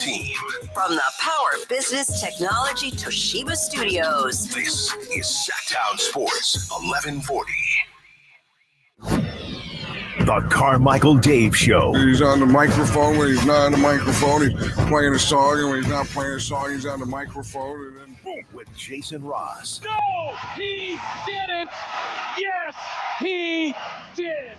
Team. From the Power Business Technology Toshiba Studios. This is Sacktown Sports 1140. The Carmichael Dave Show. He's on the microphone when he's not on the microphone. He's playing a song, and when he's not playing a song, he's on the microphone. And then boom, with Jason Ross. No, he didn't. Yes, he did.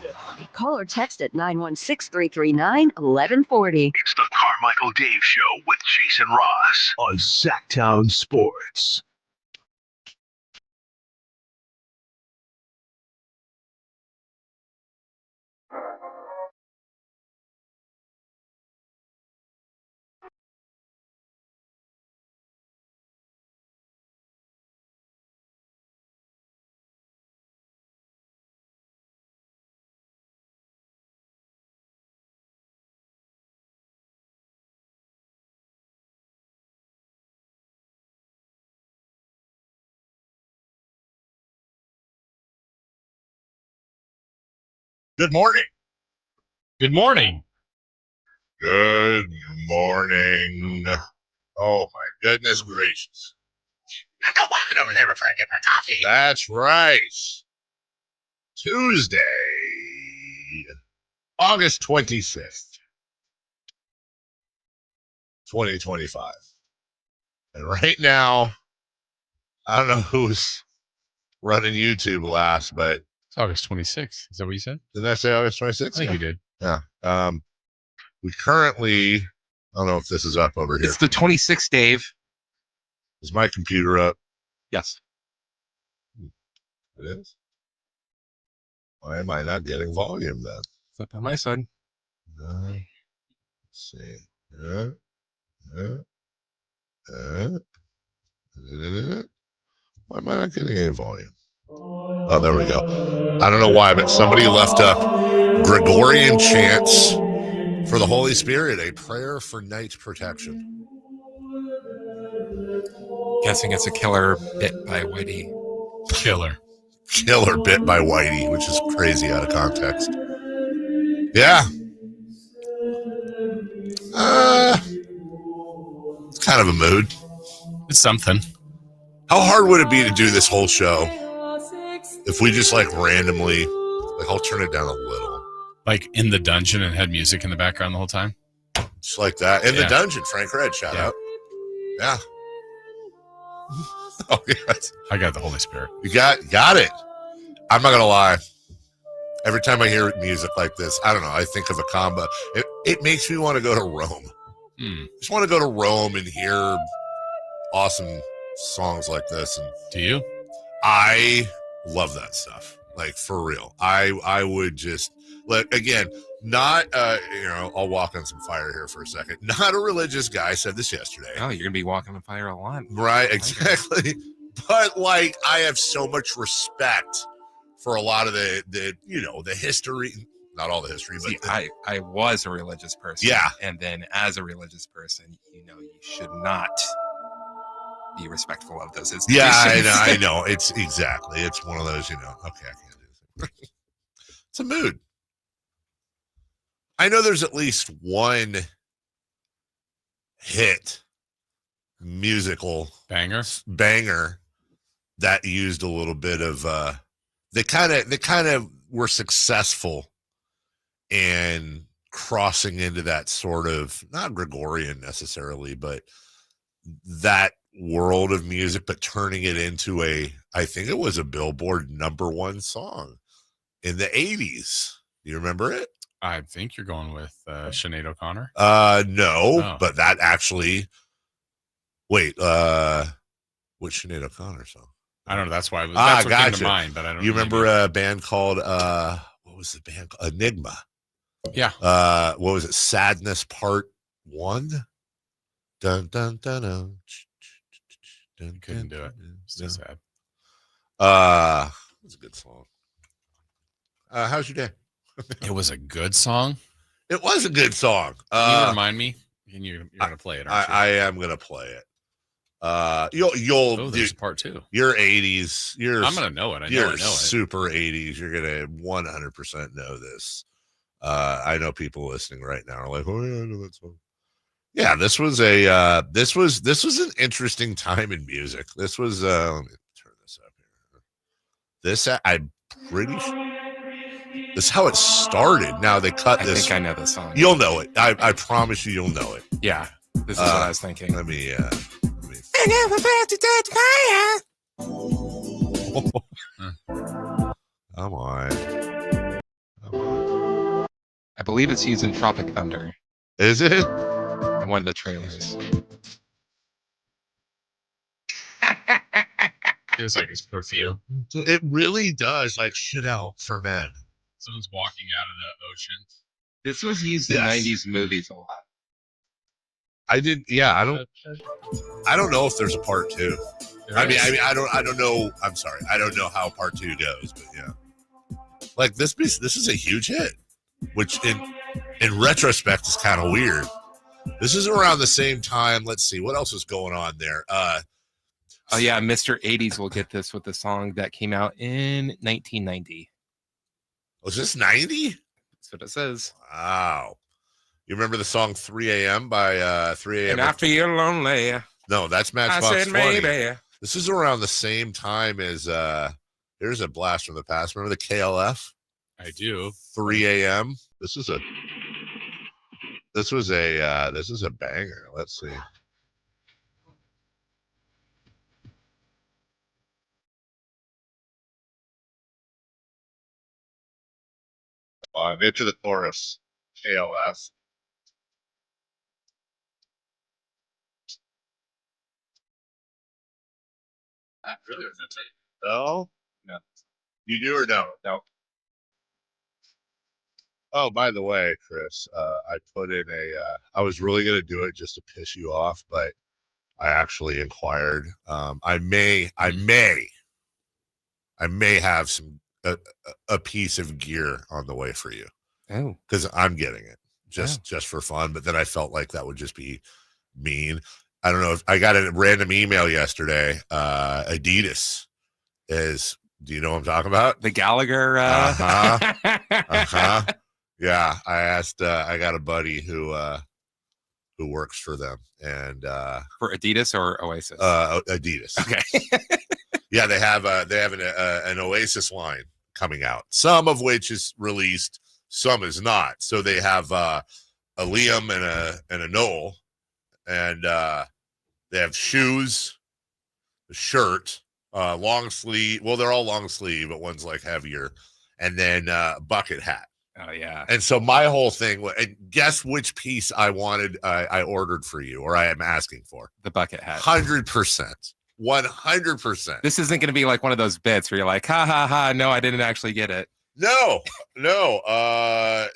Call or text at 916-339-1140. It's the Carmichael Dave Show with Jason Ross on Sacktown Sports. Good morning. Good morning. Good morning. Oh, my goodness gracious. I'm going walking over there before I get my coffee. That's right. Tuesday, August 25th, 2025. And right now, I don't know who's running YouTube last, but It's August 26th. Is that what you said? didn't I say August 26th? I think you did. Yeah. We currently, I don't know if this is up over here. It's the 26th, Dave. Is my computer up? Yes. It is. Why am I not getting volume then? It's up on my side. Let's see. Why am I not getting any volume? Oh, there we go. I don't know why, but somebody left up Gregorian chants for the Holy Spirit, a prayer for night protection. Guessing it's a killer bit by Whitey. Killer bit by Whitey, which is crazy out of context. Yeah. It's kind of a mood. It's something. How hard would it be to do this whole show if we just like randomly, like I'll turn it down a little. Like in the dungeon and had music in the background the whole time? Just like that. In the dungeon, Frank Red, shout out. Yeah. Oh, yes. I got the Holy Spirit. You got it. I'm not going to lie. Every time I hear music like this, I don't know, I think of a combo. It makes me want to go to Rome. Just want to go to Rome and hear awesome songs like this. And do you? I love that stuff. Like, for real. I would just, like, again, not, I'll walk on some fire here for a second. Not a religious guy. I said this yesterday. Oh, you're going to be walking on fire a lot. Right, exactly. But, like, I have so much respect for a lot of the history. Not all the history, but... See, I was a religious person. Yeah. And then as a religious person, you should not be respectful of those institutions. Yeah, I know. It's exactly. It's one of those, okay, I can't do this. It's a mood. I know there's at least one hit musical banger that used a little bit of they kind of were successful in crossing into that sort of, not Gregorian necessarily, but that world of music, but turning it into I think it was a Billboard #1 song in the 80s. You remember it? I think you're going with Sinead O'Connor. No, but that actually. Wait, which Sinead O'Connor song? I don't know. That's why that's what came to mind, but I don't. You remember a band called what was the band called? Enigma? Yeah. What was it? Sadness Part 1. Dun dun dun dun. Couldn't do it. So sad. It's a good song. How's your day? It was a good song. It was a good song. Can you remind me? You're going to play it, aren't you? I am going to play it. You'll there's part 2. Your 80s. I'm going to know it. I know you're it. Super 80s. You're going to 100% know this. I know people listening right now are like, oh, yeah, I know that song. Yeah, this was an interesting time in music. This was let me turn this up here. This I'm pretty sure this is how it started. Now they cut this. I think I know this song. You'll know it. I promise you'll know it. Yeah, this is what I was thinking. Let me Come on. I believe it's used in Tropic Thunder. Is it? In one of the trailers. Feels like it's perfume. It really does, like shit out for men. Someone's walking out of the ocean. This was used in 90s movies a lot. I don't know if there's a part 2. I mean, I don't know. I'm sorry. I don't know how part 2 goes, but yeah. Like this is a huge hit, which in retrospect is kind of weird. This is around the same time. Let's see what else is going on there. Oh yeah, Mr. 80s will get this with the song that came out in 1990. Was this 90? That's what it says. Wow. You remember the song 3 a.m. by 3 a.m. And I feel lonely. No, that's Matchbox I said 20. maybe. This is around the same time as here's a blast from the past. Remember the KLF? I do. 3 a.m. This is a banger. Let's see. Into the chorus. KLF. No? No. You do or no? No. Oh, by the way, Chris, I put in I was really going to do it just to piss you off, but I actually inquired. I may have a piece of gear on the way for you. Oh. Because I'm getting it just for fun. But then I felt like that would just be mean. I don't know if I got a random email yesterday. Adidas do you know what I'm talking about? The Gallagher. Yeah. I asked, I got a buddy who works for them and, For Adidas or Oasis? Adidas. Okay. Yeah. They have an Oasis line coming out, some of which is released, some is not. So they have, a Liam and a Noel, and, they have shoes, a shirt, long sleeve. Well, they're all long sleeve, but one's like heavier, and then bucket hat. Oh yeah. And so my whole thing, and guess which piece I wanted, I ordered for you, or I am asking for The bucket hat. 100%, 100%. This isn't going to be like one of those bits where you're like, ha ha ha. No, I didn't actually get it. No. I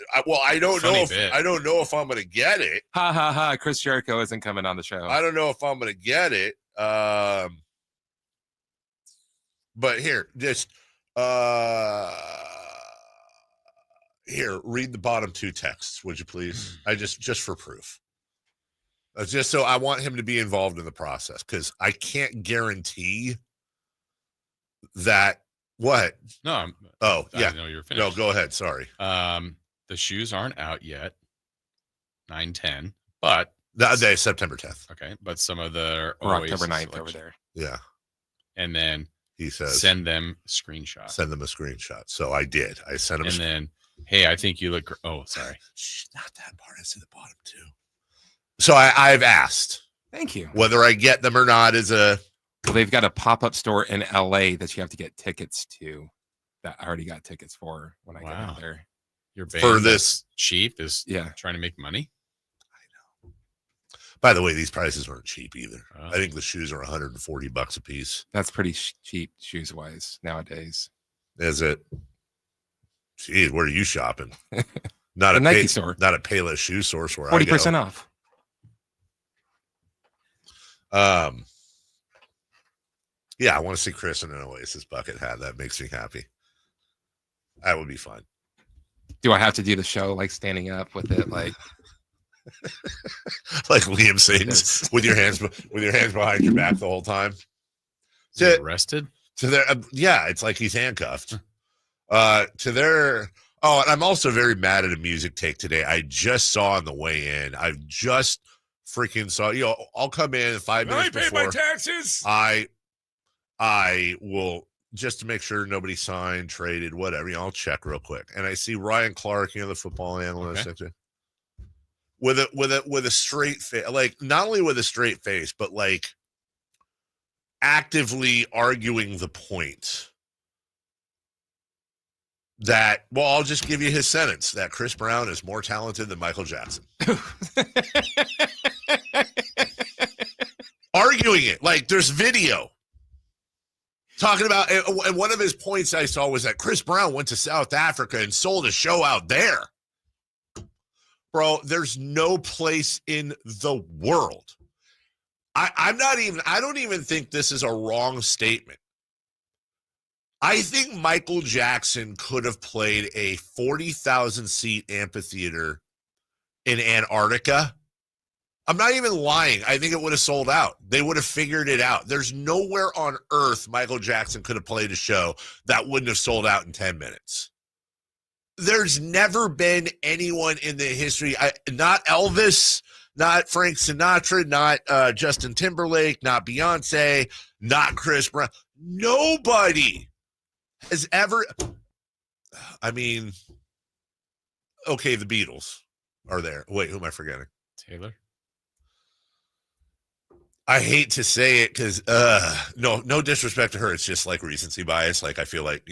don't Funny know if bit. I don't know if I'm gonna get it. Ha ha ha. Chris Jericho isn't coming on the show. I don't know if I'm gonna get it. But here, just here, read the bottom 2 texts, would you please? I just for proof. Just so I want him to be involved in the process, because I can't guarantee that. What? No. Oh, yeah. I know you're No, finished. go ahead. Sorry. The shoes aren't out yet. 9/10, but That day, September 10th. okay. But some of the Or Oasis October 9th over selection. there. Yeah. And then He says send them a screenshot. send them a screenshot. So I did. I sent him. And then, hey, I think you look. Oh, sorry. Shh, not that part. It's in the bottom 2. So I've asked Thank you. whether I get them or not. Is a Well, they've got a pop-up store in LA that you have to get tickets to. That I already got tickets for when I get Wow. out there. Your band for that's this. cheap is Yeah. trying to make money. By the way, these prices aren't cheap either. Oh. I think the shoes are $140 a piece. That's pretty cheap shoes-wise nowadays. Is it? Geez, where are you shopping? Not The a Nike store. Not a Payless shoe source where 40% I off. go. Yeah, I want to see Chris in an Oasis bucket hat. That makes me happy. That would be fun. Do I have to do the show like standing up with it? Like, Like Liam sings Yes. with your hands behind your back the whole time. Is he arrested? To their yeah, it's like he's handcuffed. To their and I'm also very mad at a music take today. I just saw on the way in. I've just freaking saw. I'll come in 5 minutes before. I pay my taxes. I will, just to make sure nobody signed, traded, whatever. I'll check real quick, and I see Ryan Clark, the football analyst, with a straight face, like not only with a straight face, but like actively arguing the point that, well, I'll just give you his sentence, that Chris Brown is more talented than Michael Jackson. Arguing it like there's video. Talking about, and one of his points I saw was that Chris Brown went to South Africa and sold a show out there. Bro, there's no place in the world. I don't even think this is a wrong statement. I think Michael Jackson could have played a 40,000 seat amphitheater in Antarctica. I'm not even lying. I think it would have sold out. They would have figured it out. There's nowhere on earth Michael Jackson could have played a show that wouldn't have sold out in 10 minutes. There's never been anyone in the history, not Elvis, not Frank Sinatra, not Justin Timberlake, not Beyonce, not Chris Brown. Nobody has ever, okay, the Beatles are there. Wait, who am I forgetting? Taylor. I hate to say it because no disrespect to her. It's just like recency bias. Like I feel like,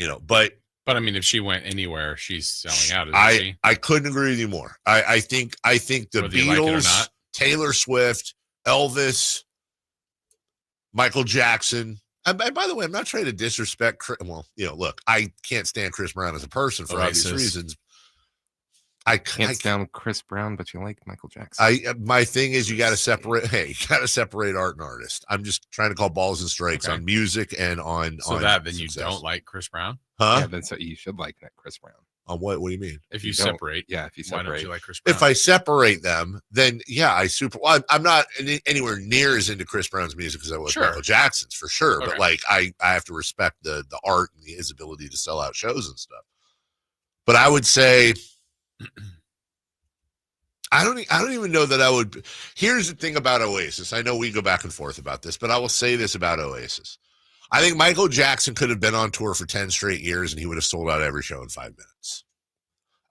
but I mean, if she went anywhere, she's selling out. Isn't she? I couldn't agree with you more. I think the Whether Beatles, you like it or not. Taylor Swift, Elvis, Michael Jackson. And by the way, I'm not trying to disrespect. Well, look, I can't stand Chris Brown as a person for obvious reasons. I can't stand Chris Brown, but you like Michael Jackson. My thing is you got to separate. Hey, you got to separate art and artist. I'm just trying to call balls and strikes on music and on. So on then you success. don't like Chris Brown, huh? Yeah, then so you should like that Chris Brown. On what? What do you mean? If you separate, if you separate, why don't you like Chris Brown? If I separate them, then yeah, I'm not anywhere near as into Chris Brown's music as I was Michael Jackson's for sure. Okay. But like I have to respect the art and his ability to sell out shows and stuff. But I would say. I don't even know that I would. Here's the thing about Oasis. I know we go back and forth about this, but I will say this about Oasis. I think Michael Jackson could have been on tour for 10 straight years and he would have sold out every show in 5 minutes.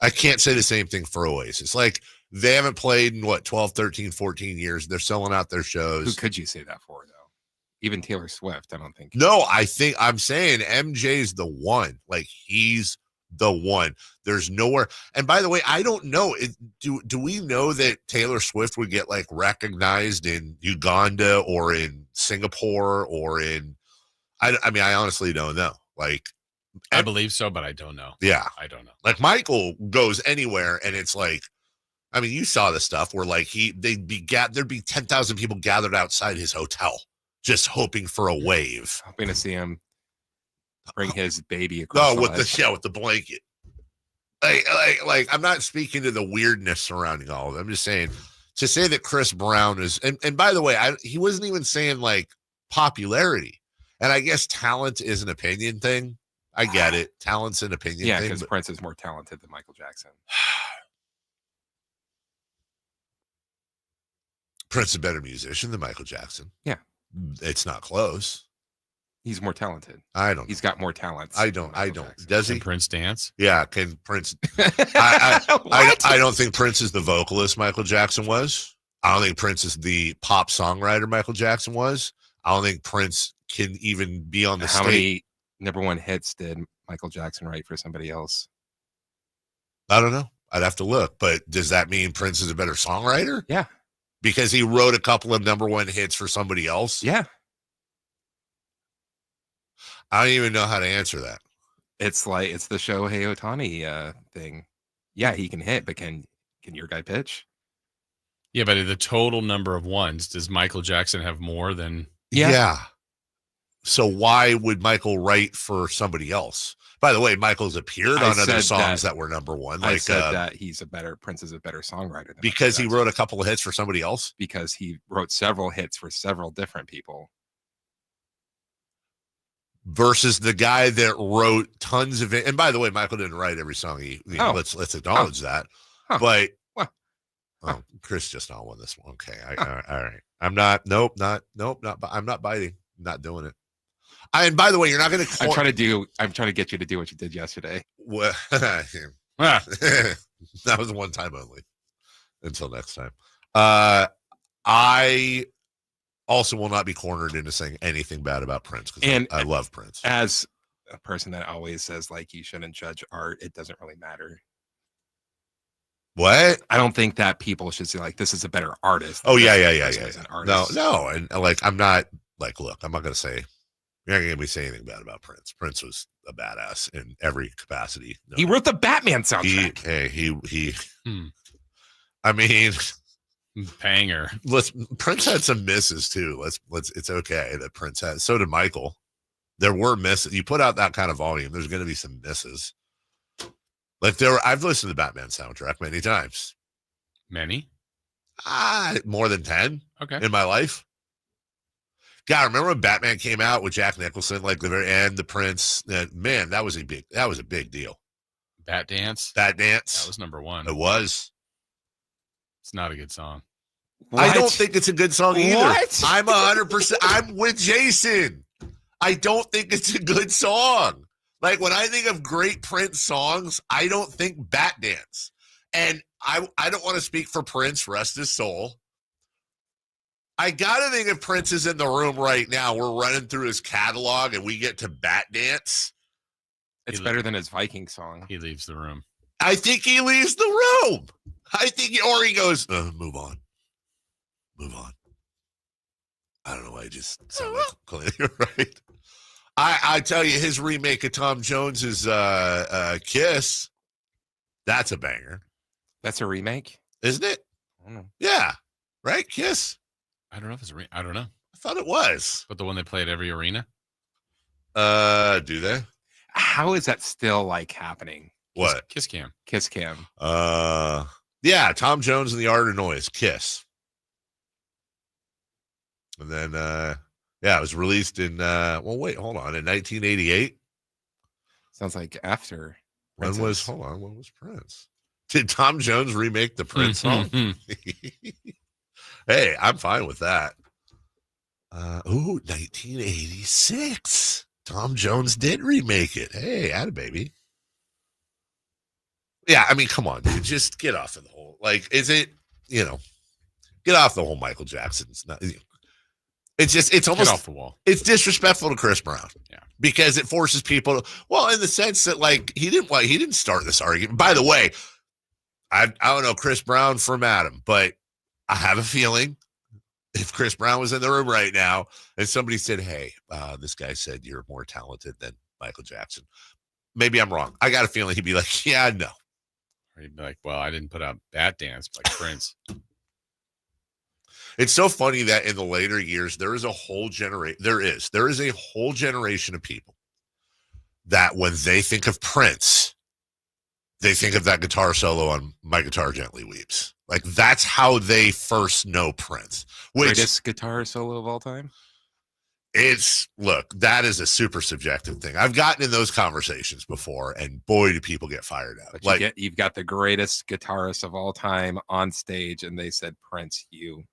I can't say the same thing for Oasis. Like they haven't played in 12, 13, 14 years. They're selling out their shows. Who could you say that for though? Even Taylor Swift, I don't think. No, I'm saying MJ's the one. Like he's the one. There's nowhere. And by the way, I don't know. Do we know that Taylor Swift would get like recognized in Uganda or in Singapore or in? I mean, I honestly don't know. Like, I believe so, but I don't know. Yeah, I don't know. Like Michael goes anywhere, and it's like, I mean, you saw the stuff where like there'd be 10,000 people gathered outside his hotel just hoping for a wave, hoping to see him bring his baby across. With the blanket. Like I'm not speaking to the weirdness surrounding all of it. I'm just saying to say that Chris Brown is, and by the way, he wasn't even saying like popularity, and I guess talent is an opinion thing. I get it, talent's an opinion thing. Yeah, because Prince is more talented than Michael Jackson. Prince is a better musician than Michael Jackson. Yeah, it's not close. He's more talented. I don't. He's got more talents. I don't. Jackson. Does he? Can Prince dance? Yeah. Can Prince? I don't think Prince is the vocalist Michael Jackson was. I don't think Prince is the pop songwriter Michael Jackson was. I don't think Prince can even be on the stage. How many #1 hits did Michael Jackson write for somebody else? I don't know. I'd have to look. But does that mean Prince is a better songwriter? Yeah. Because he wrote a couple of #1 hits for somebody else? Yeah. I don't even know how to answer that. It's the Shohei Ohtani thing. Yeah, he can hit, but can your guy pitch? Yeah, but the total number of ones, does Michael Jackson have more than? Yeah. So why would Michael write for somebody else? By the way, Michael's appeared on other songs that were #1. Like, I said that Prince is a better songwriter than because he wrote a couple of hits for somebody else. Because he wrote several hits for several different people. Versus the guy that wrote tons of it. And by the way, Michael didn't write every song. Let's acknowledge that. Huh. But Oh, Chris just not won this one. Okay. All right. I'm not. Nope. Not. I'm not biting. Not doing it. And by the way, you're not going to. I'm trying to get you to do what you did yesterday. Well, Ah, that was one time only. Until next time. I also will not be cornered into saying anything bad about Prince because I love Prince. As a person that always says like you shouldn't judge art, it doesn't really matter. What? I don't think that people should say like this is a better artist. Oh yeah. No, and like I'm not like look, I'm not gonna say you're not gonna be saying anything bad about Prince. Prince was a badass in every capacity. No, he wrote the Batman soundtrack. He I mean banger. Prince had some misses too. It's okay that Prince had. So did Michael. There were misses. You put out that kind of volume, there's gonna be some misses. Like I've listened to the Batman soundtrack many times. Many? More than 10 Okay. in my life. God, remember when Batman came out with Jack Nicholson, like the very end, the Prince? Man, that was a big deal. Bat Dance? That That was number one. It was. It's not a good song. What? I don't think it's a good song either. What? I'm 100%. I'm with Jason. I don't think it's a good song. Like when I think of great Prince songs, I don't think Bat Dance. And I don't want to speak for Prince, rest his soul. I got to think if Prince is in the room right now, we're running through his catalog and we get to Bat Dance. It's better than his Viking song. He leaves the room. I think he leaves the room. I think, or he goes, move on. I don't know why I just sound like Clint, right? I tell you, his remake of Tom Jones's Kiss, that's a banger. That's a remake, Isn't it? I don't know. Yeah. Right? Kiss? I don't know if it's I don't know. I thought it was. But the one they play at every arena? Do they? How is that still like happening? What? Kiss Cam. Kiss Cam. Yeah, Tom Jones and the Art of Noise, Kiss. And then it was released in hold on, in 1988. Sounds like after. When was Prince? Did Tom Jones remake the Prince song? Hey, I'm fine with that. 1986. Tom Jones did remake it. Hey, baby. Yeah, I mean, come on, dude. Just get off of the whole, like, is it, get off the whole Michael Jackson's. It's almost Get off the wall. It's disrespectful to Chris Brown. Yeah. Because it forces people to, in the sense that, like, he didn't start this argument. By the way, I don't know Chris Brown from Adam, but I have a feeling if Chris Brown was in the room right now and somebody said, hey, this guy said you're more talented than Michael Jackson. Maybe I'm wrong. I got a feeling he'd be like, yeah, no. Or he'd be like, well, I didn't put out Bat Dance by Prince. It's so funny that in the later years, there is a whole generation. There is a whole generation of people that when they think of Prince, they think of that guitar solo on My Guitar Gently Weeps. Like that's how they first know Prince. Greatest guitar solo of all time? That is a super subjective thing. I've gotten in those conversations before, and boy, do people get fired up. But you've got the greatest guitarist of all time on stage, and they said, Prince, you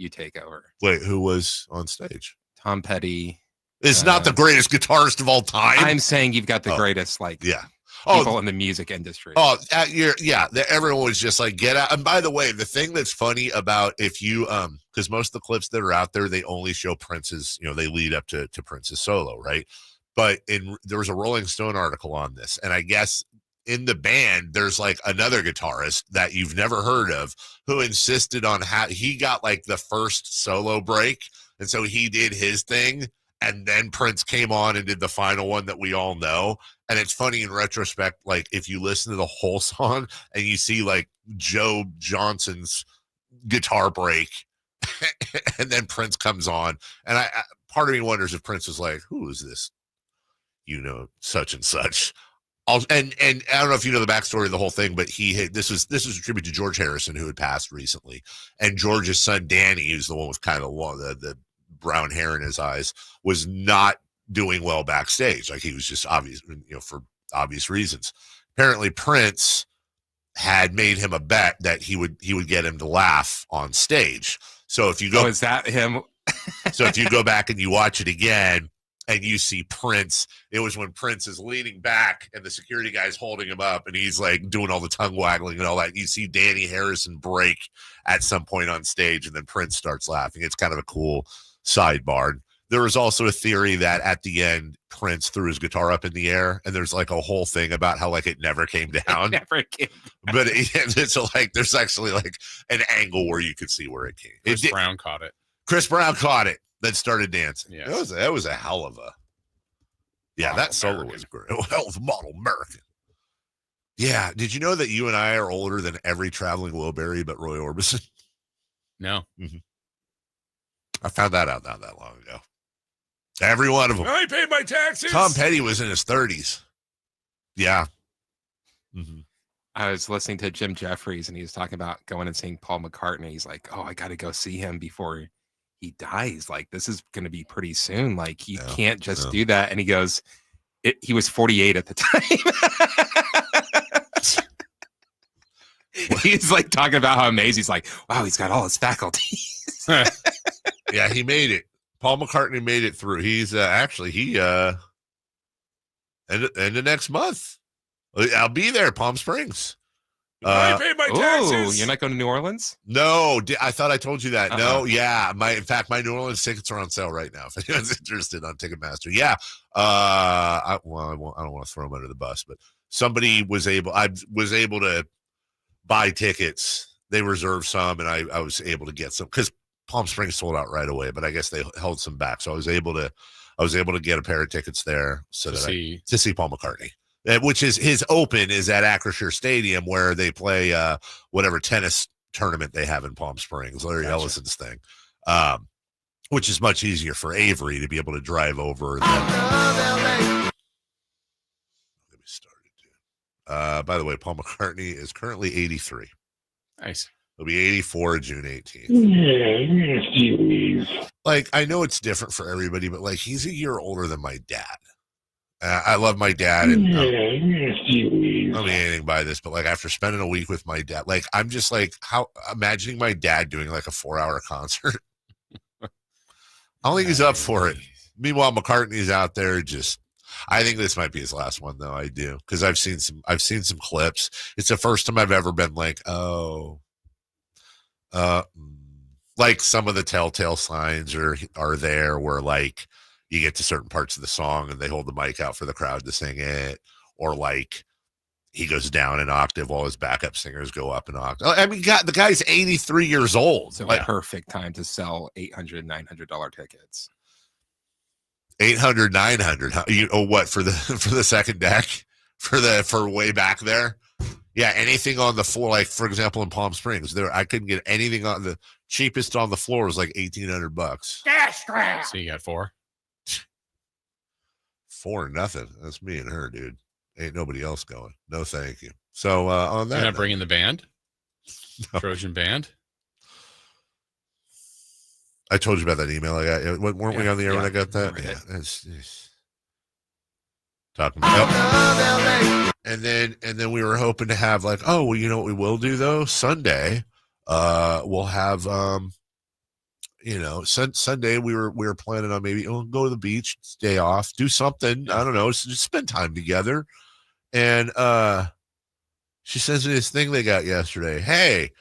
take over. Wait, who was on stage? Tom Petty. Is not the greatest guitarist of all time. I'm saying you've got the greatest, people in the music industry. Everyone was just like, get out. And by the way, the thing that's funny about if you, because most of the clips that are out there, they only show Prince's, they lead up to Prince's solo, right? But there was a Rolling Stone article on this, and I guess in the band, there's like another guitarist that you've never heard of who insisted on how he got like the first solo break. And so he did his thing. And then Prince came on and did the final one that we all know. And it's funny in retrospect, like if you listen to the whole song and you see like Joe Johnson's guitar break and then Prince comes on. And I part of me wonders if Prince was like, who is this? Such and such. And I don't know if you know the backstory of the whole thing, but this was a tribute to George Harrison, who had passed recently. And George's son, Danny, who's the one with kind of the brown hair in his eyes, was not doing well backstage. Like he was just obvious, for obvious reasons. Apparently Prince had made him a bet that he would get him to laugh on stage. So if you go, is that him? so if you go back and you watch it again and you see Prince, it was when Prince is leaning back and the security guy's holding him up and he's like doing all the tongue waggling and all that. You see Danny Harrison break at some point on stage and then Prince starts laughing. It's kind of a cool sidebar. There was also a theory that at the end, Prince threw his guitar up in the air, and there's like a whole thing about how like it never came down. Never came. But it's like there's actually like an angle where you could see where it came. Chris Brown caught it. Chris Brown caught it, then started dancing. Yeah, that was a hell of a. Yeah, Model that solo American. was great. Oh, hell of a model American. Yeah, did you know that you and I are older than every traveling Wilbury but Roy Orbison? No. I found that out not that long ago. Every one of them. I paid my taxes. Tom Petty was in his 30s. Yeah. I was listening to Jim Jeffries and he was talking about going and seeing Paul McCartney. He's like, oh, I got to go see him before he dies. Like, this is going to be pretty soon. Like, you can't just do that. And he goes, he was 48 at the time. He's like talking about how amazing. He's like, wow, he's got all his faculties. Yeah, he made it. Paul McCartney made it through. He's actually end of next month. I'll be there, Palm Springs. I paid my taxes. Oh, you're not going to New Orleans? No, I thought I told you that. No, yeah. In fact, my New Orleans tickets are on sale right now. If anyone's interested on Ticketmaster, yeah. I don't want to throw them under the bus, but I was able to buy tickets. They reserved some, and I was able to get some because Palm Springs sold out right away, but I guess they held some back. So I was able to get a pair of tickets there to see Paul McCartney, which is his open is at Acrisure Stadium where they play whatever tennis tournament they have in Palm Springs, Larry Ellison's thing, which is much easier for Avery to be able to drive over. Get me started, dude. By the way, Paul McCartney is currently 83. Nice. He'll be 84 June 18th. Like, I know it's different for everybody, but like, he's a year older than my dad. I love my dad, and I don't mean anything by this, but like, after spending a week with my dad, like, I'm just like, imagining my dad doing like a 4-hour concert. I don't think he's up for it. Meanwhile, McCartney's out there just. I think this might be his last one, though. I do, because I've seen some clips. It's the first time I've ever been like, oh. Like some of the telltale signs are there where like you get to certain parts of the song and they hold the mic out for the crowd to sing it, or like he goes down an octave while his backup singers go up an octave. I mean, the guy's 83 years old. So like, perfect time to sell $800, $900 tickets. 800, 900. What for the second deck for way back there? Yeah, anything on the floor, like for example in Palm Springs, I couldn't get anything on the cheapest on the floor was like $1,800. Cash grab. So you got 4? 4 nothing. That's me and her, dude. Ain't nobody else going. No, thank you. So on that, You're not bringing the band, Trojan band. I told you about that email I got. Weren't we on the air when I got that? Yeah. It's talking about. And then we were hoping to have like, oh, well, you know what we will do though? Sunday, we'll have Sunday we were planning on maybe go to the beach, stay off, do something. I don't know, just spend time together. And she sends me this thing they got yesterday. Hey,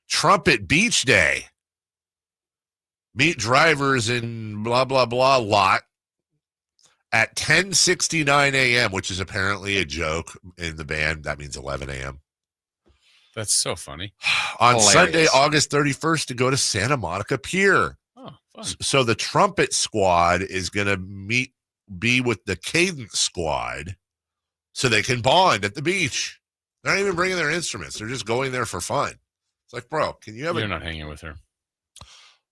Trumpet Beach Day. Meet drivers in blah blah blah lot at 10:69 a.m., which is apparently a joke in the band. That means 11 a.m. That's so funny. On Hilarious. Sunday, August 31st, to go to Santa Monica Pier. Oh, fun. So the Trumpet Squad is going to be with the Cadence Squad so they can bond at the beach. They're not even bringing their instruments. They're just going there for fun. It's like, bro, can you have You're not hanging with her.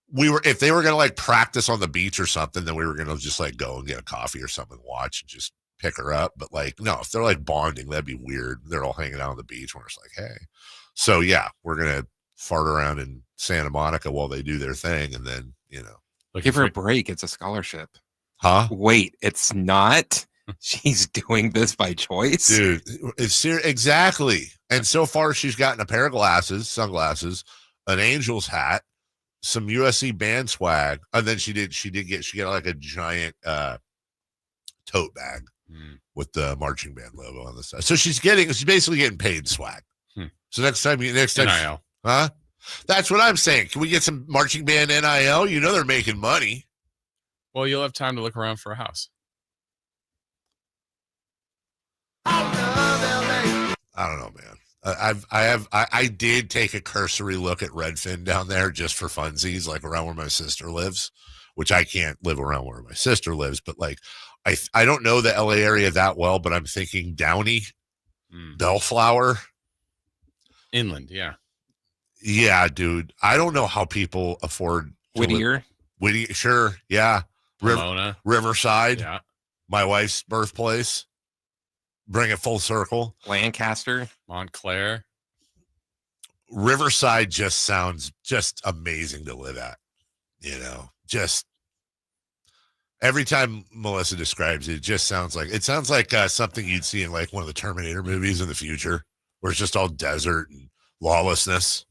If they were going to like practice on the beach or something, then we were going to just like go and get a coffee or something, watch and just pick her up. But like, no, if they're like bonding, that'd be weird. They're all hanging out on the beach. We're just like, hey. So yeah, we're going to fart around in Santa Monica while they do their thing. And then, Give her a break. It's a scholarship. Huh? Wait, it's not. She's doing this by choice. Dude, it's exactly. And so far, she's gotten a pair of sunglasses, an Angels hat, some USC band swag, and then she got like a giant tote bag with the marching band logo on the side. So she's basically getting paid swag. So next time, NIL. Huh? That's what I'm saying. Can we get some marching band NIL? You know they're making money. Well, you'll have time to look around for a house. I don't know, man. I did take a cursory look at Redfin down there just for funsies, like around where my sister lives, which I can't live around where my sister lives, but like I don't know the LA area that well, but I'm thinking Downey, Bellflower. Inland, yeah. Yeah, dude. I don't know how people afford Whittier, sure, yeah. Pomona. Riverside, Yeah. My wife's birthplace. Bring it full circle. Lancaster, Montclair. Riverside just sounds just amazing to live at. You know, just every time Melissa describes it, it sounds like something you'd see in like one of the Terminator movies in the future, where it's just all desert and lawlessness.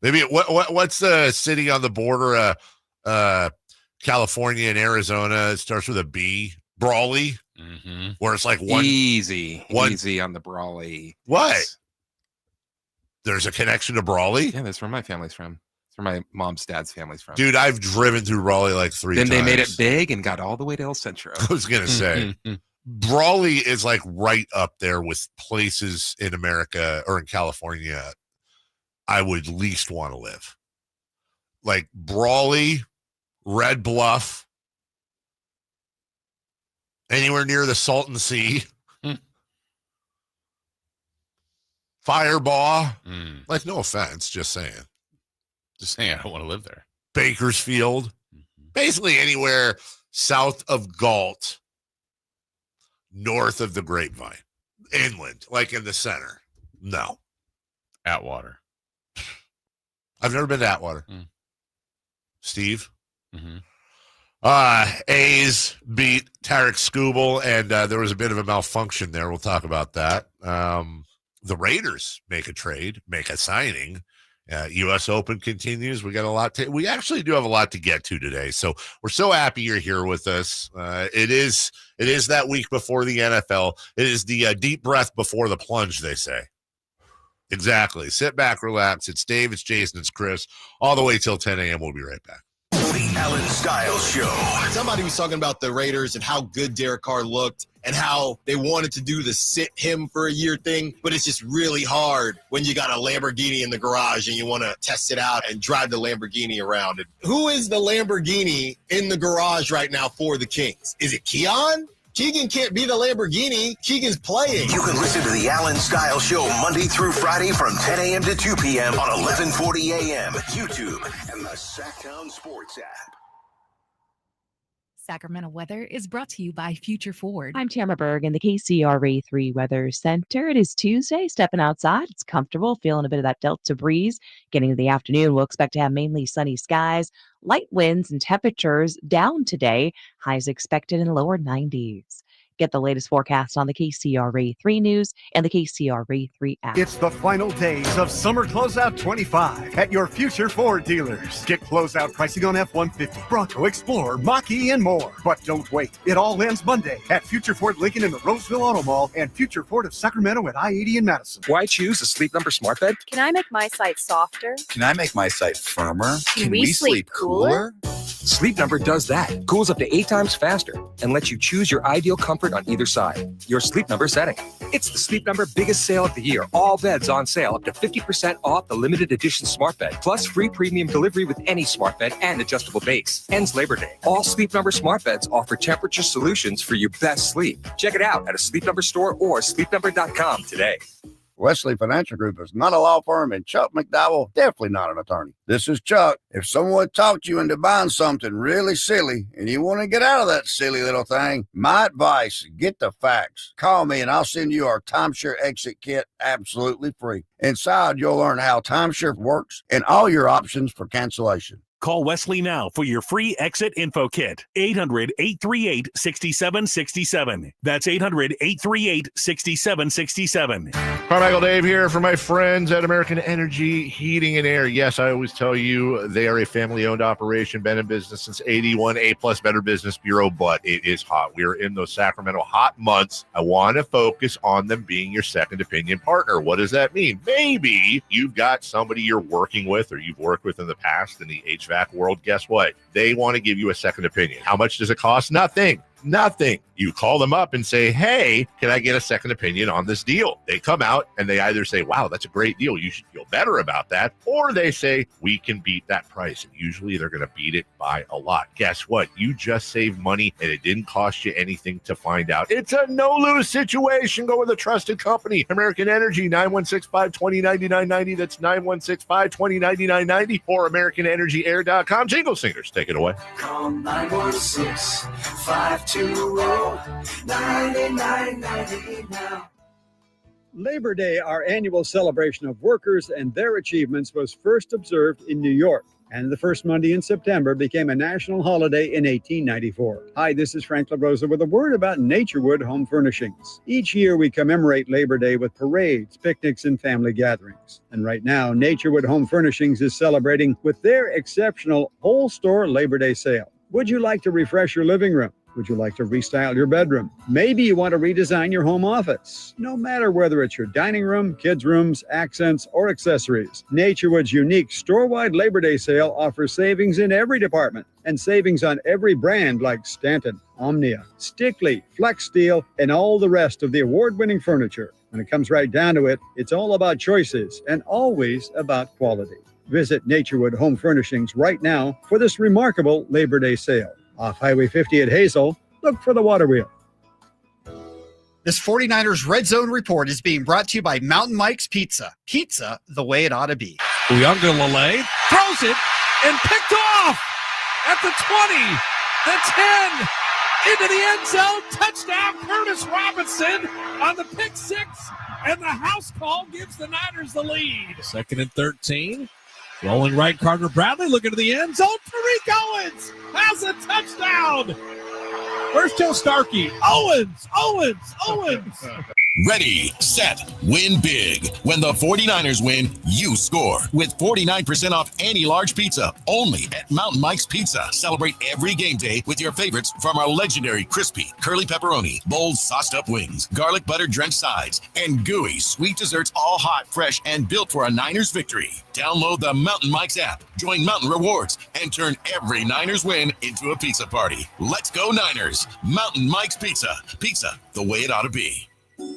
Maybe what's the city on the border of California and Arizona? It starts with a B. Brawley. Where it's like easy on the Brawley. What? There's a connection to Brawley? Yeah, that's where my family's from. That's where my mom's dad's family's from. Dude, I've driven through Brawley like 3 times. Then they made it big and got all the way to El Centro. I was going to say, Brawley is like right up there with places in America or in California I would least want to live. Like Brawley, Red Bluff, anywhere near the Salton Sea, Firebaugh. Like, no offense, just saying. Just saying, I don't want to live there. Bakersfield. Basically anywhere south of Galt, north of the Grapevine, inland, like in the center. No. Atwater. I've never been to Atwater. Steve? Mm-hmm. A's beat Tarek Skubal, and there was a bit of a malfunction there. We'll talk about that. The Raiders make a signing. U.S. Open continues. We actually do have a lot to get to today. So we're so happy you're here with us. It is that week before the NFL. It is the deep breath before the plunge, they say. Exactly. Sit back, relax. It's Dave, it's Jason, it's Chris. All the way till 10 a.m. We'll be right back. The Alan Styles Show. Somebody was talking about the Raiders and how good Derek Carr looked and how they wanted to do the sit him for a year thing, but it's just really hard when you got a Lamborghini in the garage and you want to test it out and drive the Lamborghini around. Who is the Lamborghini in the garage right now for the Kings? Is it Keon? Keegan can't be the Lamborghini. Keegan's playing. You can listen to the Alan Styles Show Monday through Friday from 10 a.m. to 2 p.m. on 1140 a.m. YouTube and the Sacktown Sports app. Sacramento weather is brought to you by Future Ford. I'm Tamara Berg in the KCRA 3 Weather Center. It is Tuesday, stepping outside. It's comfortable, feeling a bit of that Delta breeze. Getting into the afternoon, we'll expect to have mainly sunny skies, light winds, and temperatures down today. Highs expected in lower 90s. Get the latest forecast on the KCRA 3 News and the KCRA 3 app. It's the final days of Summer Closeout 25 at your Future Ford dealers. Get closeout pricing on F-150, Bronco, Explorer, Mach-E, and more. But don't wait. It all ends Monday at Future Ford Lincoln in the Roseville Auto Mall and Future Ford of Sacramento at I-80 in Madison. Why choose a Sleep Number smart bed? Can I make my site softer? Can I make my site firmer? Can we sleep cooler? Sleep Number does that. Cools up to 8 times faster and lets you choose your ideal comfort on either side. Your Sleep Number setting. It's the Sleep Number biggest sale of the year. All beds on sale up to 50% off the limited edition smart bed, plus free premium delivery with any smart bed and adjustable base. Ends Labor Day. All Sleep Number smart beds offer temperature solutions for your best sleep. Check it out at a Sleep Number store or sleepnumber.com today. Wesley Financial Group is not a law firm, and Chuck McDowell definitely not an attorney. This is Chuck. If someone talked you into buying something really silly and you want to get out of that silly little thing, my advice, get the facts. Call me and I'll send you our timeshare exit kit absolutely free. Inside, you'll learn how timeshare works and all your options for cancellation. Call Wesley now for your free exit info kit. 800-838-6767. That's 800-838-6767. Carmichael Dave here for my friends at American Energy Heating and Air. Yes, I always tell you they are a family-owned operation, been in business since 81, A-plus Better Business Bureau, but it is hot. We are in those Sacramento hot months. I want to focus on them being your second opinion partner. What does that mean? Maybe you've got somebody you're working with or you've worked with in the past in the HVAC world. Guess what? They want to give you a second opinion. How much does it cost? Nothing. You call them up and say, hey, can I get a second opinion on this deal? They come out and they either say, wow, that's a great deal, you should feel better about that. Or they say, we can beat that price. And usually they're going to beat it by a lot. Guess what? You just saved money and it didn't cost you anything to find out. It's a no-lose situation. Go with a trusted company. American Energy, 916-520-9990. That's 916-520-9990 or AmericanEnergyAir.com. Jingle Singers, take it away. Call 916-520-9990 now. Labor Day, our annual celebration of workers and their achievements, was first observed in New York, and the first Monday in September became a national holiday in 1894. Hi, this is Frank LaRosa with a word about Naturewood Home Furnishings. Each year we commemorate Labor Day with parades, picnics, and family gatherings. And right now, Naturewood Home Furnishings is celebrating with their exceptional whole store Labor Day sale. Would you like to refresh your living room? Would you like to restyle your bedroom? Maybe you want to redesign your home office. No matter whether it's your dining room, kids' rooms, accents, or accessories, Naturewood's unique store-wide Labor Day sale offers savings in every department and savings on every brand like Stanton, Omnia, Stickley, Flex Steel, and all the rest of the award-winning furniture. When it comes right down to it, it's all about choices and always about quality. Visit Naturewood Home Furnishings right now for this remarkable Labor Day sale. Off Highway 50 at Hazel, look for the water wheel. This 49ers Red Zone Report is being brought to you by Mountain Mike's Pizza. Pizza the way it ought to be. Uiagalelei throws it and picked off at the 20, the 10, into the end zone. Touchdown, Curtis Robinson on the pick six, and the house call gives the Niners the lead. 2nd and 13. Rolling right, Carter Bradley looking to the end zone. Tariq Owens has a touchdown. Where's Joe Starkey? Owens. Ready, set, win big. When the 49ers win, you score. With 49% off any large pizza, only at Mountain Mike's Pizza. Celebrate every game day with your favorites from our legendary crispy, curly pepperoni, bold sauced up wings, garlic butter drenched sides, and gooey sweet desserts, all hot, fresh, and built for a Niners victory. Download the Mountain Mike's app, join Mountain Rewards, and turn every Niners win into a pizza party. Let's go Niners. Mountain Mike's Pizza. Pizza the way it ought to be.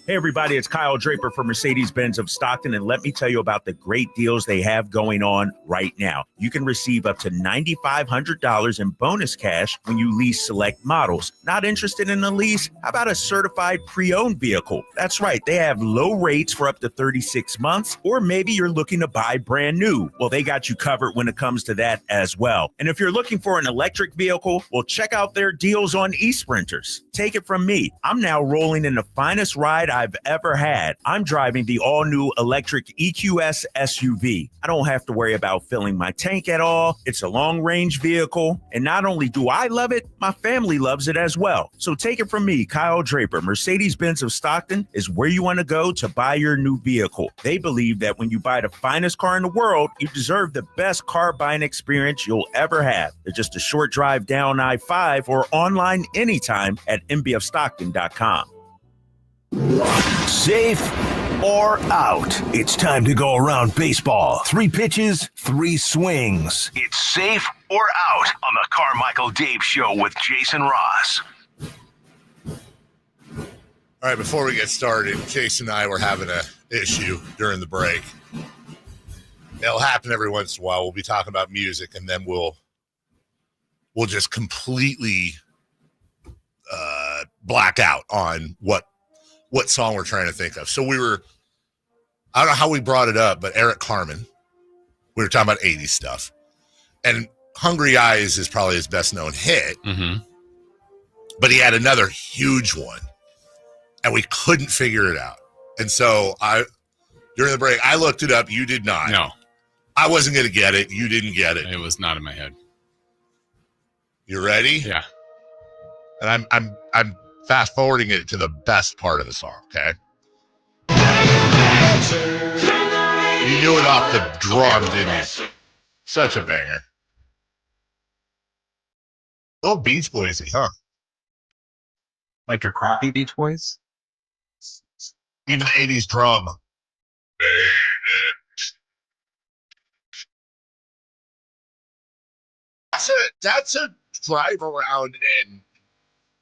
Hey, everybody, it's Kyle Draper from Mercedes-Benz of Stockton, and let me tell you about the great deals they have going on right now. You can receive up to $9,500 in bonus cash when you lease select models. Not interested in a lease? How about a certified pre-owned vehicle? That's right, they have low rates for up to 36 months, or maybe you're looking to buy brand new. Well, they got you covered when it comes to that as well. And if you're looking for an electric vehicle, well, check out their deals on e-sprinters. Take it from me, I'm now rolling in the finest ride I've ever had. I'm driving the all-new electric EQS SUV. I don't have to worry about filling my tank at all. It's a long-range vehicle, and not only do I love it, my family loves it as well. So take it from me, Kyle Draper. Mercedes-Benz of Stockton is where you want to go to buy your new vehicle. They believe that when you buy the finest car in the world, you deserve the best car buying experience you'll ever have. They're just a short drive down I-5 or online anytime at mbfstockton.com. Safe or out? It's time to go around baseball. 3 pitches, 3 swings. It's safe or out on the Carmichael Dave Show with Jason Ross. All right, before we get started, Case and I were having an issue during the break. It'll happen every once in a while. We'll be talking about music, and then we'll just completely black out on what song we're trying to think of. So I don't know how we brought it up, but Eric Carmen, we were talking about 80s stuff. And Hungry Eyes is probably his best known hit. Mm-hmm. But he had another huge one, and we couldn't figure it out. And so during the break, I looked it up. You did not. No. I wasn't going to get it. You didn't get it. It was not in my head. You ready? Yeah. And I'm fast forwarding it to the best part of the song, okay? You knew it off the drum, didn't you? Such a banger. Oh, Beach Boysy, huh? Like your crappy Beach Boys? Even 80s drum. That's a drive around and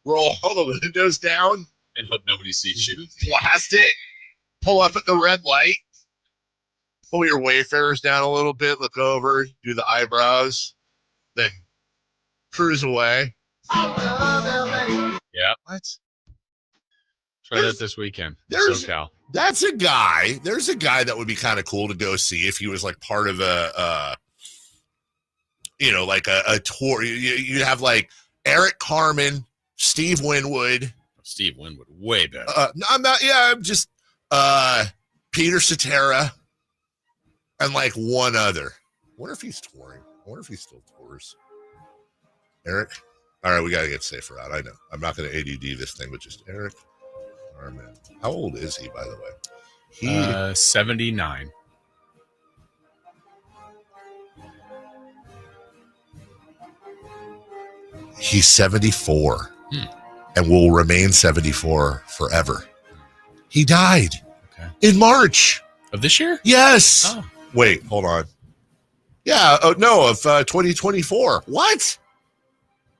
roll all the windows down And hope nobody sees you. blast it, pull up at the red light, pull your Wayfarers down a little bit, look over, do the eyebrows, then cruise away. Yeah. What? Try that this weekend. There's SoCal. There's a guy that would be kind of cool to go see if he was like part of a like a tour. You'd have like Eric Carmen, Steve Winwood. Steve Winwood, way better. I'm not. Yeah, I'm just Peter Cetera, and like one other. I wonder if he's touring. I wonder if he still tours. Eric. All right, we gotta get Safer out. I know. I'm not gonna ADD this thing, but just Eric Carmen. How old is he, by the way? He 79. He's 74 and will remain 74 forever. He died in March of this year. Yes. Oh. Wait, hold on. Yeah. Oh no, of 2024. What?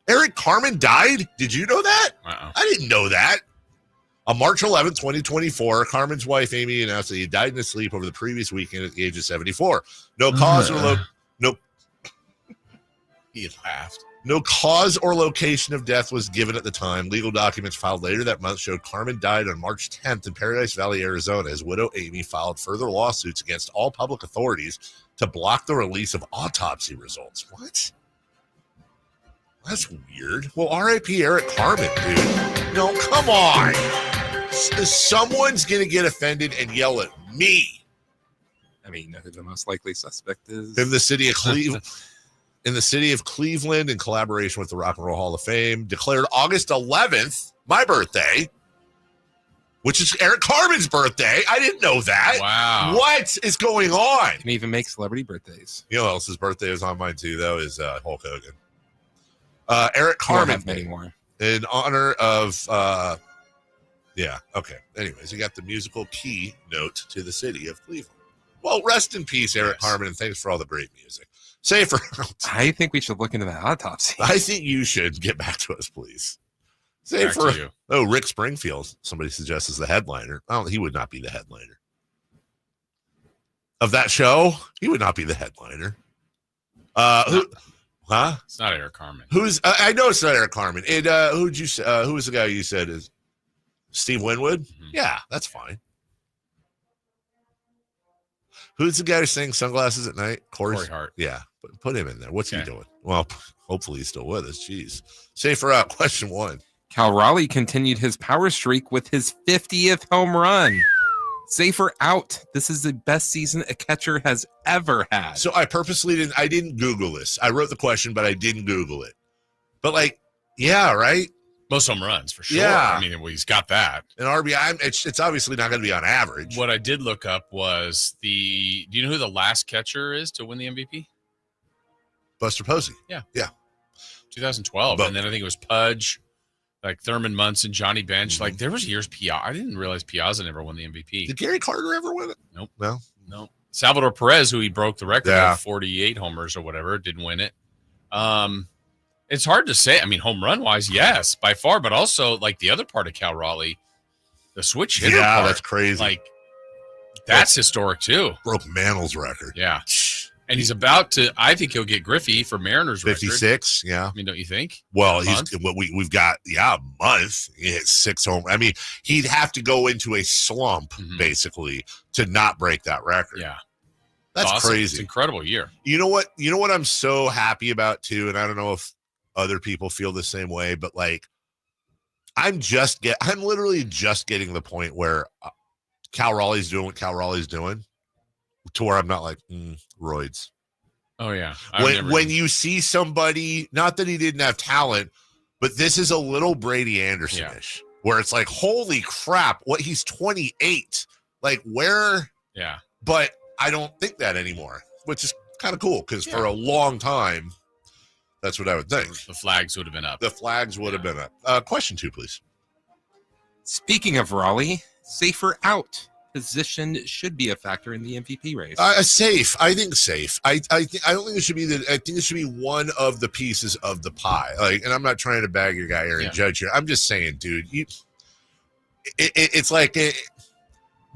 Eric Carmen died? Did you know that? I didn't know that. On March 11th, 2024, Carmen's wife, Amy, announced that he died in his sleep over the previous weekend at the age of 74. No cause or He laughed. No cause or location of death was given at the time. Legal documents filed later that month showed Carmen died on March 10th in Paradise Valley, Arizona. His widow, Amy, filed further lawsuits against all public authorities to block the release of autopsy results. What? That's weird. Well, R.I.P. Eric Carmen, dude. No, come on. Someone's going to get offended and yell at me. I mean, you know who the most likely suspect is? In the city of Cleveland. In the city of Cleveland, in collaboration with the Rock and Roll Hall of Fame, declared August 11th, my birthday, which is Eric Carmen's birthday. I didn't know that. Wow. What is going on? Can even make celebrity birthdays. You know who else's birthday is on mine too, though, is Hulk Hogan. Eric Carmen. Many more. In honor of, yeah, okay. Anyways, you got the musical keynote to the city of Cleveland. Well, rest in peace, Eric Carmen, and thanks for all the great music. Safer. I think we should look into that autopsy. I think you should get back to us, please. Safer. Oh, Rick Springfield, somebody suggests, is the headliner. Oh, he would not be the headliner. Of that show, he would not be the headliner. Huh? It's not Eric Carmen. Who's? I know it's not Eric Carmen. And who'd you? Who was the guy you said is Steve Winwood? Mm-hmm. Yeah, that's fine. Who's the guy who sings Sunglasses at Night? Corey Hart. Yeah, put him in there. What's he doing? Well, hopefully he's still with us. Jeez. Safer out. Question 1. Cal Raleigh continued his power streak with his 50th home run. Safer out. This is the best season a catcher has ever had. So I purposely didn't Google this. I wrote the question, but I didn't Google it. But yeah, right? Most home runs for sure. Yeah. I mean, well, he's got that. And RBI, it's obviously not going to be on average. What I did look up was do you know who the last catcher is to win the MVP? Buster Posey. Yeah. 2012. And then I think it was Pudge, like Thurman Munson, Johnny Bench. Mm-hmm. Like there was years Piazza. I didn't realize Piazza never won the MVP. Did Gary Carter ever win it? Nope. No. Salvador Perez, who he broke the record of 48 homers or whatever, didn't win it. It's hard to say. I mean, home run wise, yes, by far, but also like the other part of Cal Raleigh, the switch hitter. Yeah, part, that's crazy. Like that's historic too. Broke Mantle's record. Yeah. And he's about to, I think he'll get Griffey for Mariners 56, record. yeah. I mean, don't you think? Well, we've got, a month. He hit 6 home. I mean, he'd have to go into a slump, basically, to not break that record. Yeah. That's awesome. crazy. It's an incredible year. You know what I'm so happy about, too, and I don't know if other people feel the same way, but, I'm literally just getting the point where Cal Raleigh's doing what Cal Raleigh's doing, to where I'm not like, roids. Oh, yeah. When you see somebody, not that he didn't have talent, but this is a little Brady Anderson-ish, where it's like, holy crap, he's 28. Like, where? Yeah. But I don't think that anymore, which is kind of cool because for a long time, that's what I would think. The flags would have been up. The flags would have been up. Question 2, please. Speaking of Raleigh, safer out position should be a factor in the MVP race. Safe. I think safe. I don't think it should be I think it should be one of the pieces of the pie. Like, and I'm not trying to bag your guy Aaron Judge here. I'm just saying, dude, it's like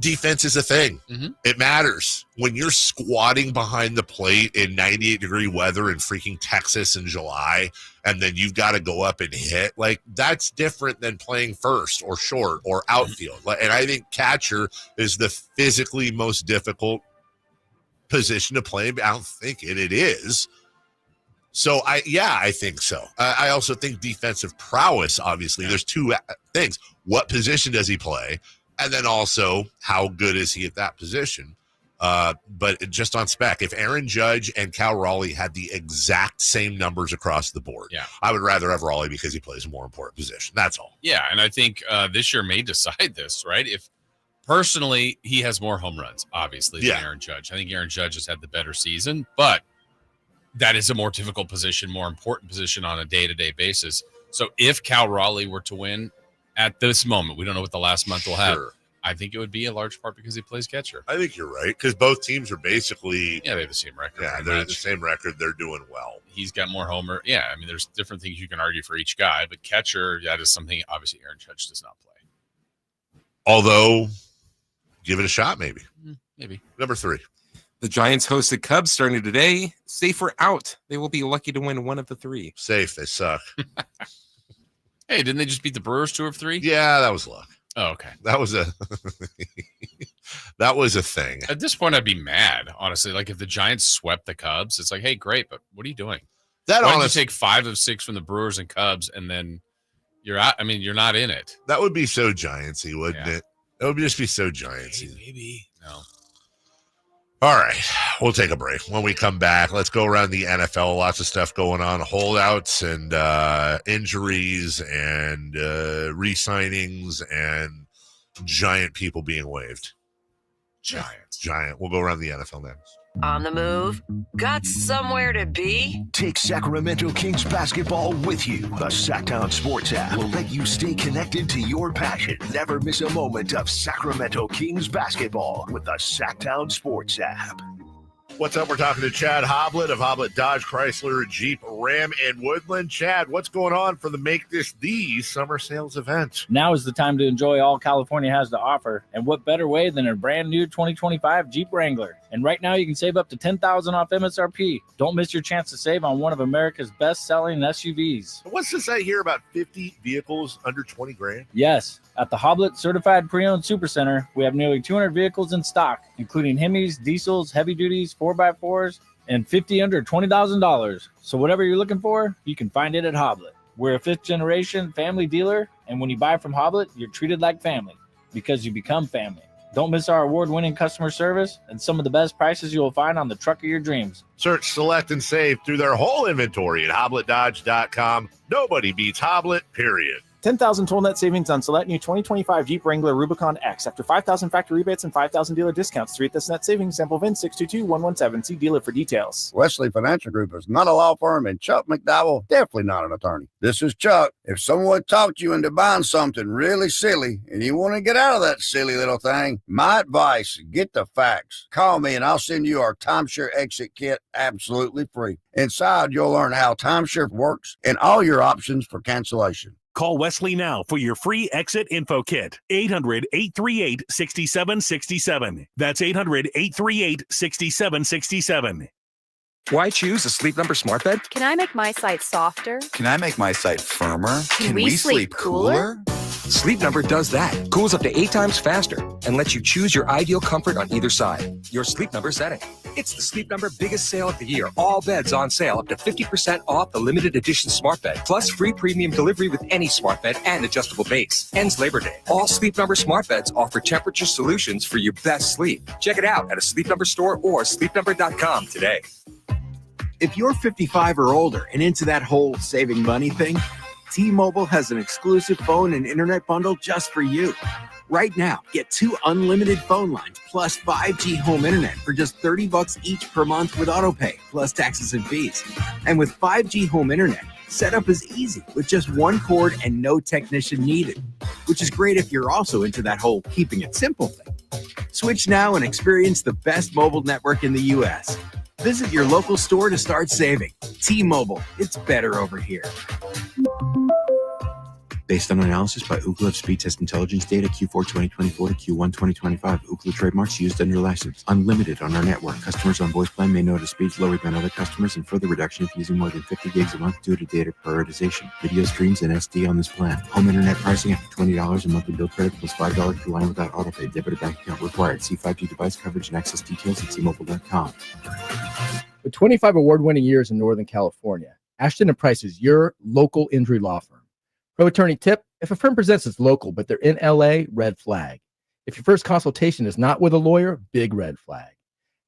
defense is a thing. Mm-hmm. It matters when you're squatting behind the plate in 98-degree weather in freaking Texas in July, and then you've got to go up and hit. Like, that's different than playing first or short or outfield. And I think catcher is the physically most difficult position to play. I don't think it is. So I think so. I also think defensive prowess. Obviously, there's two things: what position does he play? And then also, how good is he at that position? But just on spec, if Aaron Judge and Cal Raleigh had the exact same numbers across the board, I would rather have Raleigh because he plays a more important position. That's all. Yeah, and I think this year may decide this, right? If personally, he has more home runs, obviously, than Aaron Judge. I think Aaron Judge has had the better season, but that is a more difficult position, more important position on a day-to-day basis. So if Cal Raleigh were to win at this moment, we don't know what the last month will have. I think it would be a large part because he plays catcher. I think you're right, because both teams are basically... Yeah, they have the same record. Yeah, they're the same record. They're doing well. He's got more homer. Yeah, I mean, there's different things you can argue for each guy, but catcher, that is something obviously Aaron Judge does not play. Although, give it a shot, maybe. Maybe. Number 3. The Giants hosted Cubs starting today. Safe or out. They will be lucky to win one of the 3. Safe. They suck. Hey, didn't they just beat the Brewers 2 of 3? Yeah, that was luck. Oh, okay. That was a thing. At this point, I'd be mad, honestly. Like, if the Giants swept the Cubs, it's like, hey, great, but what are you doing? Why don't you take 5 of 6 from the Brewers and Cubs, and then you're out? I mean, you're not in it. That would be so Giantsy, wouldn't it? It would just be so Giantsy. Maybe. No. All right, we'll take a break. When we come back, let's go around the NFL. Lots of stuff going on, holdouts and injuries and re-signings and giant people being waived. Giant. We'll go around the NFL next. On the move? Got somewhere to be? Take Sacramento Kings basketball with you. The Sacktown Sports app will let you stay connected to your passion. Never miss a moment of Sacramento Kings basketball with the Sacktown Sports app. What's up? We're talking to Chad Hoblet of Hoblet Dodge Chrysler Jeep Ram in Woodland. Chad, what's going on for the Make This The summer sales event? Now is the time to enjoy all California has to offer. And what better way than a brand new 2025 Jeep Wrangler? And right now you can save up to $10,000 off MSRP. Don't miss your chance to save on one of America's best-selling SUVs. What's this I hear about 50 vehicles under 20 grand? Yes. At the Hoblet Certified Pre-Owned Supercenter, we have nearly 200 vehicles in stock, including Hemis, diesels, heavy duties, 4x4s, and 50 under $20,000. So whatever you're looking for, you can find it at Hoblet. We're a 5th-generation family dealer, and when you buy from Hoblet, you're treated like family because you become family. Don't miss our award-winning customer service and some of the best prices you will find on the truck of your dreams. Search, select, and save through their whole inventory at HobletDodge.com. Nobody beats Hoblet, period. 10,000 total net savings on select new 2025 Jeep Wrangler Rubicon X after 5,000 factory rebates and 5,000 dealer discounts. 3 at this net savings. Sample VIN 622-117. See dealer for details. Wesley Financial Group is not a law firm, and Chuck McDowell definitely not an attorney. This is Chuck. If someone talked you into buying something really silly and you want to get out of that silly little thing, my advice, get the facts. Call me and I'll send you our timeshare exit kit absolutely free. Inside, you'll learn how timeshare works and all your options for cancellation. Call Wesley now for your free exit info kit. 800-838-6767. That's 800-838-6767. Why choose a Sleep Number smart bed? Can I make my site softer? Can I make my site firmer? Can we sleep cooler? Sleep Number does that. Cools up to 8 times faster and lets you choose your ideal comfort on either side. Your Sleep Number setting. It's the Sleep Number biggest sale of the year. All beds on sale up to 50% off the limited edition smart bed. Plus free premium delivery with any smart bed and adjustable base. Ends Labor Day. All Sleep Number smart beds offer temperature solutions for your best sleep. Check it out at a Sleep Number store or sleepnumber.com today. If you're 55 or older and into that whole saving money thing, T-Mobile has an exclusive phone and internet bundle just for you. Right now, get 2 unlimited phone lines plus 5G home internet for just $30 each per month with autopay, plus taxes and fees. And with 5G home internet, setup is easy with just 1 cord and no technician needed, which is great if you're also into that whole keeping it simple thing. Switch now and experience the best mobile network in the U.S. Visit your local store to start saving. T-Mobile, it's better over here. Based on analysis by Ookla of speed test intelligence data Q4 2024 to Q1 2025, Ookla trademarks used under license. Unlimited on our network. Customers on voice plan may notice speeds lower than other customers and further reduction if using more than 50 gigs a month due to data prioritization. Video streams and SD on this plan. Home internet pricing after $20 a monthly bill credit plus $5 per line without autopay. Debit or bank account required. See 5G device coverage and access details at tmobile.com. With 25 award-winning years in Northern California, Ashton & Price is your local injury law firm. Pro attorney tip: if a firm presents as local but they're in LA, red flag. If your first consultation is not with a lawyer, big red flag.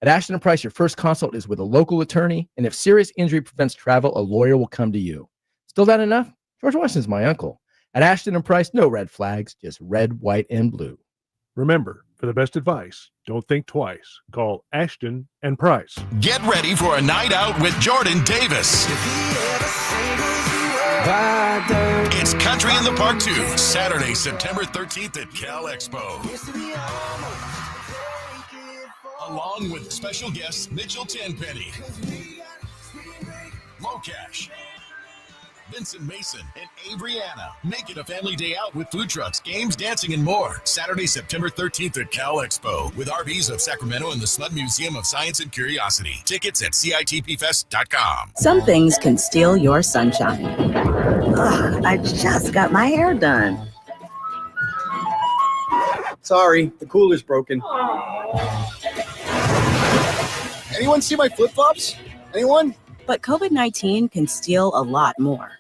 At Ashton & Price, your first consult is with a local attorney, and if serious injury prevents travel, a lawyer will come to you. Still not enough? George Washington's my uncle. At Ashton & Price, no red flags, just red, white, and blue. Remember, for the best advice, don't think twice. Call Ashton and Price. Get ready for a night out with Jordan Davis. It's Country in the Park 2, Saturday, September 13th at Cal Expo. Along with special guests Mitchell Tenpenny, Locash, Vincent Mason, and Avery-Anna. Make it a family day out with food trucks, games, dancing, and more. Saturday, September 13th at Cal Expo with RVs of Sacramento and the Smud Museum of Science and Curiosity. Tickets at CITPFest.com. Some things can steal your sunshine. Ugh, I just got my hair done. Sorry, the cooler's broken. Anyone see my flip-flops? Anyone? But COVID-19 can steal a lot more.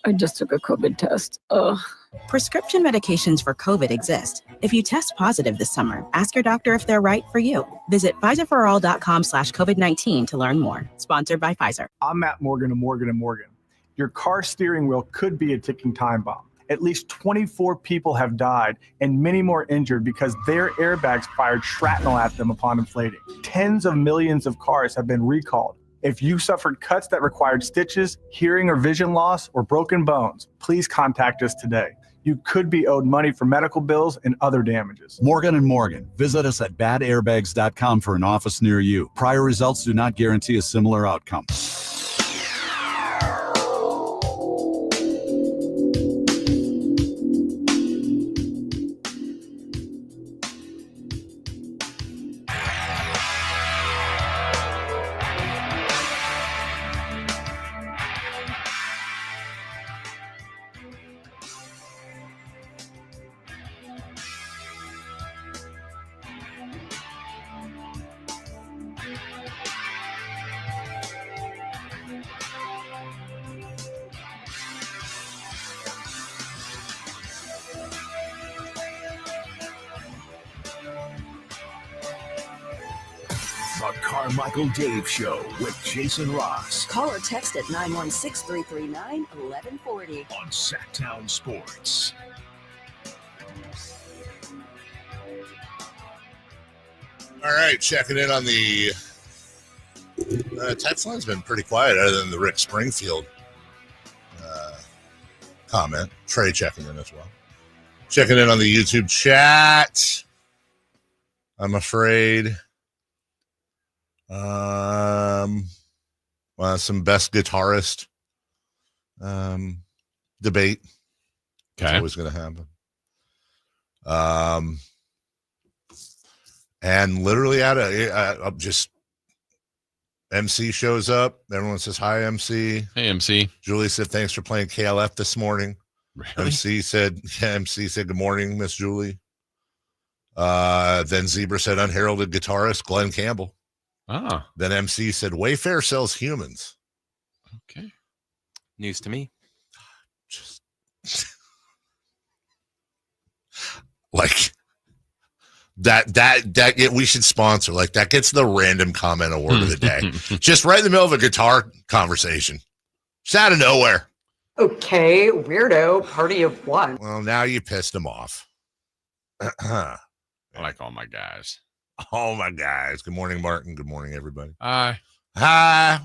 I just took a COVID test. Ugh. Prescription medications for COVID exist. If you test positive this summer, ask your doctor if they're right for you. Visit PfizerForAll.com/COVID-19 to learn more. Sponsored by Pfizer. I'm Matt Morgan of Morgan & Morgan. Your car steering wheel could be a ticking time bomb. At least 24 people have died and many more injured because their airbags fired shrapnel at them upon inflating. Tens of millions of cars have been recalled. If you suffered cuts that required stitches, hearing or vision loss, or broken bones, please contact us today. You could be owed money for medical bills and other damages. Morgan & Morgan. Visit us at badairbags.com for an office near you. Prior results do not guarantee a similar outcome. The Carmichael Dave Show with Jason Ross Call or text at 916-339-1140. on Sacktown Sports. All right, checking in on the text line's been pretty quiet other than the Rick Springfield comment. Trey checking in as well. Checking in on the YouTube chat. I'm afraid. Well, some best guitarist debate. Okay. It's always going to happen. And literally out of just MC shows up. Everyone says, hi, MC. Hey, MC. Julie said, thanks for playing KLF this morning. Really? MC said, good morning, Miss Julie. Then Zebra said, unheralded guitarist Glenn Campbell. Ah. Then MC said, Wayfair sells humans. Okay. News to me. Just like We should sponsor. Like, that gets the random comment award of the day. Just right in the middle of a guitar conversation. Just out of nowhere. Okay, weirdo. Party of one. Well, now you pissed him off. I like all my guys. All my guys. Good morning, Martin. Good morning, everybody. Hi. The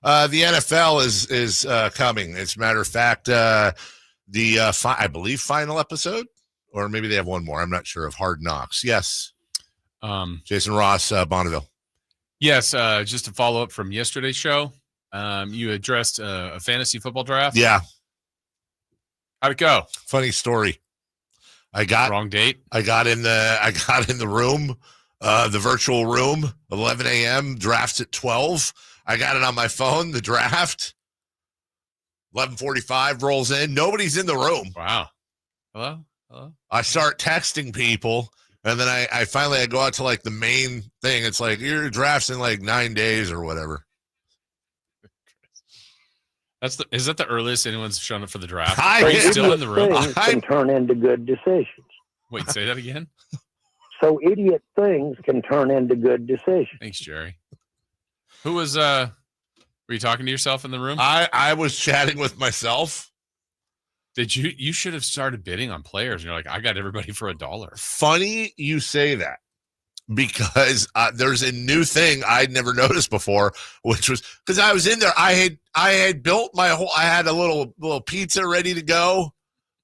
NFL is coming. As a matter of fact, I believe final episode, or maybe they have one more. I'm not sure, of Hard Knocks. Yes. Jason Ross, Bonneville. Yes. Just to follow up from yesterday's show, you addressed a fantasy football draft. Yeah. How'd it go? Funny story. Wrong date. I got in the room, the virtual room, 11 a.m. Drafts at 12. I got it on my phone. The draft, 11:45 rolls in. Nobody's in the room. Wow. Hello. I start texting people, and then I finally go out to like the main thing. It's like, your draft's in like 9 days or whatever. Is that the earliest anyone's shown up for the draft? Are you still in the room? Things can turn into good decisions. Wait, say that again? So idiot things can turn into good decisions. Thanks, Jerry. Who was, were you talking to yourself in the room? I was chatting with myself. You should have started bidding on players. And you're like, I got everybody for $1. Funny you say that, because there's a new thing I'd never noticed before, which was because I was in there. I had built I had a little pizza ready to go,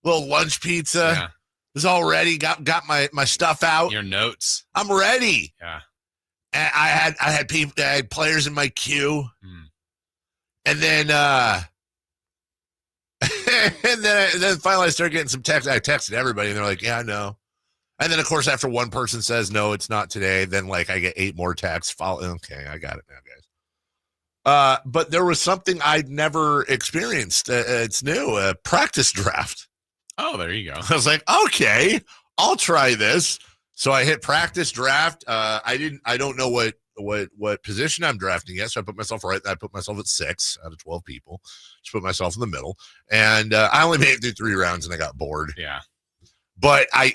little lunch pizza. Yeah. It was all ready. Got my stuff out. Your notes. I'm ready. Yeah. And I had players in my queue, and then and then finally I started getting some texts. I texted everybody, and they're like, "Yeah, I know." And then, of course, after one person says, no, it's not today, then, like, I get 8 more texts. Okay, I got it now, guys. But there was something I'd never experienced. It's new, a practice draft. Oh, there you go. I was like, okay, I'll try this. So I hit practice draft. I don't know what position I'm drafting yet, so I put myself I put myself at 6 out of 12 people. Just put myself in the middle. And I only made it through 3 rounds, and I got bored. Yeah. But I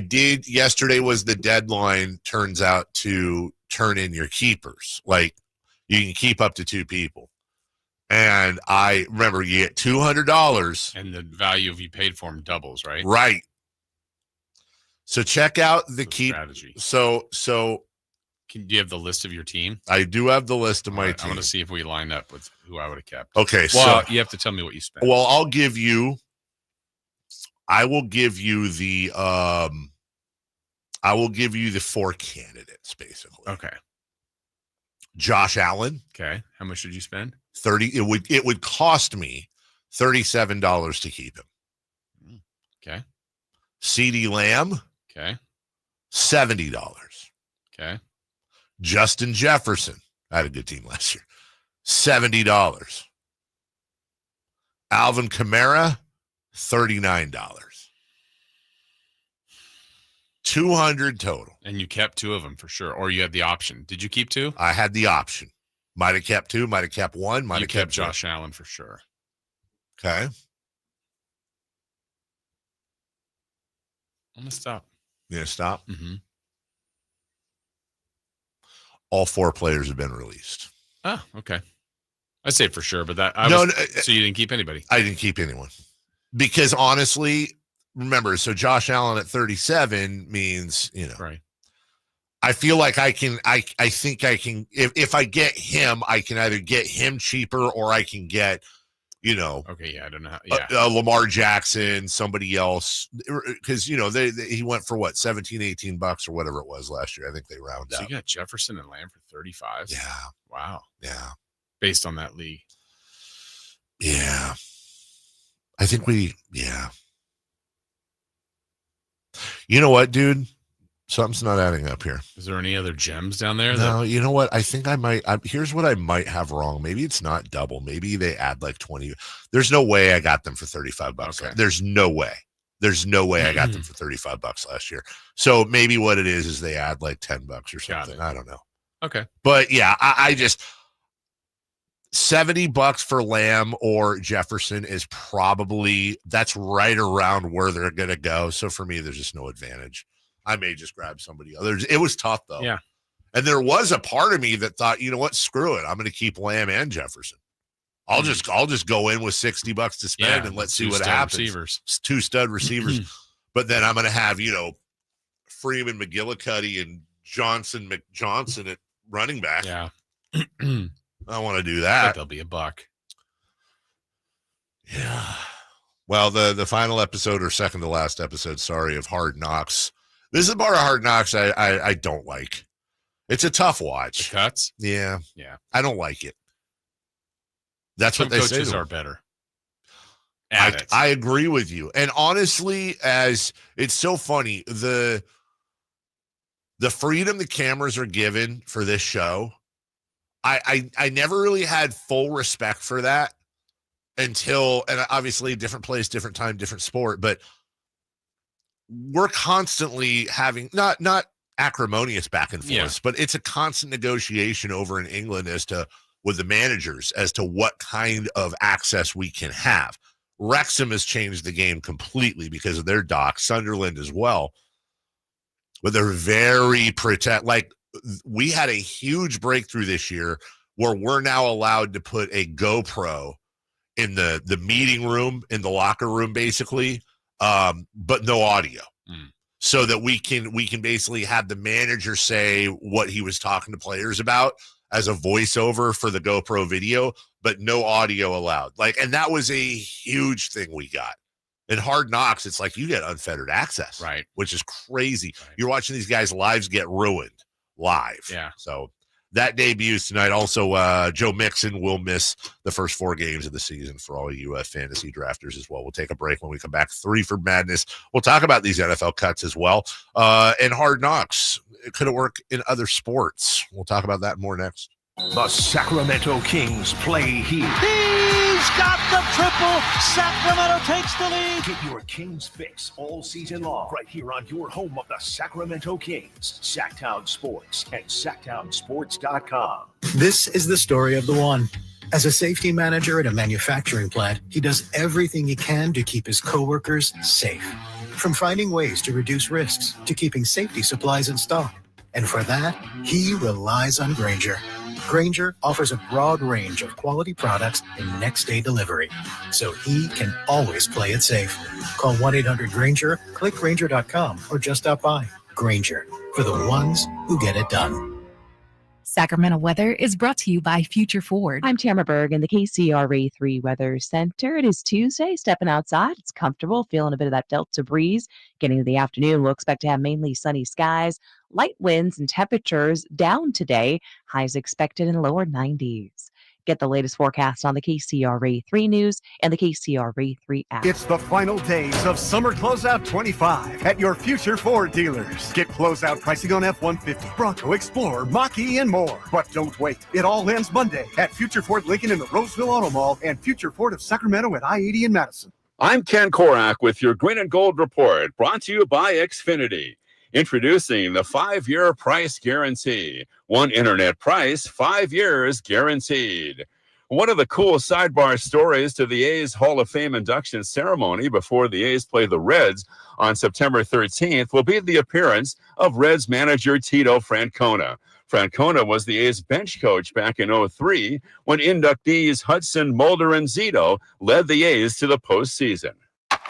did. Yesterday was the deadline. Turns out to turn in your keepers. Like, you can keep up to 2 people, and I remember you get $200, and the value of you paid for them doubles, right? Right. So check out the keep strategy. So do you have the list of your team? I do have the list of my team. I want to see if we line up with who I would have kept. Okay. Well, you have to tell me what you spent. Well, I will give you the 4 candidates, basically. Okay. Josh Allen. Okay. How much did you spend? 30. It would cost me $37 to keep him. Okay. CeeDee Lamb. Okay. $70. Okay. Justin Jefferson. I had a good team last year. $70. Alvin Kamara. $39. $200 total. And you kept 2 of them for sure, or you had the option. Did you keep 2? I had the option. Might have kept 2, might have kept 1, might have kept Josh Allen for sure. Okay. I'm gonna stop. You gonna stop? Mm-hmm. All 4 players have been released. Oh, okay. I'd say for sure, but so you didn't keep anybody. I didn't keep anyone. Because honestly, remember, so Josh Allen at 37 means, right. I feel like I think I can, if I get him, I can either get him cheaper or I can get, okay. Yeah. I don't know. Yeah. Lamar Jackson, somebody else. Cause he went for what, $17-18 or whatever it was last year. I think they rounded So up. you got Jefferson and Lamb for 35. Yeah. Wow. Yeah. Based on that league. Yeah. I think yeah. You know what, dude? Something's not adding up here. Is there any other gems down there? No, you know what? I think here's what I might have wrong. Maybe it's not double. Maybe they add like 20. There's no way I got them for $35. Okay. There's no way. I got them for $35 last year. So maybe what it is they add like $10 or something. I don't know. Okay. But yeah, I just $70 for Lamb or Jefferson is probably, that's right around where they're going to go. So for me, there's just no advantage. I may just grab somebody else. It was tough, though. Yeah. And there was a part of me that thought, you know what, screw it. I'm going to keep Lamb and Jefferson. I'll just go in with $60 to spend and let's see what happens. Receivers. 2 stud receivers. But then I'm going to have, Freeman, McGillicuddy, and Johnson McJohnson at running back. Yeah. I want to do I that. think there'll be a buck. Yeah. Well, the final episode, or second to last episode, of Hard Knocks. This is the part of Hard Knocks I don't like. It's a tough watch. The cuts? Yeah. Yeah. I don't like it. That's Some what they say. coaches are better. I agree with you. And honestly, as it's so funny, the freedom the cameras are given for this show, I never really had full respect for that until, and obviously different place, different time, different sport, but we're constantly having not acrimonious back and forth, but it's a constant negotiation over in England with the managers as to what kind of access we can have. Wrexham has changed the game completely because of their doc, Sunderland as well. But they're very like we had a huge breakthrough this year where we're now allowed to put a GoPro in the meeting room, in the locker room, basically, but no audio. So that we can basically have the manager say what he was talking to players about as a voiceover for the GoPro video, but no audio allowed. And that was a huge thing we got. In Hard Knocks, it's like you get unfettered access, right? Which is crazy. Right. You're watching these guys' lives get ruined live. Yeah. So that debuts tonight. Also, Joe Mixon will miss the first 4 games of the season for all you fantasy drafters as well. We'll take a break. When we come back, 3 for Madness. We'll talk about these NFL cuts as well. And Hard Knocks. It could have worked in other sports. We'll talk about that more next. The Sacramento Kings play here. He's got the triple. Sacramento takes the lead. Get your Kings fix all season long right here on your home of the Sacramento Kings. Sacktown Sports and SacktownSports.com. This is the story of the one. As a safety manager at a manufacturing plant, he does everything he can to keep his coworkers safe. From finding ways to reduce risks to keeping safety supplies in stock. And for that, he relies on Grainger. Grainger offers a broad range of quality products in next-day delivery, so he can always play it safe. Call 1-800-GRAINGER, click Grainger.com, or just stop by. Grainger, for the ones who get it done. Sacramento weather is brought to you by Future Ford. I'm Tamara Berg in the KCRA 3 Weather Center. It is Tuesday, stepping outside. It's comfortable, feeling a bit of that Delta breeze. Getting to the afternoon, we'll expect to have mainly sunny skies, light winds, and temperatures down today. Highs expected in the lower 90s. Get the latest forecast on the KCRA 3 News and the KCRA 3 app. It's the final days of Summer Closeout 25 at your Future Ford dealers. Get closeout pricing on F-150, Bronco, Explorer, Mach-E, and more. But don't wait. It all ends Monday at Future Ford Lincoln in the Roseville Auto Mall and Future Ford of Sacramento at I-80 in Madison. I'm Ken Korak with your Green and Gold Report, brought to you by Xfinity. Introducing the 5-year price guarantee. One internet price, 5 years guaranteed. One of the cool sidebar stories to the A's Hall of Fame induction ceremony before the A's play the Reds on September 13th will be the appearance of Reds manager Tito Francona. Francona was the A's bench coach back in 2003 when inductees Hudson, Mulder, and Zito led the A's to the postseason.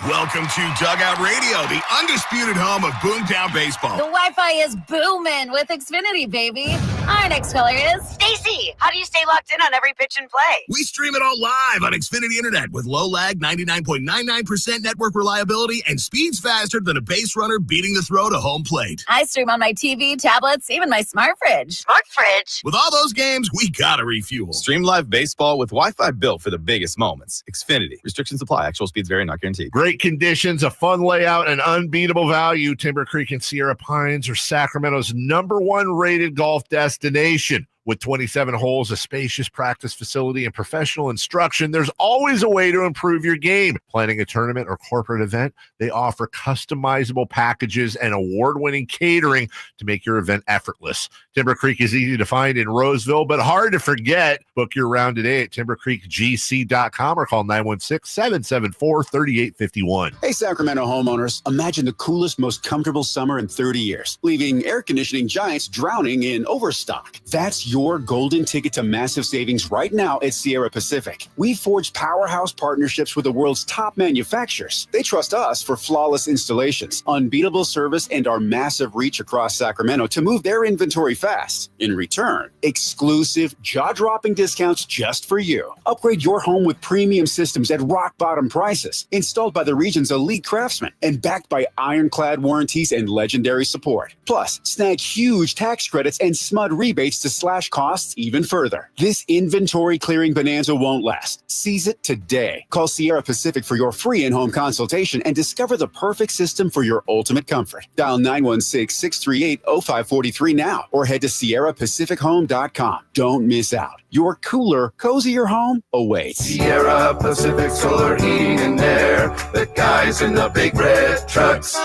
Welcome to Dugout Radio, the undisputed home of Boomtown Baseball. The Wi-Fi is booming with Xfinity, baby. Our next caller is Stacy. How do you stay locked in on every pitch and play? We stream it all live on Xfinity Internet with low lag, 99.99% network reliability, and speeds faster than a base runner beating the throw to home plate. I stream on my TV, tablets, even my smart fridge. Smart fridge? With all those games, we gotta refuel. Stream live baseball with Wi-Fi built for the biggest moments. Xfinity. Restrictions apply. Actual speeds vary, not guaranteed. Great conditions, a fun layout, and unbeatable value. Timber Creek and Sierra Pines are Sacramento's #1 rated golf destination. With 27 holes, a spacious practice facility, and professional instruction, there's always a way to improve your game. Planning a tournament or corporate event, they offer customizable packages and award-winning catering to make your event effortless. Timber Creek is easy to find in Roseville, but hard to forget. Book your round today at timbercreekgc.com or call 916-774-3851. Hey, Sacramento homeowners, imagine the coolest, most comfortable summer in 30 years, leaving air conditioning giants drowning in overstock. That's your golden ticket to massive savings right now at Sierra Pacific. We've forged powerhouse partnerships with the world's top manufacturers. They trust us for flawless installations, unbeatable service, and our massive reach across Sacramento to move their inventory fast. In return, exclusive, jaw-dropping discounts just for you. Upgrade your home with premium systems at rock-bottom prices, installed by the region's elite craftsmen, and backed by ironclad warranties and legendary support. Plus, snag huge tax credits and SMUD rebates to slash costs even further. This inventory clearing bonanza won't last. Seize it today. Call Sierra Pacific for your free in-home consultation and discover the perfect system for your ultimate comfort. Dial 916-638-0543 now or head to SierraPacificHome.com. Don't miss out. Your cooler, cozier home awaits. Sierra Pacific Solar Heating and Air. The guys in the big red trucks.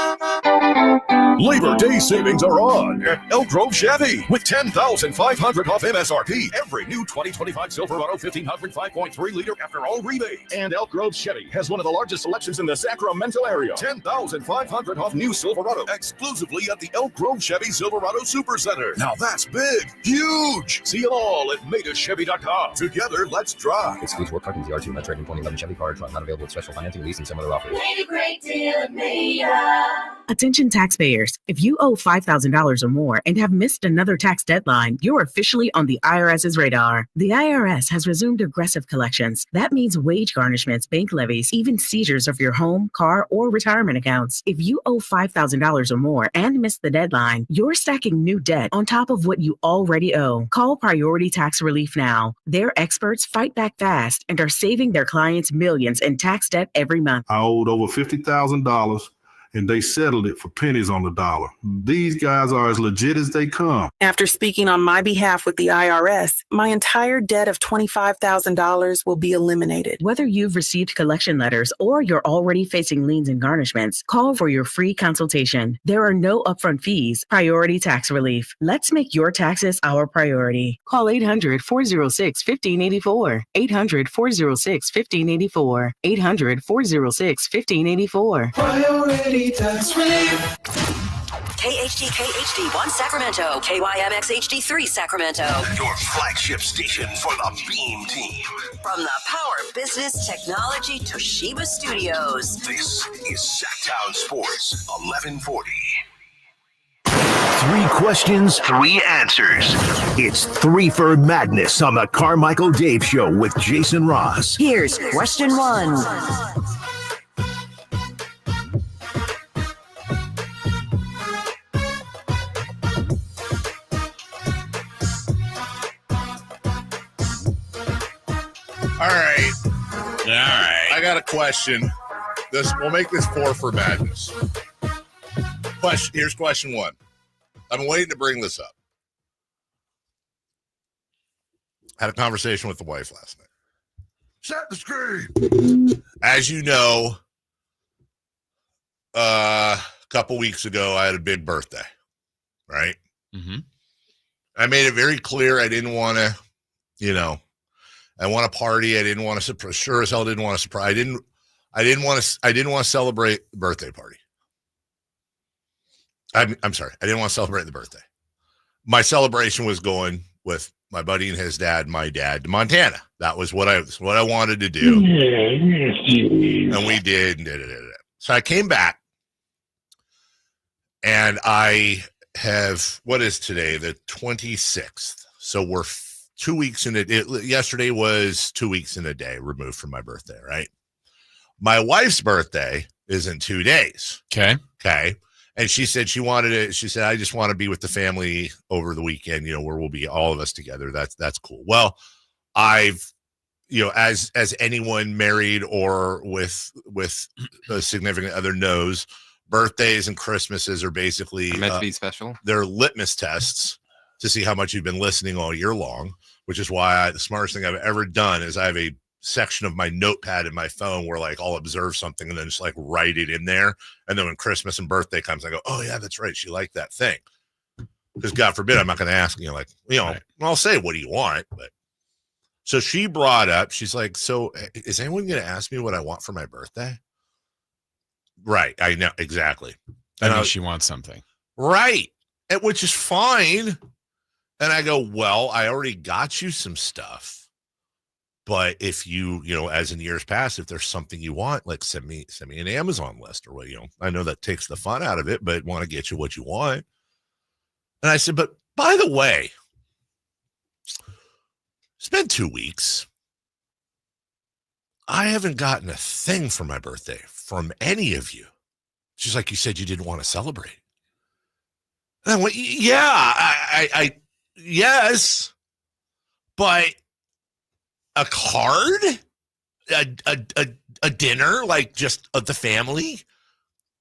Labor Day savings are on at Elk Grove Chevy with $10,500 off MSRP. Every new 2025 Silverado 1500 5.3 liter after all rebates. And Elk Grove Chevy has one of the largest selections in the Sacramento area. $10,500 off new Silverado exclusively at the Elk Grove Chevy Silverado Supercenter. Now that's big, huge. See them all at MaidasChevy.com. Together, let's drive. Excludes work truck and ZR2, not trading 2011 Chevy car truck, not available with special financing, lease, and some other offers. Made a great deal at Maida. Attention taxpayers. If you owe $5,000 or more and have missed another tax deadline, you're officially on the IRS's radar. The IRS has resumed aggressive collections. That means wage garnishments, bank levies, even seizures of your home, car, or retirement accounts. If you owe $5,000 or more and missed the deadline, you're stacking new debt on top of what you already owe. Call Priority Tax Relief now. Their experts fight back fast and are saving their clients millions in tax debt every month. I owed over $50,000. And they settled it for pennies on the dollar. These guys are as legit as they come. After speaking on my behalf with the IRS, my entire debt of $25,000 will be eliminated. Whether you've received collection letters or you're already facing liens and garnishments, call for your free consultation. There are no upfront fees. Priority Tax Relief. Let's make your taxes our priority. Call 800-406-1584. 800-406-1584. 800-406-1584. Priority Tax Relief. KHD 1 Sacramento, KYMX HD3 Sacramento. Your flagship station for the Beam Team. From the Power Business Technology Toshiba Studios. This is Sacktown Sports 1140. 3 questions, 3 answers. It's 3 for Madness on the Carmichael Dave Show with Jason Ross. Here's question 1. All right. I got a question. We'll make this 4 for Madness. Here's question 1. I've been waiting to bring this up. Had a conversation with the wife last night. Set the screen. As you know, a couple weeks ago, I had a big birthday, right? Mm-hmm. I made it very clear I didn't want to, I want to party. I didn't want to sure as hell didn't want to surprise. I didn't want to celebrate the birthday party. I'm sorry. I didn't want to celebrate the birthday. My celebration was going with my buddy and his dad, my dad, to Montana. That was what I wanted to do. And we did. So I came back and I have, what is today? The 26th. So we're 2 weeks in yesterday was 2 weeks in a day removed from my birthday, right? My wife's birthday is in 2 days. Okay. And she said she said, I just want to be with the family over the weekend, where we'll be all of us together. That's cool. Well, I've, as anyone married or with a significant other knows, birthdays and Christmases are basically meant to be special. They're litmus tests to see how much you've been listening all year long, which is why the smartest thing I've ever done is I have a section of my notepad in my phone where like I'll observe something and then just like write it in there. And then when Christmas and birthday comes, I go, oh yeah, that's right. She liked that thing. Because God forbid, I'm not going to ask, right. I'll say, what do you want? But so she brought up, she's like, so is anyone going to ask me what I want for my birthday? Right. I know. Exactly. And she wants something. Right. Which is fine. And I go, well, I already got you some stuff. But if you, as in years past, if there's something you want, like send me an Amazon list or what, I know that takes the fun out of it, but want to get you what you want. And I said, but by the way, it's been 2 weeks. I haven't gotten a thing for my birthday from any of you. She's like, you said you didn't want to celebrate. And I went, yeah, I yes, but a card, a dinner, like just of the family.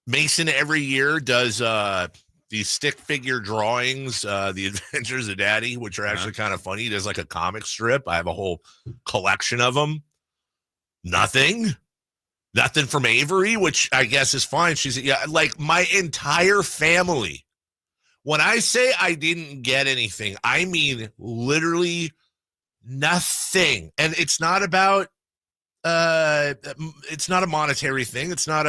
Mason every year does these stick figure drawings, The Adventures of Daddy, which are actually kind of funny. He does like a comic strip. I have a whole collection of them. Nothing from Avery, which I guess is fine. She's like my entire family. When I say I didn't get anything, I mean literally nothing. And it's not about it's not a monetary thing. It's not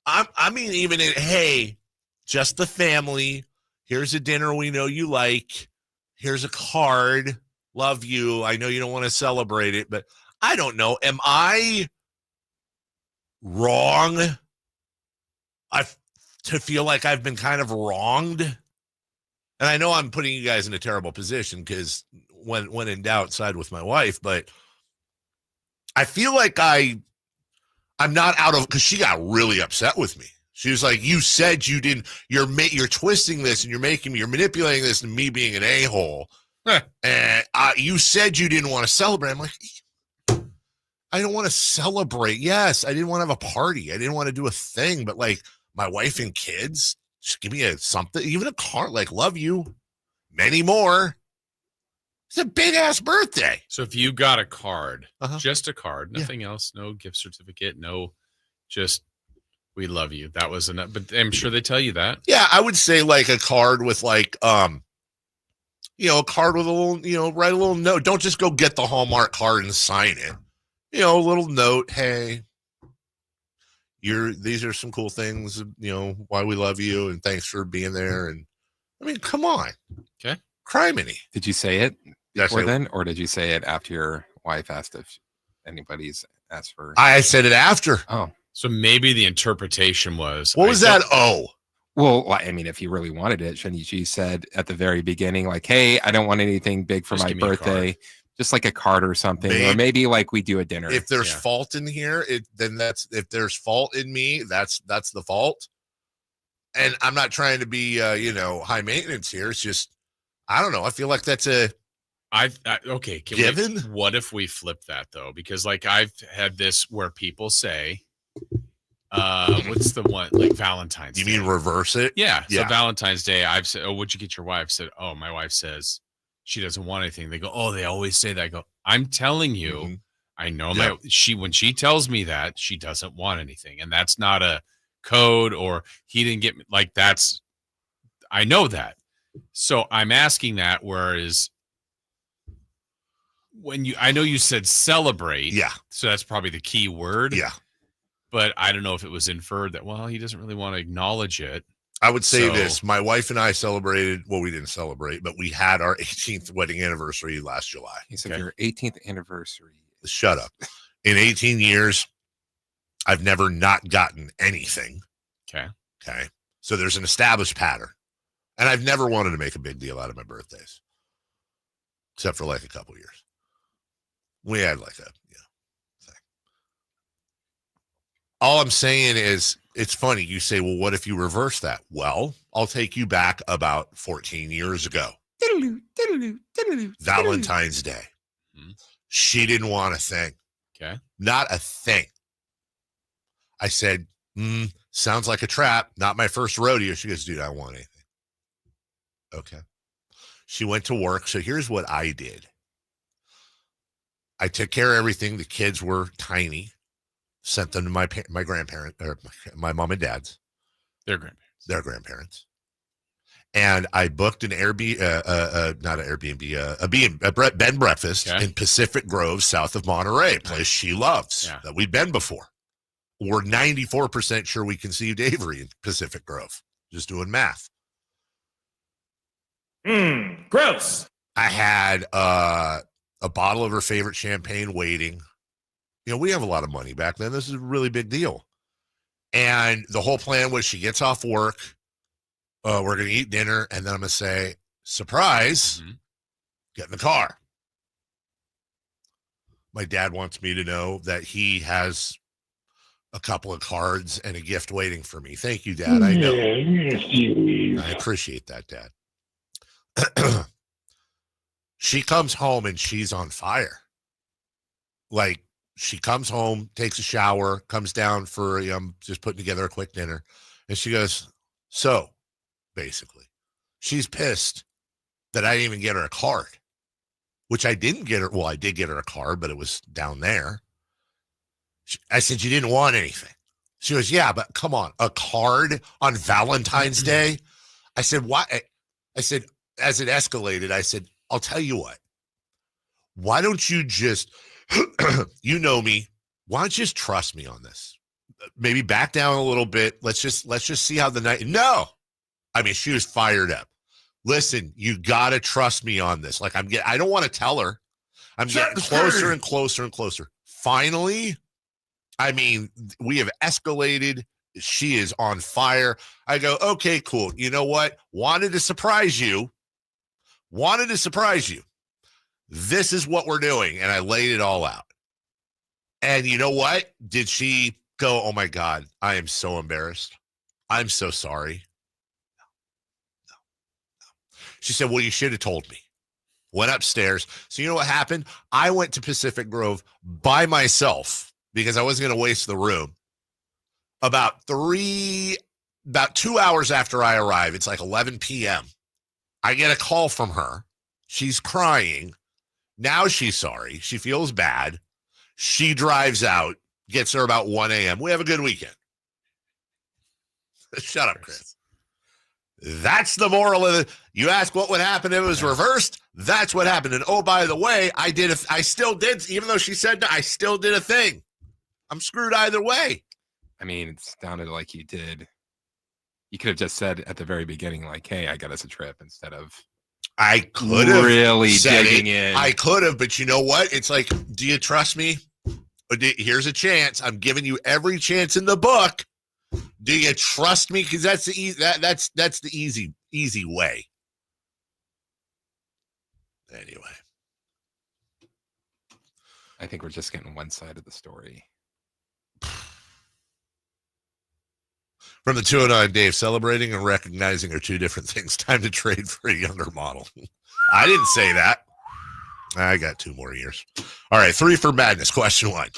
I mean even hey, just the family. Here's a dinner we know you like. Here's a card. Love you. I know you don't want to celebrate it, but I don't know. Am I wrong? To feel like I've been kind of wronged. And I know I'm putting you guys in a terrible position because when in doubt, side with my wife, but I feel like I'm not out of, because she got really upset with me. She was like, you said you didn't, you're twisting this and you're manipulating this and me being an a-hole. And you said you didn't want to celebrate. I'm like, I don't want to celebrate. Yes, I didn't want to have a party. I didn't want to do a thing, but like my wife and kids, just give me something, even a card, like love you, many more. It's a big ass birthday. So if you got a card, just a card, nothing else, no gift certificate, no, just we love you. That was enough. But I'm sure they tell you that. Yeah, I would say like a card with like a card with a little, write a little note. Don't just go get the Hallmark card and sign it. A little note. Hey, these are some cool things, why we love you and thanks for being there. And I mean, come on. Okay. Criminy. Did you say it before then, or did you say it after your wife asked if anybody's asked for? I said it after. Oh, so maybe the interpretation was, what was that? Oh, well, I mean, if you really wanted it, shouldn't you said at the very beginning, like, hey, I don't want anything big for my birthday. Just like a card or something, or maybe like we do a dinner. If there's fault in here, then if there's fault in me, that's the fault. And I'm not trying to be, high maintenance here. It's just, I don't know. I feel like that's okay. Given. What if we flip that though? Because like I've had this where people say, what's the one, like Valentine's Day? You mean reverse it? Yeah. So Valentine's Day, I've said, oh, what'd you get your wife? I said, oh, my wife says she doesn't want anything. They go, oh, they always say that. I go, I'm telling you, I know when she tells me that, she doesn't want anything. And that's not a code or he didn't get me. Like I know that. So I'm asking that, whereas I know you said celebrate. Yeah. So that's probably the key word. Yeah. But I don't know if it was inferred that, well, he doesn't really want to acknowledge it. I would say this. My wife and I celebrated. Well, we didn't celebrate, but we had our 18th wedding anniversary last July. He said your 18th anniversary. Shut up. In 18 years, I've never not gotten anything. Okay. So there's an established pattern. And I've never wanted to make a big deal out of my birthdays. Except for like a couple years. We had like a thing. All I'm saying is, it's funny. You say, well, what if you reverse that? Well, I'll take you back about 14 years ago. Valentine's Day. She didn't want a thing. Okay. Not a thing. I said, sounds like a trap. Not my first rodeo. She goes, dude, I don't want anything. Okay. She went to work. So here's what I did. I took care of everything. The kids were tiny. Sent them to my grandparents, or my mom and dad's. Their grandparents. And I booked an Airbnb, not an Airbnb, a bed and breakfast in Pacific Grove, south of Monterey, a place she loves that we've been before. We're 94% sure we conceived Avery in Pacific Grove. Just doing math. Gross. I had a bottle of her favorite champagne waiting. You know, we have a lot of money back then. This is a really big deal. And the whole plan was she gets off work. We're going to eat dinner. And then I'm going to say, surprise, get in the car. My dad wants me to know that he has a couple of cards and a gift waiting for me. Thank you, Dad. I know. I appreciate that, Dad. She comes home and she's on fire. Like, she comes home, takes a shower, comes down for just putting together a quick dinner. And she goes, so, basically, she's pissed that I didn't even get her a card, which I didn't get her. Well, I did get her a card, but it was down there. I said, you didn't want anything. She goes, yeah, but come on, a card on Valentine's Day? I said, why? I said, as it escalated, I said, I'll tell you what. Why don't you just, you know me, why don't you just trust me on this? Maybe back down a little bit. Let's just see how the night. No. I mean, she was fired up. Listen, you got to trust me on this. Like, I don't want to tell her. I'm getting closer and closer and closer. Finally, I mean, we have escalated. She is on fire. I go, okay, cool. You know what? Wanted to surprise you. This is what we're doing. And I laid it all out. And you know what? Did she go, oh my God, I am so embarrassed. I'm so sorry. No. She said, well, you should have told me. Went upstairs. So you know what happened? I went to Pacific Grove by myself because I wasn't going to waste the room. About 2 hours after I arrive, it's like 11 p.m. I get a call from her. She's crying. Now she's sorry. She feels bad. She drives out, gets there about 1 a.m. We have a good weekend. Shut up, Chris. That's the moral of it. You ask what would happen if it was reversed? That's what happened. And oh, by the way, I still did, even though she said that, I still did a thing. I'm screwed either way. I mean, it sounded like you did. You could have just said at the very beginning, like, hey, I got us a trip, instead of I could have really digging in. I could have, but you know what? It's like, do you trust me? Here's a chance. I'm giving you every chance in the book. Do you trust me? Because that's the easy way. Anyway, I think we're just getting one side of the story. From the 209, Dave, celebrating and recognizing are two different things. Time to trade for a younger model. I didn't say that. I got 2 more years. All right, 3 for madness. Question 1.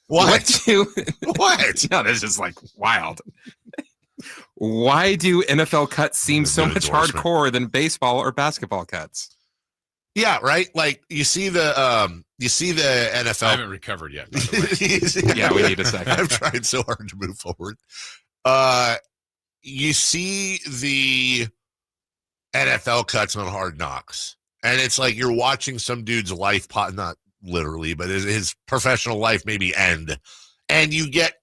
What? What? No, that's just like wild. Why do NFL cuts seem so much hardcore than baseball or basketball cuts? Yeah, right. Like you see the NFL. I haven't recovered yet. By the way. Yeah, we need a second. I've tried so hard to move forward. You see the NFL cuts on Hard Knocks, and it's like you're watching some dude's life, not literally, but his professional life maybe end, and you get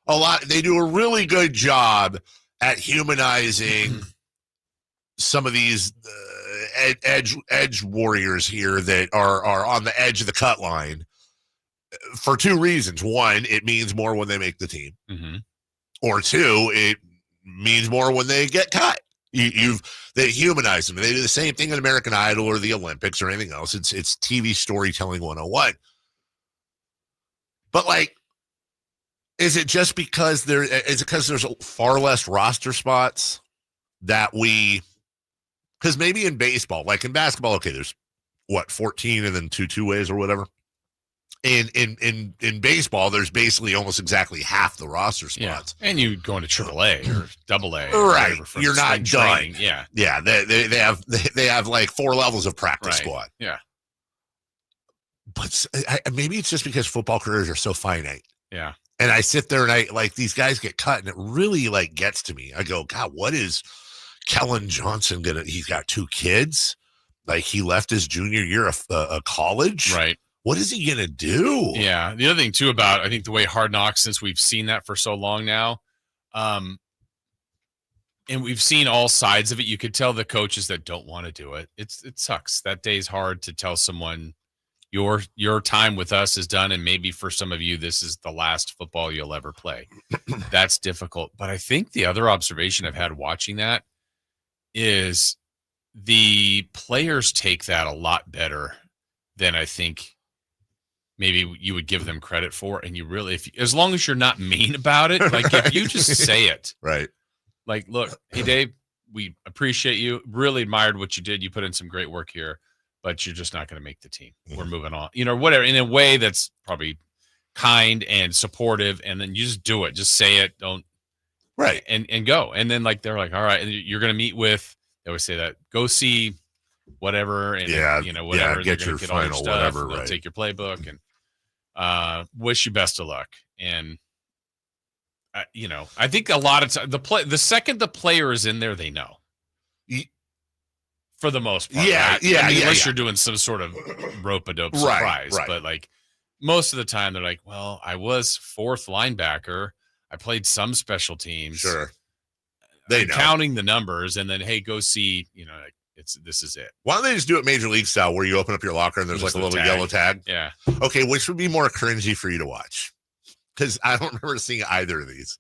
a lot. They do a really good job at humanizing some of these edge warriors here that are on the edge of the cut line for 2 reasons. 1, it means more when they make the team, or 2, it means more when they get cut. They humanize them. They do the same thing in American Idol or the Olympics or anything else. It's TV storytelling 101. But like, is it just because there's far less roster spots that because maybe in baseball, like in basketball, okay, there's 14 and then 2 two-ways or whatever. in baseball, there's basically almost exactly half the roster spots. Yeah. And you go into AAA or AA. Right. You're not done. Yeah. Yeah. They have like 4 levels of practice squad. Yeah. But maybe it's just because football careers are so finite. Yeah. And I sit there and these guys get cut and it really like gets to me. I go, God, what is Kellen Johnson he's got 2 kids. Like he left his junior year of college. Right. What is he going to do? Yeah. The other thing too about, I think the way Hard Knocks, since we've seen that for so long now, and we've seen all sides of it. You could tell the coaches that don't want to do it. It sucks. That day's hard to tell someone your time with us is done. And maybe for some of you, this is the last football you'll ever play. That's difficult. But I think the other observation I've had watching that is the players take that a lot better than I think maybe you would give them credit for. And you really, as long as you're not mean about it, like if you just say it, right. Like, look, hey Dave, we appreciate you. Really admired what you did. You put in some great work here, but you're just not going to make the team. We're moving on, whatever, in a way that's probably kind and supportive. And then you just do it. Just say it. Don't. Right. And go. And then they're like, all right. And you're going to meet with, they always say that, go see whatever. And whatever. Yeah, get your final stuff, whatever. They'll Right. take your playbook and wish you best of luck. And, I think a lot of time the second the player is in there, they know. For the most part. Yeah. Right? Yeah. Unless you're doing some sort of rope-a-dope surprise. Right. But like most of the time they're like, well, I was 4th linebacker. I played some special teams. Sure. They know. Counting the numbers and then, hey, go see, this is it. Why don't they just do it Major League style where you open up your locker and there's like a little yellow tag? Yeah. Okay, which would be more cringy for you to watch? Because I don't remember seeing either of these.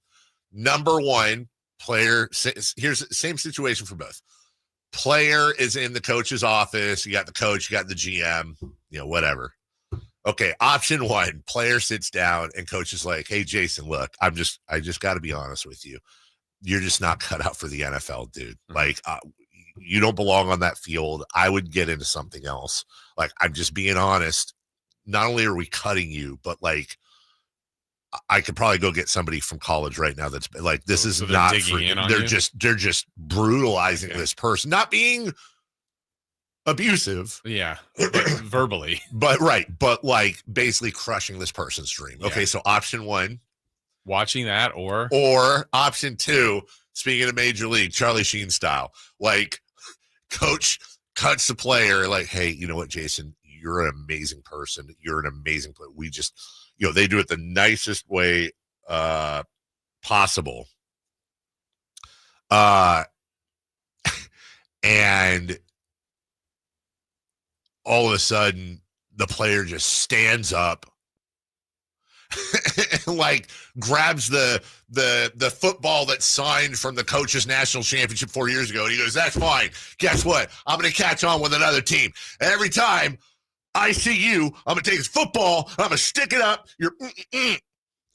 Number one, player, here's the same situation for both. Player is in the coach's office. You got the coach, you got the GM, whatever. Okay, option 1, player sits down and coach is like, hey, Jason, look, I just got to be honest with you. You're just not cut out for the NFL, dude. Like, you don't belong on that field. I would get into something else. Like, I'm just being honest. Not only are we cutting you, but like, I could probably go get somebody from college right now that's like, this is not for you. They're just brutalizing this person, not being abusive. Yeah. Verbally. But like basically crushing this person's dream. Yeah. Okay. So option 1, watching that or option 2, speaking of Major League, Charlie Sheen style, like coach cuts the player like, hey, you know what, Jason, you're an amazing person. You're an amazing player. We just, they do it the nicest way possible. And all of a sudden the player just stands up and like grabs the football that's signed from the coach's national championship 4 years ago. And he goes, that's fine. Guess what? I'm going to catch on with another team. Every time I see you, I'm going to take this football, I'm going to stick it up,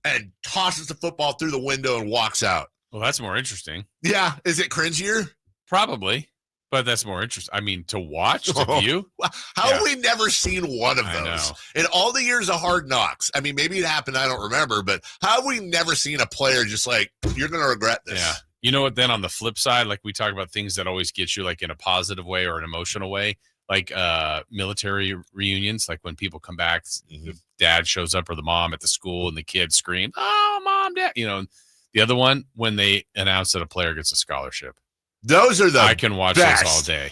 and tosses the football through the window and walks out. Well, that's more interesting. Yeah. Is it cringier? Probably. But that's more interesting. I mean, to watch, to view. How have we never seen one of those in all the years of Hard Knocks? I mean, maybe it happened. I don't remember, but how have we never seen a player just like, you're going to regret this? Yeah. You know what? Then on the flip side, like we talk about things that always get you like in a positive way or an emotional way, like military reunions, like when people come back, the dad shows up or the mom at the school and the kids scream, oh, mom, dad. The other one, when they announce that a player gets a scholarship. Those are the I can watch best. this all day.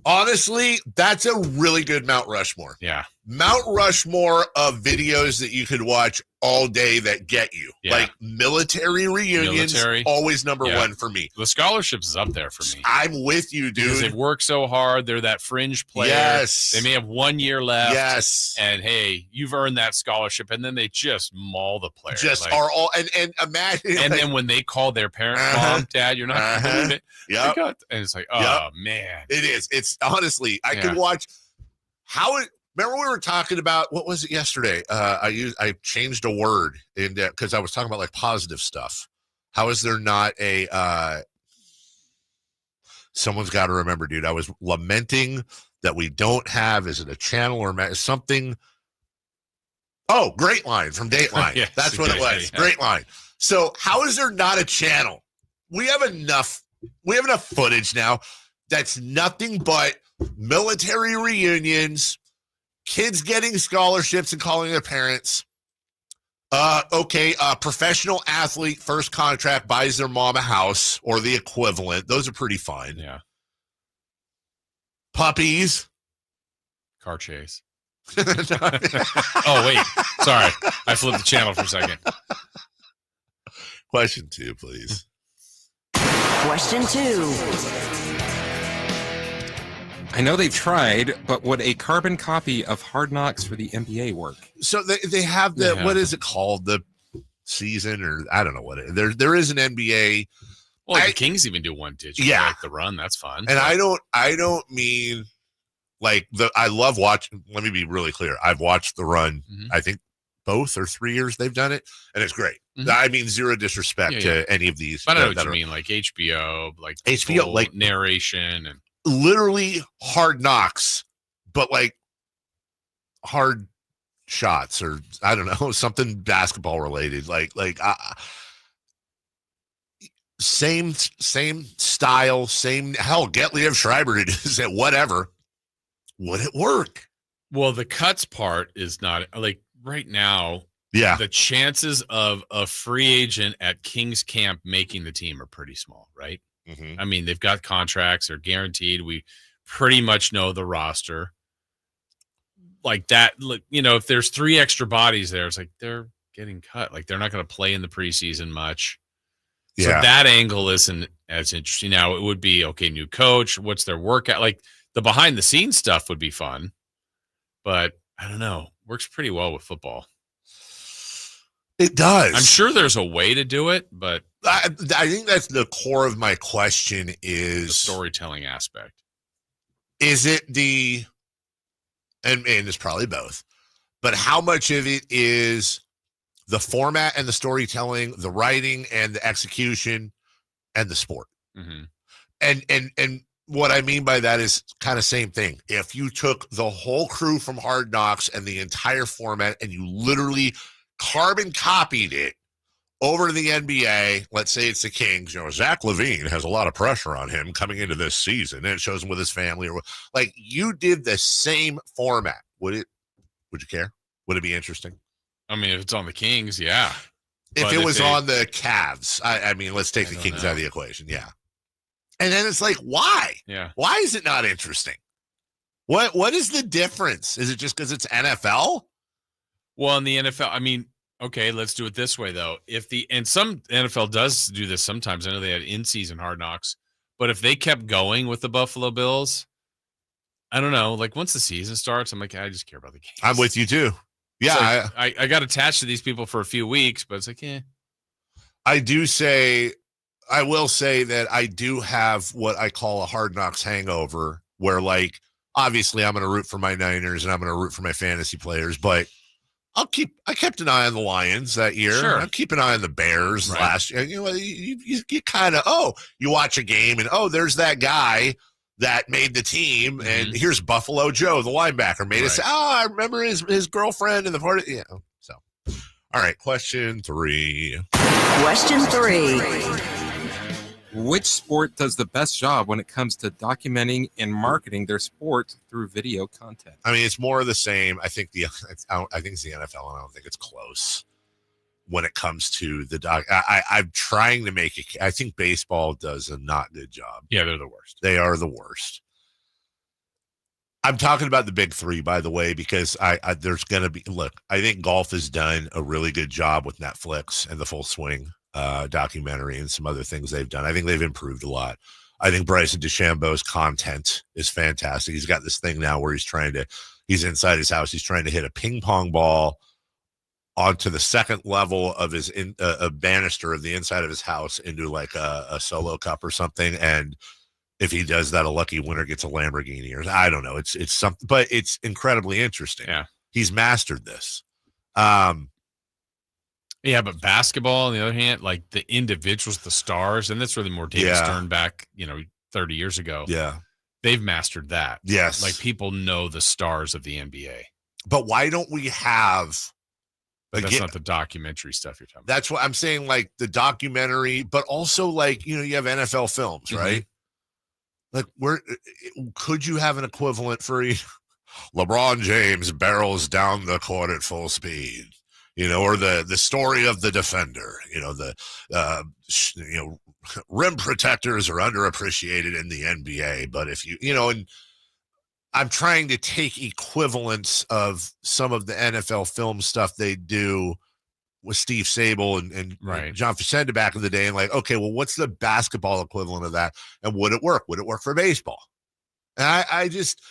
Honestly, that's a really good Mount Rushmore. Yeah. Mount Rushmore of videos that you could watch all day that get you. Yeah. Like military reunions, always number one for me. The scholarships is up there for me. I'm with you, dude. Because they've worked so hard. They're that fringe player. Yes. They may have 1 year left. Yes. And hey, you've earned that scholarship. And then they just maul the player. Just are all and imagine. And then when they call their parent, mom, dad, you're not going to believe it. Yeah. And it's like, oh man. It is. It's honestly, I could watch remember we were talking about, what was it yesterday? I changed a word because I was talking about like positive stuff. How is there not someone's got to remember, dude. I was lamenting that we don't have, is it a channel or something? Oh, Great Line from Dateline. Yes, That's what it was. yeah. Great Line. So how is there not a channel? We have enough footage now that's nothing but military reunions, kids getting scholarships and calling their parents. Professional athlete first contract buys their mom a house or the equivalent. Those are pretty fun. Yeah. Puppies. Car chase. Oh, wait. Sorry. I flipped the channel for a second. Question 2, please. Question 2. I know they've tried, but would a carbon copy of Hard Knocks for the NBA work? So they have what is it called? The season, or I don't know what it is. There is an NBA. Well, the Kings even do one digital. Yeah. Like the run. That's fun. And I don't mean like I love watching. Let me be really clear. I've watched the run. Mm-hmm. I think both or 3 years they've done it, and it's great. Mm-hmm. I mean, zero disrespect to any of these. But I know what you mean, like HBO, like HBO, like narration and literally Hard Knocks, but like hard shots, or I don't know, something basketball related. Like same style, same hell. Get Liev Schreiber to do it, whatever. Would it work? Well, the cuts part is not like right now. Yeah. The chances of a free agent at Kings camp making the team are pretty small, right? Mm-hmm. I mean, they've got contracts, they're guaranteed. We pretty much know the roster. Like that, if there's 3 extra bodies there, it's like they're getting cut. Like they're not going to play in the preseason much. So that angle isn't as interesting. Now it would be, okay, new coach, what's their workout? Like the behind the scenes stuff would be fun, but I don't know. Works pretty well with football. It does. I'm sure there's a way to do it, but I think that's the core of my question is the storytelling aspect. Is it and it's probably both, but how much of it is the format and the storytelling, the writing and the execution and the sport? Mm-hmm. And what I mean by that is kind of same thing. If you took the whole crew from Hard Knocks and the entire format and you literally carbon copied it over to the NBA, let's say it's the Kings, Zach LaVine has a lot of pressure on him coming into this season, and it shows him with his family, or like you did the same format. Would you care? Would it be interesting? I mean, if it's on the Kings, yeah. If it was on the Cavs, I mean, let's take the Kings out of the equation. Yeah. And then it's like, why? Yeah. Why is it not interesting? What is the difference? Is it just because it's NFL? Well, in the NFL, I mean, okay, let's do it this way though. And some NFL does do this sometimes. I know they had in-season Hard Knocks, but if they kept going with the Buffalo Bills, I don't know. Like once the season starts, I'm like, I just care about the Kings. I'm with you too. Yeah, like, I got attached to these people for a few weeks, but it's like, I will say that I do have what I call a Hard Knocks hangover, where like obviously I'm going to root for my Niners and I'm going to root for my fantasy players, but I kept an eye on the Lions that year. Sure. I'll keep an eye on the Bears last year. You kind of, you watch a game and, there's that guy that made the team. Mm-hmm. And here's Buffalo Joe, the linebacker, made us. I remember his girlfriend in the party. Yeah. So, all right. Question 3. Question 3. Which sport does the best job when it comes to documenting and marketing their sport through video content? I mean, it's more of the same. I think it's the NFL, and I don't think it's close when it comes to the doc. I'm trying to make it. I think baseball does a not good job. Yeah, they're the worst. They are the worst. I'm talking about the big 3, by the way, because there's going to be. Look, I think golf has done a really good job with Netflix and the Full Swing documentary and some other things they've done. I think they've improved a lot. I think Bryson DeChambeau's content is fantastic. He's got this thing now where he's inside his house. He's trying to hit a ping pong ball onto the second level of his a banister of the inside of his house into like a solo cup or something. And if he does that, a lucky winner gets a Lamborghini, or I don't know. It's something, but it's incredibly interesting. Yeah. He's mastered this. Yeah, but basketball, on the other hand, like the individuals, the stars, and that's really more David Stern back, 30 years ago. Yeah. They've mastered that. Yes. Like people know the stars of the NBA. But why don't we have That's not the documentary stuff you're talking about. That's what I'm saying, like the documentary, but also like, you have NFL films, right? Like could you have an equivalent for LeBron James barrels down the court at full speed, or the story of the defender, rim protectors are underappreciated in the NBA, but if and I'm trying to take equivalents of some of the NFL film stuff they do with Steve Sable and John Facenda back in the day, and like, okay, well, what's the basketball equivalent of that? And would it work? Would it work for baseball? And I just,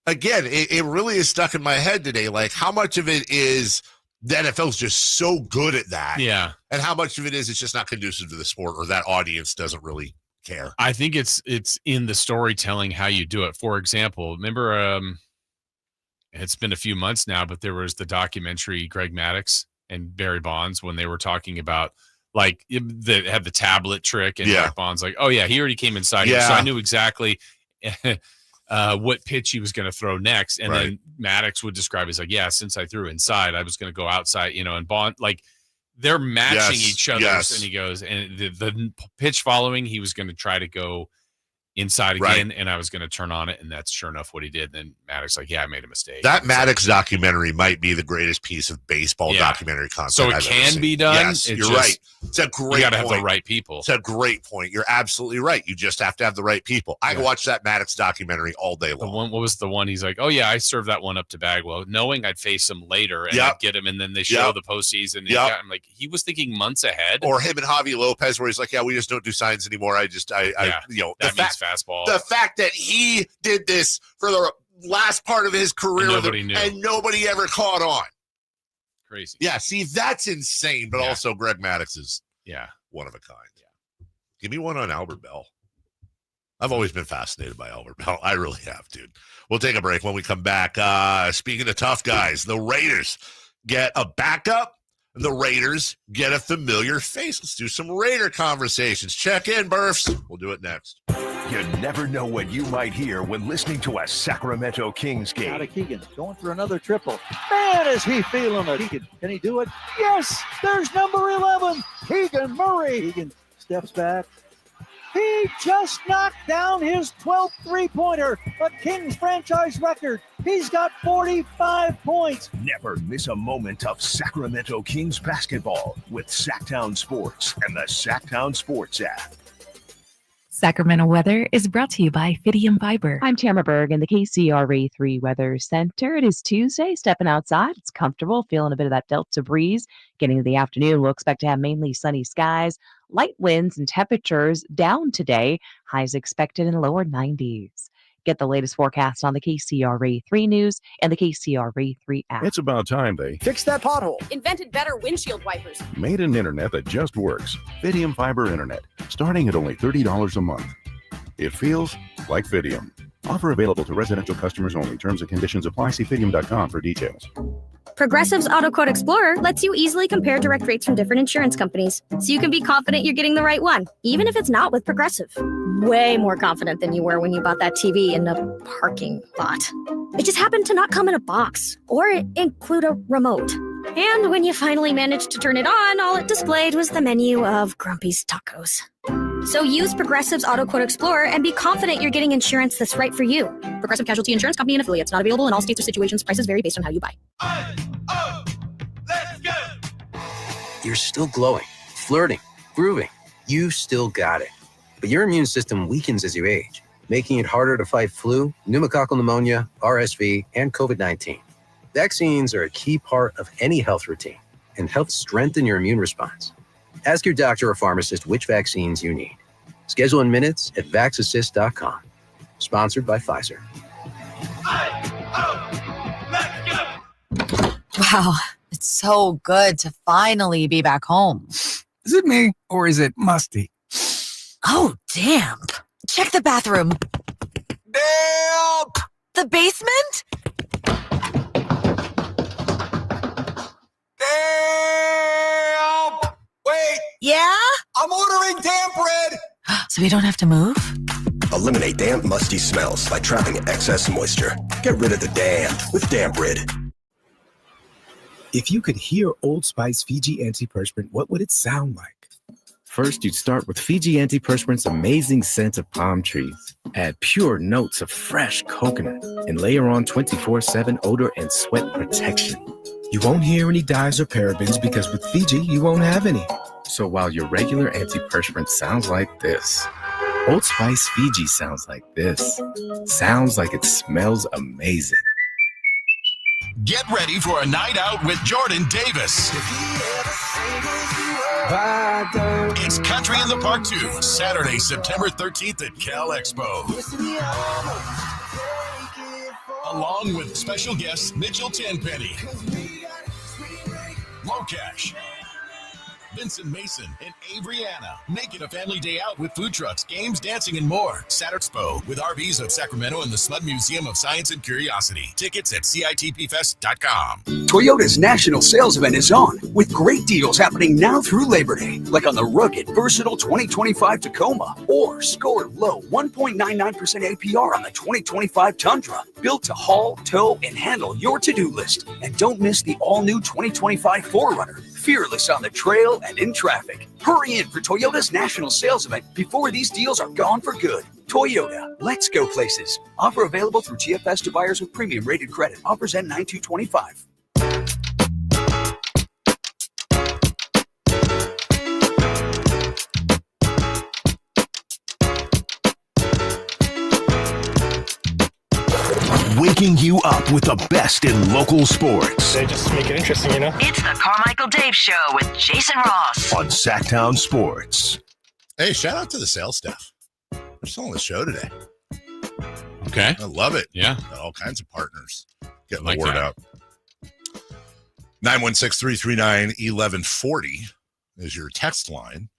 again, it really is stuck in my head today. Like, how much of it is the NFL's just so good at that? Yeah. And how much of it is it's just not conducive to the sport, or that audience doesn't really care? I think it's in the storytelling, how you do it. For example, remember, it's been a few months now, but there was the documentary Greg Maddux and Barry Bonds when they were talking about like had the tablet trick, and like Bonds like, oh yeah, he already came inside here, so I knew exactly what pitch he was going to throw next. And then Maddux would describe it as like, yeah, since I threw inside, I was going to go outside, and Bond, like, they're matching each other. And he goes, and the pitch following, he was going to try to go inside again, and I was going to turn on it, and that's sure enough what he did. Then Maddux like, yeah, I made a mistake. That Maddux documentary might be the greatest piece of baseball documentary content. So it can be done. Yes, you're right. It's a great point. You got to have the right people. It's a great point. You're absolutely right. You just have to have the right people. I can watch that Maddux documentary all day long. What was the one? He's like, oh yeah, I served that one up to Bagwell, knowing I'd face him later and I'd get him, and then they show the postseason. I'm like, he was thinking months ahead. Or him and Javi Lopez, where he's like, yeah, we just don't do signs anymore. That means fastball. The fact that he did this for the last part of his career and nobody ever caught on. Crazy. Yeah, see, that's insane, but also Greg Maddux is one of a kind. Yeah. Give me one on Albert Bell. I've always been fascinated by Albert Bell. I really have, dude. We'll take a break. When we come back, speaking of tough guys, the Raiders get a backup, and the Raiders get a familiar face. Let's do some Raider conversations. Check in, Burfs. We'll do it next. You never know what you might hear when listening to a Sacramento Kings game. Out of Keegan, going for another triple. Man, is he feeling it. Keegan, can he do it? Yes, there's number 11, Keegan Murray. Keegan steps back. He just knocked down his 12th three-pointer, a Kings franchise record. He's got 45 points. Never miss a moment of Sacramento Kings basketball with Sacktown Sports and the Sacktown Sports app. Sacramento weather is brought to you by Fidium Fiber. I'm Tamara Berg in the KCRA3 Weather Center. It is Tuesday, stepping outside. It's comfortable, feeling a bit of that Delta breeze. Getting to the afternoon, we'll expect to have mainly sunny skies, light winds, and temperatures down today. Highs expected in lower 90s. Get the latest forecast on the KCRA3 News and the KCRA3 app. It's about time they fixed that pothole. Invented better windshield wipers. Made an internet that just works. Fidium Fiber Internet, starting at only $30 a month. It feels like Fidium. Offer available to residential customers only. Terms and conditions apply. See Fidium.com for details. Progressive's Auto Quote Explorer lets you easily compare direct rates from different insurance companies, so you can be confident you're getting the right one, even if it's not with Progressive. Way more confident than you were when you bought that TV in a parking lot. It just happened to not come in a box or include a remote. And when you finally managed to turn it on, all it displayed was the menu of Grumpy's Tacos. So use Progressive's Auto Quote Explorer and be confident you're getting insurance that's right for you. Progressive Casualty Insurance Company and affiliates. Not available in all states or situations. Prices vary based on how you buy. Let's go! You're still glowing, flirting, grooving. You still got it. But your immune system weakens as you age, making it harder to fight flu, pneumococcal pneumonia, RSV, and COVID-19. Vaccines are a key part of any health routine and help strengthen your immune response. Ask your doctor or pharmacist which vaccines you need. Schedule in minutes at vaxassist.com. Sponsored by Pfizer. Wow, it's so good to finally be back home. Is it me or is it musty? Oh, damp. Check the bathroom. Damp! The basement? Damp! Wait! Yeah? I'm ordering damp bread! So we don't have to move? Eliminate damp, musty smells by trapping excess moisture. Get rid of the damp with Damp Rid. If you could hear Old Spice Fiji Antiperspirant, what would it sound like? First, you'd start with Fiji Antiperspirant's amazing scent of palm trees. Add pure notes of fresh coconut and layer on 24/7 odor and sweat protection. You won't hear any dyes or parabens because with Fiji, you won't have any. So while your regular antiperspirant sounds like this, Old Spice Fiji sounds like this. Sounds like it smells amazing. Get ready for a night out with Jordan Davis. It's Country in the Park 2, Saturday, September 13th at Cal Expo. Along with special guests Mitchell Tenpenny, Locash, Vincent Mason, and Avriana. Make it a family day out with food trucks, games, dancing, and more. Saturday Expo with RVs of Sacramento and the Sled Museum of Science and Curiosity. Tickets at CITPFest.com. Toyota's national sales event is on, with great deals happening now through Labor Day, like on the rugged, versatile 2025 Tacoma, or score low 1.99% APR on the 2025 Tundra, built to haul, tow, and handle your to-do list. And don't miss the all-new 2025 4Runner, fearless on the trail and in traffic. Hurry in for Toyota's national sales event before these deals are gone for good. Toyota, let's go places. Offer available through TFS to buyers with premium rated credit. Offers end 9/2/25. Waking you up with the best in local sports. They just make it interesting, you know? It's the Carmichael Dave Show with Jason Ross on Sacktown Sports. Hey, shout out to the sales staff. They're still on the show today. Okay. I love it. Yeah. Got all kinds of partners getting like the word that. out. 916-339-1140 is your text line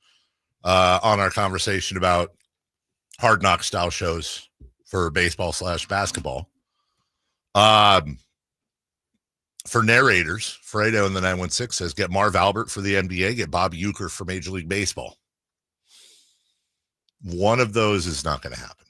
on our conversation about hard knock style shows for baseball/basketball. For narrators, Fredo in the 916 says, get Marv Albert for the NBA, get Bob Uecker for Major League Baseball. One of those is not going to happen.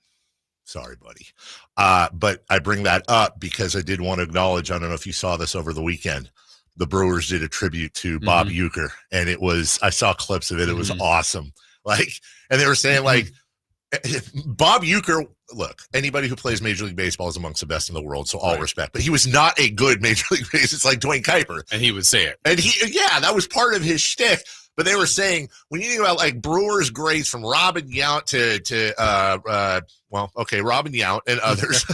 Sorry, buddy. But I bring that up because I did want to acknowledge, I don't know if you saw this over the weekend, the Brewers did a tribute to Bob Uecker, and it was, I saw clips of it. It was awesome. Like, and they were saying like, Bob Uecker, look, anybody who plays Major League Baseball is amongst the best in the world, so all respect. But he was not a good Major League Baseball. It's like Dwayne Kuiper. And he would say it. And that was part of his shtick. But they were saying, when you think about like Brewers greats from Robin Yount to Robin Yount and others.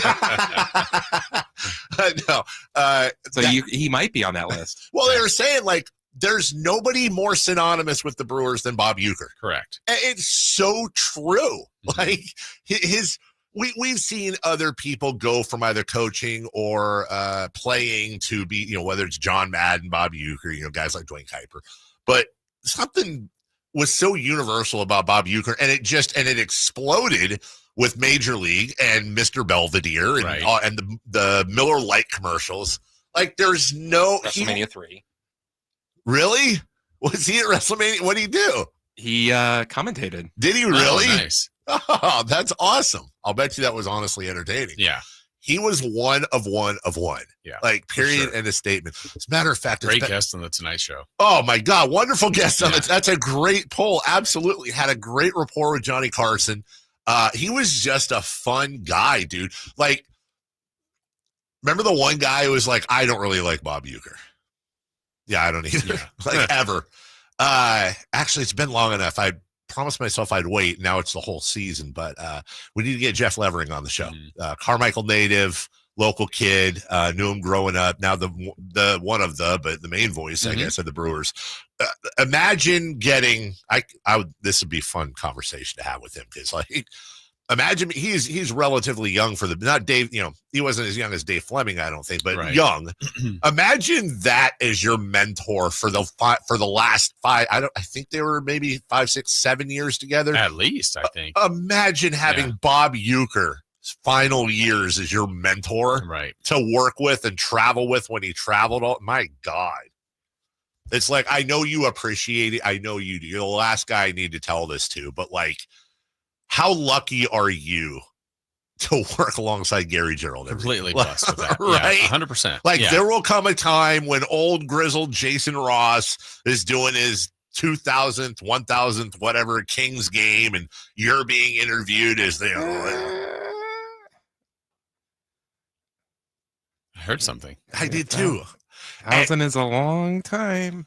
He might be on that list. Well, they were saying like, there's nobody more synonymous with the Brewers than Bob Uecker. Correct. And it's so true. Like we've seen other people go from either coaching or playing to be, whether it's John Madden, Bob Uecker, guys like Dwayne Kuiper. But something was so universal about Bob Uecker, and it exploded with Major League and Mr. Belvedere and the Miller Lite commercials. Like there's no WrestleMania 3. Really? Was he at WrestleMania? What did he do? He commentated. Did he really? Oh, nice. Oh, that's awesome. I'll bet you that was honestly entertaining. Yeah. He was one of one. Yeah. Like, period, and a statement. As a matter of fact, great guest on the Tonight Show. Oh, my God. Wonderful guest on That's a great poll. Absolutely. Had a great rapport with Johnny Carson. He was just a fun guy, dude. Like, remember the one guy who was like, I don't really like Bob Uecker. Yeah, I don't either. Ever. Actually, it's been long enough. I promised myself I'd wait. Now it's the whole season, but we need to get Jeff Levering on the show. Carmichael native, local kid, knew him growing up. Now the main voice, I guess, of the Brewers. Imagine getting. This would be a fun conversation to have with him because imagine he's relatively young for not Dave, he wasn't as young as Dave Fleming, I don't think, but young. Imagine that as your mentor for the last 5. I think they were maybe 5, 6, 7 years together. At least, I think. Imagine having Bob Uecker's final years as your mentor to work with and travel with when he traveled. My God. It's like, I know you appreciate it. I know you do. You're the last guy I need to tell this to, but like, how lucky are you to work alongside Gary Gerald. Completely blessed with that. Right? Yeah, 100%. Like there will come a time when old grizzled Jason Ross is doing his 2000th, 1000th, whatever Kings game, and you're being interviewed as they. I heard something. I did too. 1,000 is a long time.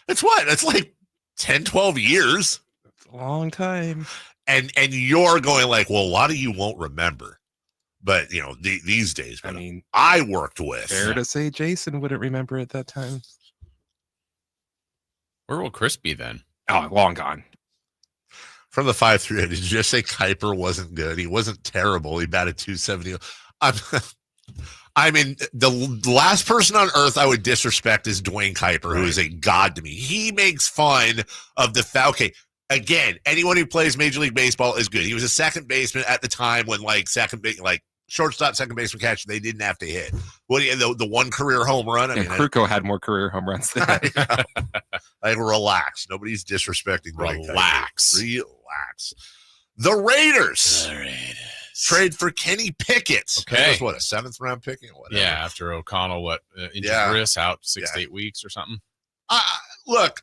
It's what? It's like 10, 12 years. It's a long time. And you're going like, well, a lot of you won't remember. But, you know, these days, I mean, I worked with. Fair to say Jason wouldn't remember at that time. Where will Chris be then? Oh, long gone. From the 5-3, did you just say Kuiper wasn't good? He wasn't terrible. He batted 270. I mean, the last person on earth I would disrespect is Dwayne Kuiper, who is a god to me. He makes fun of the foul. Okay, again, anyone who plays Major League Baseball is good. He was a second baseman at the time when shortstop, second baseman catch, they didn't have to hit. What do you the one career home run? I mean, Kruko had more career home runs than that. Like, relax. Nobody's disrespecting. Relax. Relax. The Raiders. Trade for Kenny Pickett. Okay. That was what, a 7th round pick? Whatever. Yeah, after O'Connell, injured wrist out 6 to 8 weeks or something. Look,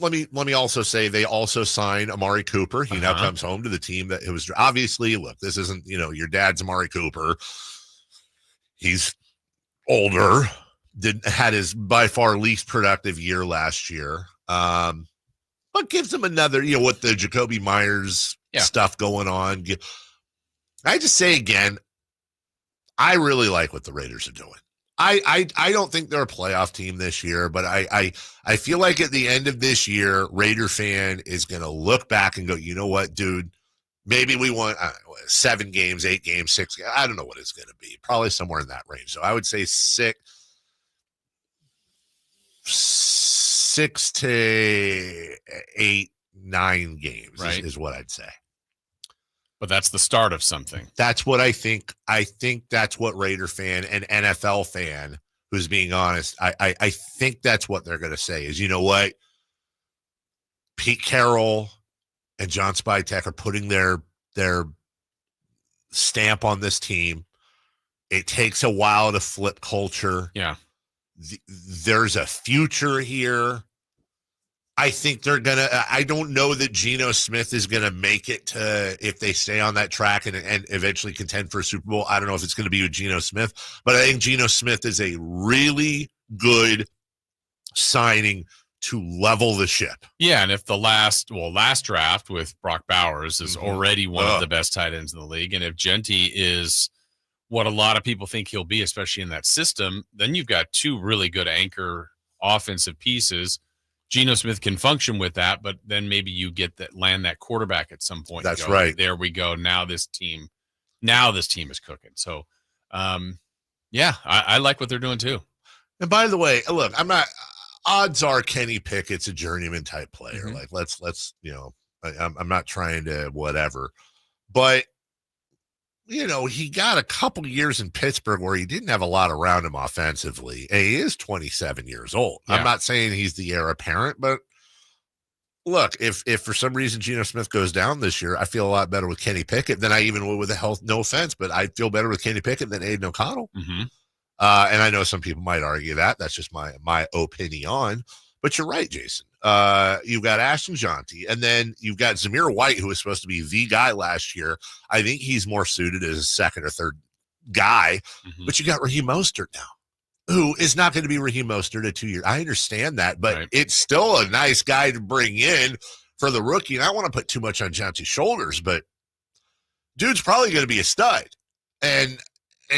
let me also say they also signed Amari Cooper. He now comes home to the team that it was. Obviously, look, this isn't, your dad's Amari Cooper. He's older. Had his by far least productive year last year. But gives him another, with the Jacoby Myers stuff going on. I just say again, I really like what the Raiders are doing. I don't think they're a playoff team this year, but I feel like at the end of this year, Raider fan is going to look back and go, you know what, dude, maybe we won 7 games, 8 games, 6 games. I don't know what it's going to be. Probably somewhere in that range. So I would say 6 to 8, 9 games is what I'd say. But that's the start of something. That's what I think. I think that's what Raider fan and NFL fan, who's being honest, I think that's what they're going to say is, you know what? Pete Carroll and John Spytek are putting their stamp on this team. It takes a while to flip culture. Yeah. There's a future here. I think they're going to – I don't know that Geno Smith is going to make it to – if they stay on that track and eventually contend for a Super Bowl. I don't know if it's going to be with Geno Smith, but I think Geno Smith is a really good signing to level the ship. Yeah, and if the last draft with Brock Bowers is already one of the best tight ends in the league, and if Genty is what a lot of people think he'll be, especially in that system, then you've got 2 really good anchor offensive pieces. Geno Smith can function with that, but then maybe you land that quarterback at some point. That's right. There we go. Now this team is cooking. So, I like what they're doing too. And by the way, look, odds are Kenny Pickett's a journeyman type player. Mm-hmm. Like let's I'm not trying to whatever, but he got a couple years in Pittsburgh where he didn't have a lot around him offensively. And he is 27 years old. Yeah. I'm not saying he's the heir apparent, but look, if for some reason Geno Smith goes down this year, I feel a lot better with Kenny Pickett than I even would with the health. No offense, but I feel better with Kenny Pickett than Aiden O'Connell. Mm-hmm. And I know some people might argue that. That's just my opinion. But you're right, Jason. You've got Ashton Jonty, and then you've got Zamir White, who was supposed to be the guy last year. I think he's more suited as a second or third guy. Mm-hmm. But you got Raheem Mostert now, who is not going to be Raheem Mostert at 2 years. I understand that, but it's still a nice guy to bring in for the rookie. And I don't want to put too much on Jonty's shoulders, but dude's probably going to be a stud and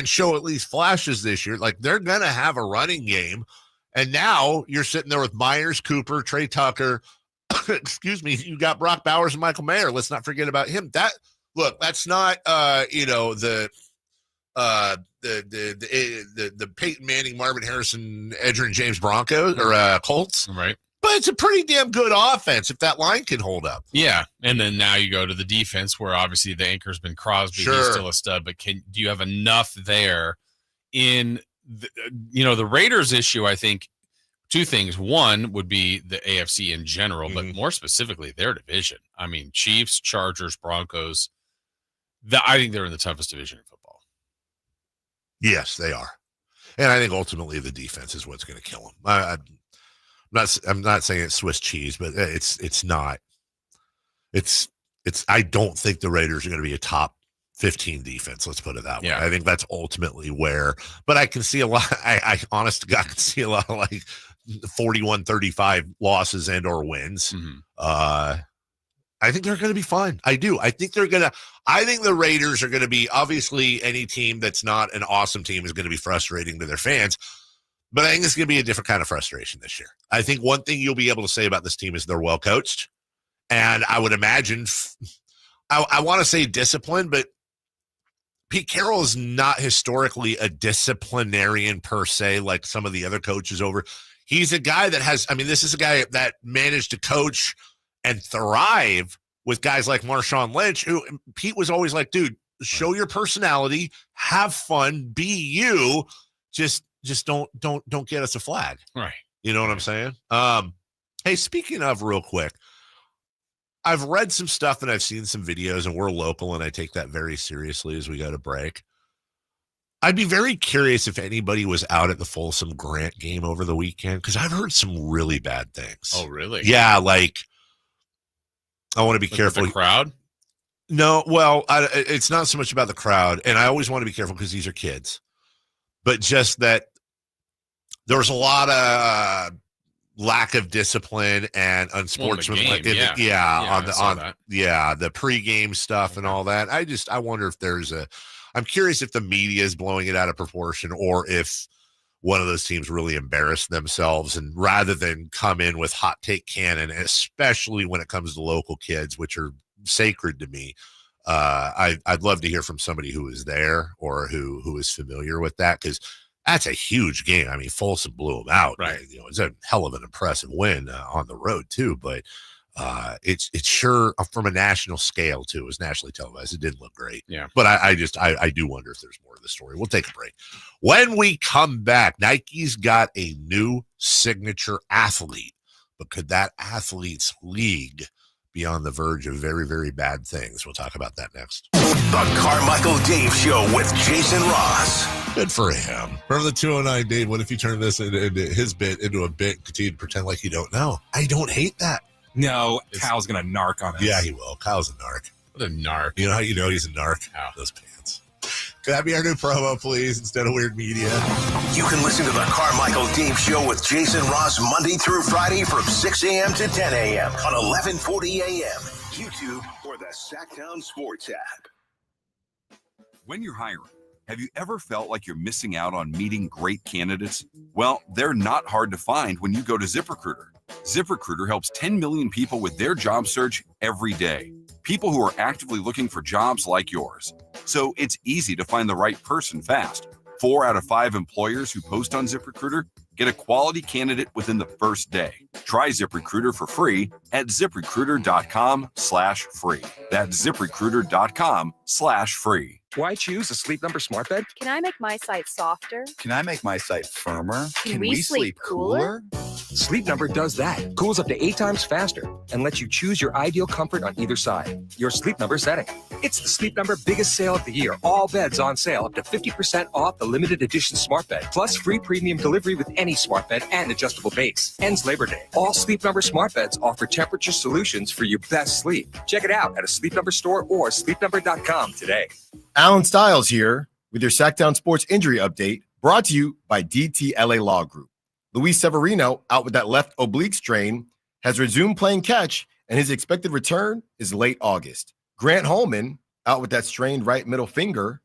show at least flashes this year. Like, they're going to have a running game. And now you're sitting there with Myers, Cooper, Trey Tucker. Excuse me. You got Brock Bowers and Michael Mayer. Let's not forget about him. That's not the Peyton Manning, Marvin Harrison, Edgerrin James Broncos or Colts. Right. But it's a pretty damn good offense if that line can hold up. Yeah. And then now you go to the defense where obviously the anchor's been Crosby. Sure. He's still a stud, but do you have enough there in the Raiders issue? I think 2 things. One would be the AFC in general, but more specifically their division. I mean, Chiefs, Chargers, Broncos, I think they're in the toughest division in football. Yes, they are. And I think ultimately the defense is what's going to kill them. I'm not saying it's Swiss cheese, but it's not. I don't think the Raiders are going to be a top 15 defense. Let's put it that way. I think that's ultimately where, but I can see a lot. I honest to God can see a lot of like 41-35 losses and or wins. I think they're going to be fine. I do. I think the Raiders are going to be, obviously any team that's not an awesome team is going to be frustrating to their fans, but I think it's going to be a different kind of frustration this year. I think one thing you'll be able to say about this team is they're well coached. And I would imagine, I want to say disciplined, but Pete Carroll is not historically a disciplinarian per se, like some of the other coaches over. He's a guy that has, this is a guy that managed to coach and thrive with guys like Marshawn Lynch, who Pete was always like, dude, show your personality, have fun, be you, just don't get us a flag. Right. You know what I'm saying? Hey, speaking of, real quick, I've read some stuff and I've seen some videos, and we're local, and I take that very seriously as we go to break. I'd be very curious if anybody was out at the Folsom Grant game over the weekend, because I've heard some really bad things. Oh, really? Yeah, like, I want to be careful. The crowd? No, well, it's not so much about the crowd, and I always want to be careful because these are kids, but just that there was a lot of lack of discipline and unsportsmanlike. The pregame stuff and all that. I wonder if I'm curious if the media is blowing it out of proportion, or if one of those teams really embarrassed themselves, and rather than come in with hot take cannon, especially when it comes to local kids, which are sacred to me. I'd love to hear from somebody who is there or who is familiar with that, because that's a huge game. Folsom blew them out. Right. It's a hell of an impressive win on the road too. But it's sure from a national scale too. It was nationally televised. It didn't look great. Yeah. But I do wonder if there's more to the story. We'll take a break. When we come back, Nike's got a new signature athlete, but could that athlete's league be on the verge of very, very bad things? We'll talk about that next. The Carmichael Dave Show with Jason Ross. Good for him. Remember the 209 Dave? What if you turn this into his bit into a bit, continue to pretend like you don't know? I don't hate that. No, Kyle's going to narc on us. Yeah, he will. Kyle's a narc. What a narc. You know how you know he's a narc? How? Those pants. Could that be our new promo, please, instead of Weird Media? You can listen to the Carmichael Dave Show with Jason Ross Monday through Friday from 6 a.m. to 10 a.m. on 1140 a.m. YouTube or the Sacktown Sports app. When you're hiring, have you ever felt like you're missing out on meeting great candidates? Well, they're not hard to find when you go to ZipRecruiter. ZipRecruiter helps 10 million people with their job search every day. People who are actively looking for jobs like yours. So it's easy to find the right person fast. 4 out of 5 employers who post on ZipRecruiter get a quality candidate within the first day. Try ZipRecruiter for free at ZipRecruiter.com/free. That's ZipRecruiter.com/free. Why choose a Sleep Number smart bed? Can I make my site softer? Can I make my site firmer? Can we sleep cooler? Sleep Number does that. Cools up to 8 times faster and lets you choose your ideal comfort on either side. Your Sleep Number setting. It's the Sleep Number biggest sale of the year. All beds on sale up to 50% off the limited edition smart bed. Plus free premium delivery with any smart bed and adjustable base. Ends Labor Day. All Sleep Number smart beds offer temperature solutions for your best sleep. Check it out at a Sleep Number store or sleepnumber.com today. Alan Stiles here with your Sacktown Sports Injury Update, brought to you by DTLA Law Group. Luis Severino, out with that left oblique strain, has resumed playing catch, and his expected return is late August. Grant Holman, out with that strained right middle finger,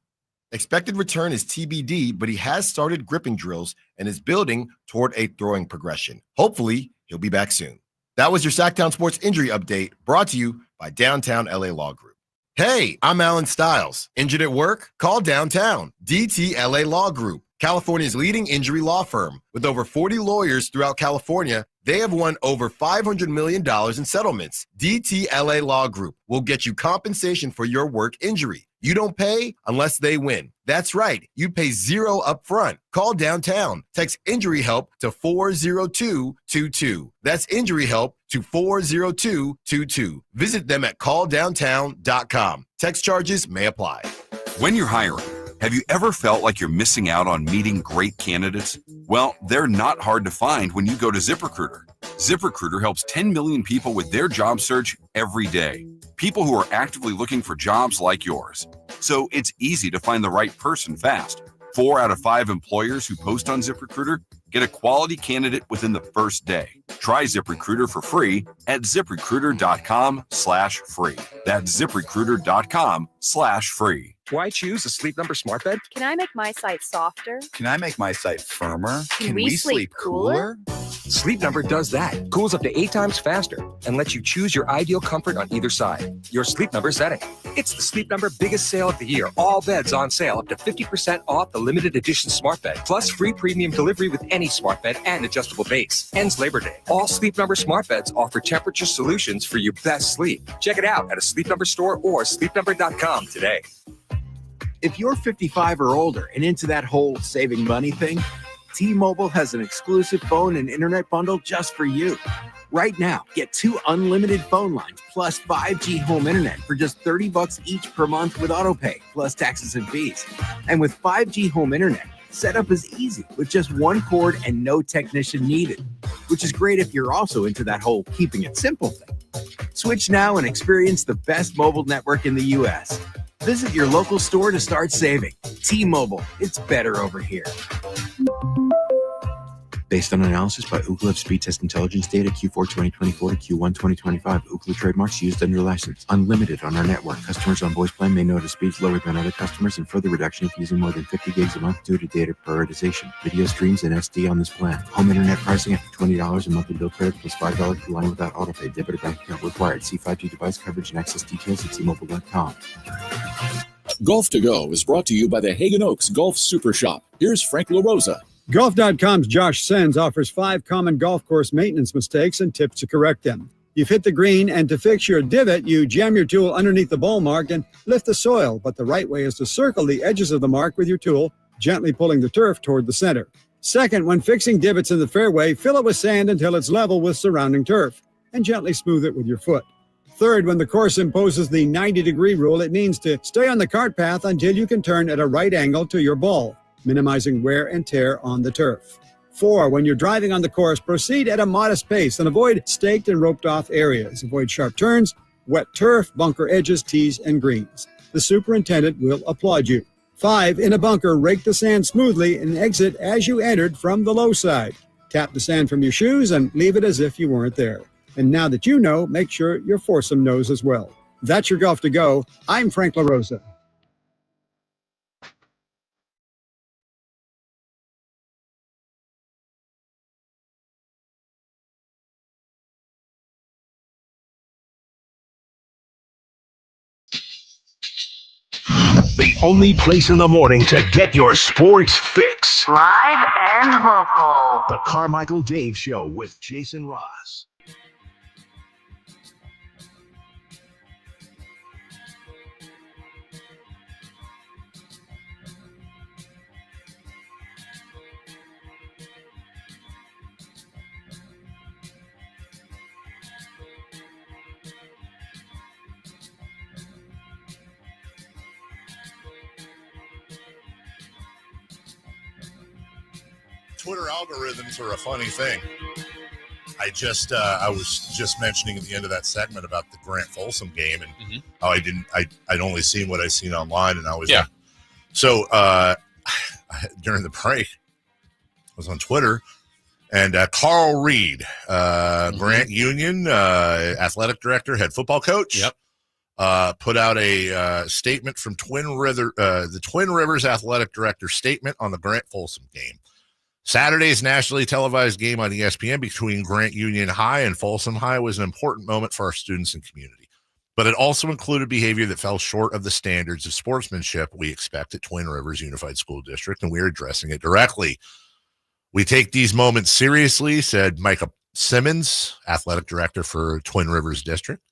expected return is TBD, but he has started gripping drills and is building toward a throwing progression. Hopefully, he'll be back soon. That was your Sacktown Sports Injury Update, brought to you by Downtown LA Law Group. Hey, I'm Alan Stiles. Injured at work? Call downtown. DTLA Law Group, California's leading injury law firm. With over 40 lawyers throughout California, they have won over $500 million in settlements. DTLA Law Group will get you compensation for your work injury. You don't pay unless they win. That's right. You pay $0 up front. Call downtown. Text injury help to 40222. That's injury help to 40222. Visit them at calldowntown.com. Text charges may apply. When you're hiring, have you ever felt like you're missing out on meeting great candidates? Well, they're not hard to find when you go to ZipRecruiter. ZipRecruiter helps 10 million people with their job search every day. People who are actively looking for jobs like yours. So it's easy to find the right person fast. 4 out of 5 employers who post on ZipRecruiter get a quality candidate within the first day. Try ZipRecruiter for free at ZipRecruiter.com/free. That's ZipRecruiter.com/free. Why choose a Sleep Number smart bed? Can I make my site softer? Can I make my site firmer? Can we sleep cooler? Sleep Number does that. Cools up to 8 times faster and lets you choose your ideal comfort on either side. Your Sleep Number setting. It's the Sleep Number biggest sale of the year. All beds on sale up to 50% off the limited edition smart bed. Plus free premium delivery with any smart bed and adjustable base. Ends Labor Day. All Sleep Number smart beds offer temperature solutions for your best sleep. Check it out at a Sleep Number store or sleepnumber.com today. If you're 55 or older and into that whole saving money thing, T-Mobile has an exclusive phone and internet bundle just for you. Right now, get 2 unlimited phone lines plus 5G home internet for just $30 each per month with autopay, plus taxes and fees. And with 5G home internet, setup is easy with just 1 cord and no technician needed, which is great if you're also into that whole keeping it simple thing. Switch now and experience the best mobile network in the U.S. Visit your local store to start saving. T-Mobile, it's better over here. Based on analysis by Ookla of speed test intelligence data Q4 2024 to Q1 2025, Ookla trademarks used under license. Unlimited on our network. Customers on voice plan may notice speeds lower than other customers and further reduction if using more than 50 gigs a month due to data prioritization. Video streams and SD on this plan. Home internet pricing after $20 a monthly bill credit plus $5 per line without autopay. Debit or bank account required. See 5G device coverage and access details at T-Mobile.com. Golf to Go is brought to you by the Hagen Oaks Golf Super Shop. Here's Frank LaRosa. Golf.com's Josh Sens offers 5 common golf course maintenance mistakes and tips to correct them. You've hit the green, and to fix your divot, you jam your tool underneath the ball mark and lift the soil, but the right way is to circle the edges of the mark with your tool, gently pulling the turf toward the center. Second, when fixing divots in the fairway, fill it with sand until it's level with surrounding turf, and gently smooth it with your foot. Third, when the course imposes the 90-degree rule, it means to stay on the cart path until you can turn at a right angle to your ball, minimizing wear and tear on the turf. 4, when you're driving on the course, proceed at a modest pace and avoid staked and roped off areas. Avoid sharp turns, wet turf, bunker edges, tees, and greens. The superintendent will applaud you. 5, in a bunker, rake the sand smoothly and exit as you entered from the low side. Tap the sand from your shoes and leave it as if you weren't there. And now that you know, make sure your foursome knows as well. That's your Golf to Go. I'm Frank LaRosa. The only place in the morning to get your sports fix. Live and local. The Carmichael Dave Show with Jason Ross. Twitter algorithms are a funny thing. I was just mentioning at the end of that segment about the Grant Folsom game and how I'd only seen what I seen online, and I was so during the break I was on Twitter, and Carl Reed, Grant Union athletic director, head football coach, put out a statement from the Twin Rivers athletic director statement on the Grant Folsom game. Saturday's nationally televised game on ESPN between Grant Union High and Folsom High was an important moment for our students and community, but it also included behavior that fell short of the standards of sportsmanship we expect at Twin Rivers Unified School District, and we are addressing it directly. We take these moments seriously, said Micah Simmons, athletic director for Twin Rivers District.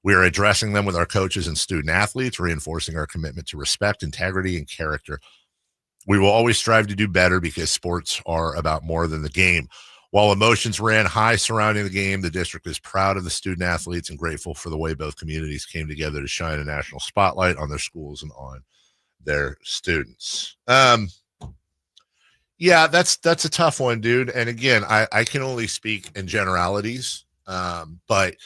We are addressing them with our coaches and student athletes, reinforcing our commitment to respect, integrity, and character. We will always strive to do better because sports are about more than the game. While emotions ran high surrounding the game, the district is proud of the student athletes and grateful for the way both communities came together to shine a national spotlight on their schools and on their students. Yeah, that's a tough one, dude. And again, I can only speak in generalities, but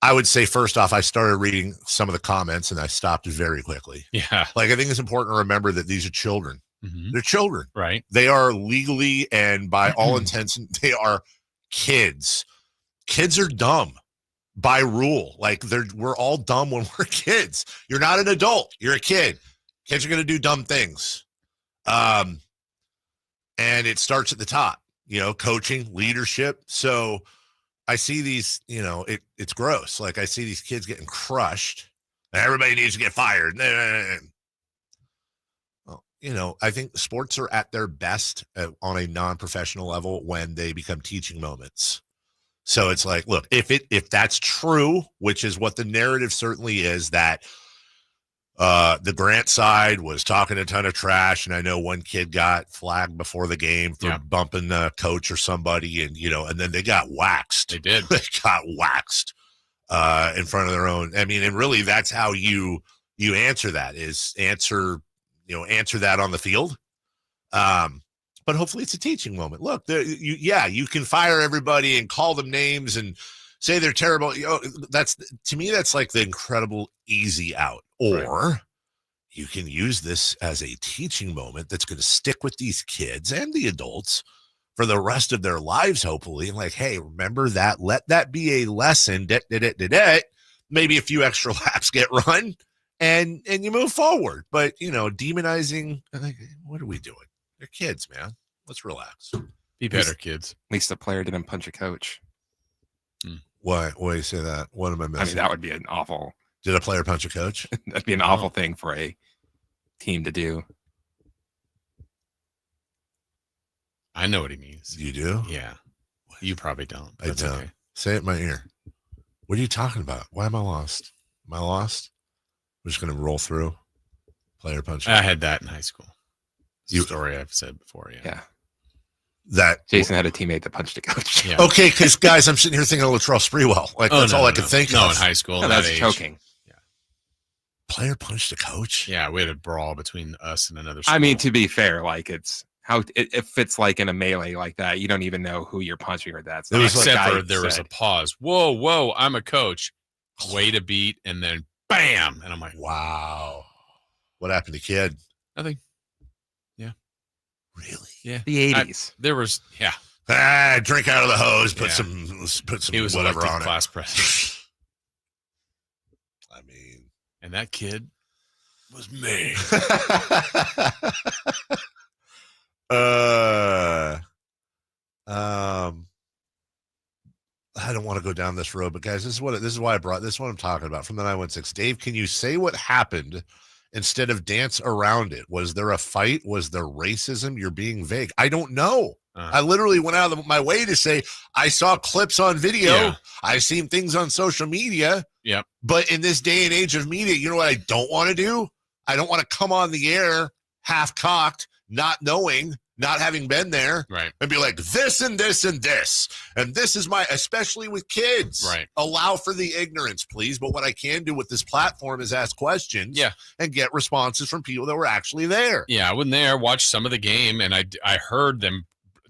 I would say first off, I started reading some of the comments and I stopped very quickly. Yeah. Like, I think it's important to remember that these are children. Mm-hmm. They're children. Right. They are legally and by all intents, they are kids. Kids are dumb by rule. Like, we're all dumb when we're kids. You're not an adult. You're a kid. Kids are going to do dumb things. And it starts at the top, coaching, leadership. So I see these, it's gross. Like, I see these kids getting crushed and everybody needs to get fired. Well, I think sports are at their best on a non-professional level when they become teaching moments. So it's like, look, if that's true, which is what the narrative certainly is, that the Grant side was talking a ton of trash, and I know one kid got flagged before the game for bumping a coach or somebody, and and then they got waxed. They did. They got waxed in front of their own. I mean, and really, that's how you answer that, is answer that on the field. But hopefully it's a teaching moment. Look, you can fire everybody and call them names and say they're terrible. That's, to me, that's like the incredible easy out. Or you can use this as a teaching moment that's going to stick with these kids and the adults for the rest of their lives, hopefully. And like, hey, remember that? Let that be a lesson. Maybe a few extra laps get run. And you move forward, but demonizing, what are we doing? They're kids, man. Let's relax. Be better, kids. At least the player didn't punch a coach. Why do you say that? What am I missing? I mean, that would be an awful. Did a player punch a coach? That'd be an awful thing for a team to do. I know what he means. You do? Yeah. You probably don't. I don't. Okay. Say it in my ear. What are you talking about? Why am I lost? Am I lost? We're just going to roll through. Player punch. I had that in high school. It's a story I've said before. Yeah. That Jason had a teammate that punched a coach. Yeah. Okay, because guys, I'm sitting here thinking of Latrell Sprewell. Like, that's all I can think of. No, in high school. No, that's choking. Yeah. Player punched a coach? Yeah, we had a brawl between us and another school. I mean, to be fair, like, it's how it fits like in a melee like that. You don't even know who you're punching or that. Except for there was a pause. Whoa, I'm a coach. Wait a beat, and then bam. And I'm like, wow. What happened to kid? Nothing. Yeah. Really? Yeah. The 80s. There was, yeah. Drink out of the hose, put some he was whatever on class president. I mean, and that kid was me. I don't want to go down this road, but guys, this is why I brought this is what I'm talking about from the 916. Dave, can you say what happened instead of dance around it? Was there a fight? Was there racism? You're being vague. I don't know. I literally went out of my way to say I saw clips on video. Yeah. I've seen things on social media. Yep. But in this day and age of media, you know what I don't want to do? I don't want to come on the air half-cocked, not knowing, not having been there, right, and be like, this and this and this. And this is especially with kids. Right. Allow for the ignorance, please. But what I can do with this platform is ask questions and get responses from people that were actually there. Yeah, I wasn't there, watched some of the game, and I heard them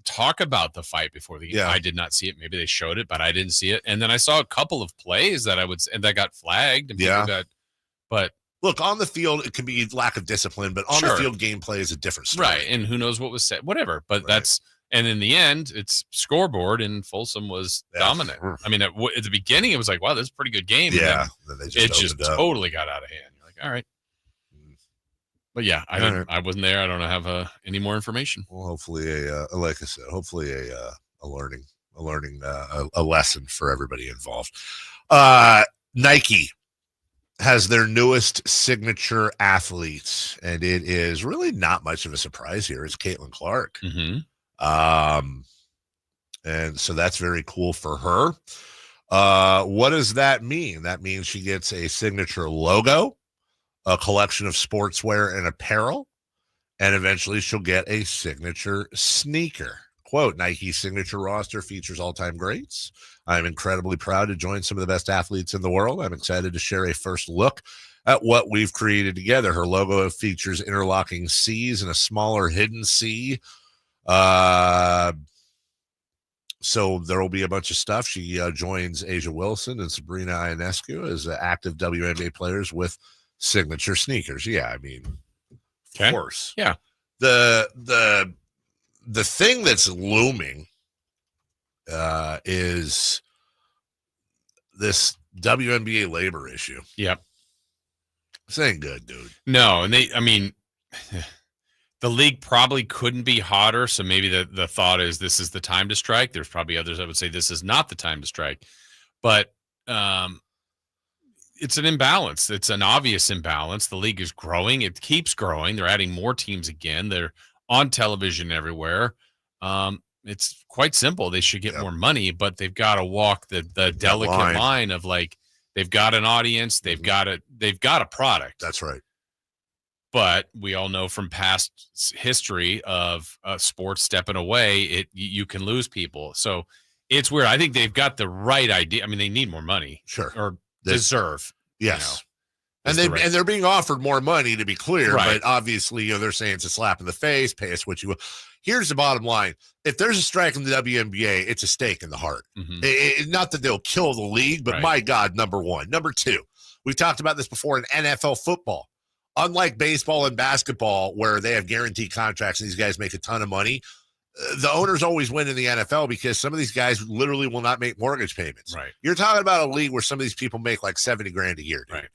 talk about the fight before the game. Yeah. I did not see it. Maybe they showed it, but I didn't see it. And then I saw a couple of plays that that got flagged. And but look, on the field, it can be lack of discipline, but on the field, gameplay is a different story. Right. And who knows what was said, whatever. But and in the end, it's scoreboard, and Folsom was dominant. I mean, at the beginning, it was like, wow, this is a pretty good game. Yeah. And then it just totally got out of hand. You're like, all right. But yeah, I wasn't there. I don't have any more information. Well, hopefully, like I said, hopefully a learning, a lesson for everybody involved. Nike has their newest signature athlete, and it is really not much of a surprise here. It's Caitlin Clark. Mm-hmm. And so that's very cool for her. What does that mean? That means she gets a signature logo, a collection of sportswear and apparel, and eventually she'll get a signature sneaker. quote, Nike's signature roster features all-time greats. I'm incredibly proud to join some of the best athletes in the world. I'm excited to share a first look at what we've created together. Her logo features interlocking C's and a smaller hidden C. So there will be a bunch of stuff. She joins Asia Wilson and Sabrina Ionescu as active WNBA players with signature sneakers. Yeah, I mean, of course. Yeah. The thing that's looming is this WNBA labor issue. Yep. This ain't good, dude. No, and the league probably couldn't be hotter, so maybe the thought is this is the time to strike. There's probably others that would say this is not the time to strike. But it's an imbalance. It's an obvious imbalance. The league is growing. It keeps growing. They're adding more teams again. They're on television everywhere. It's quite simple. They should get more money, but they've got to walk the delicate line of like they've got an audience, they've got a product. That's right. But we all know from past history of sports stepping away, you can lose people. So it's weird. I think they've got the right idea. I mean, they need more money, sure, or deserve. Yes, and they're being offered more money, to be clear. Right. But obviously, they're saying it's a slap in the face. Pay us what you will. Here's the bottom line: if there's a strike in the WNBA, it's a stake in the heart. Mm-hmm. Not that they'll kill the league, but my God, number one, number two. We've talked about this before in NFL football. Unlike baseball and basketball, where they have guaranteed contracts and these guys make a ton of money, the owners always win in the NFL because some of these guys literally will not make mortgage payments. Right. You're talking about a league where some of these people make like $70,000 a year. Dude. Right.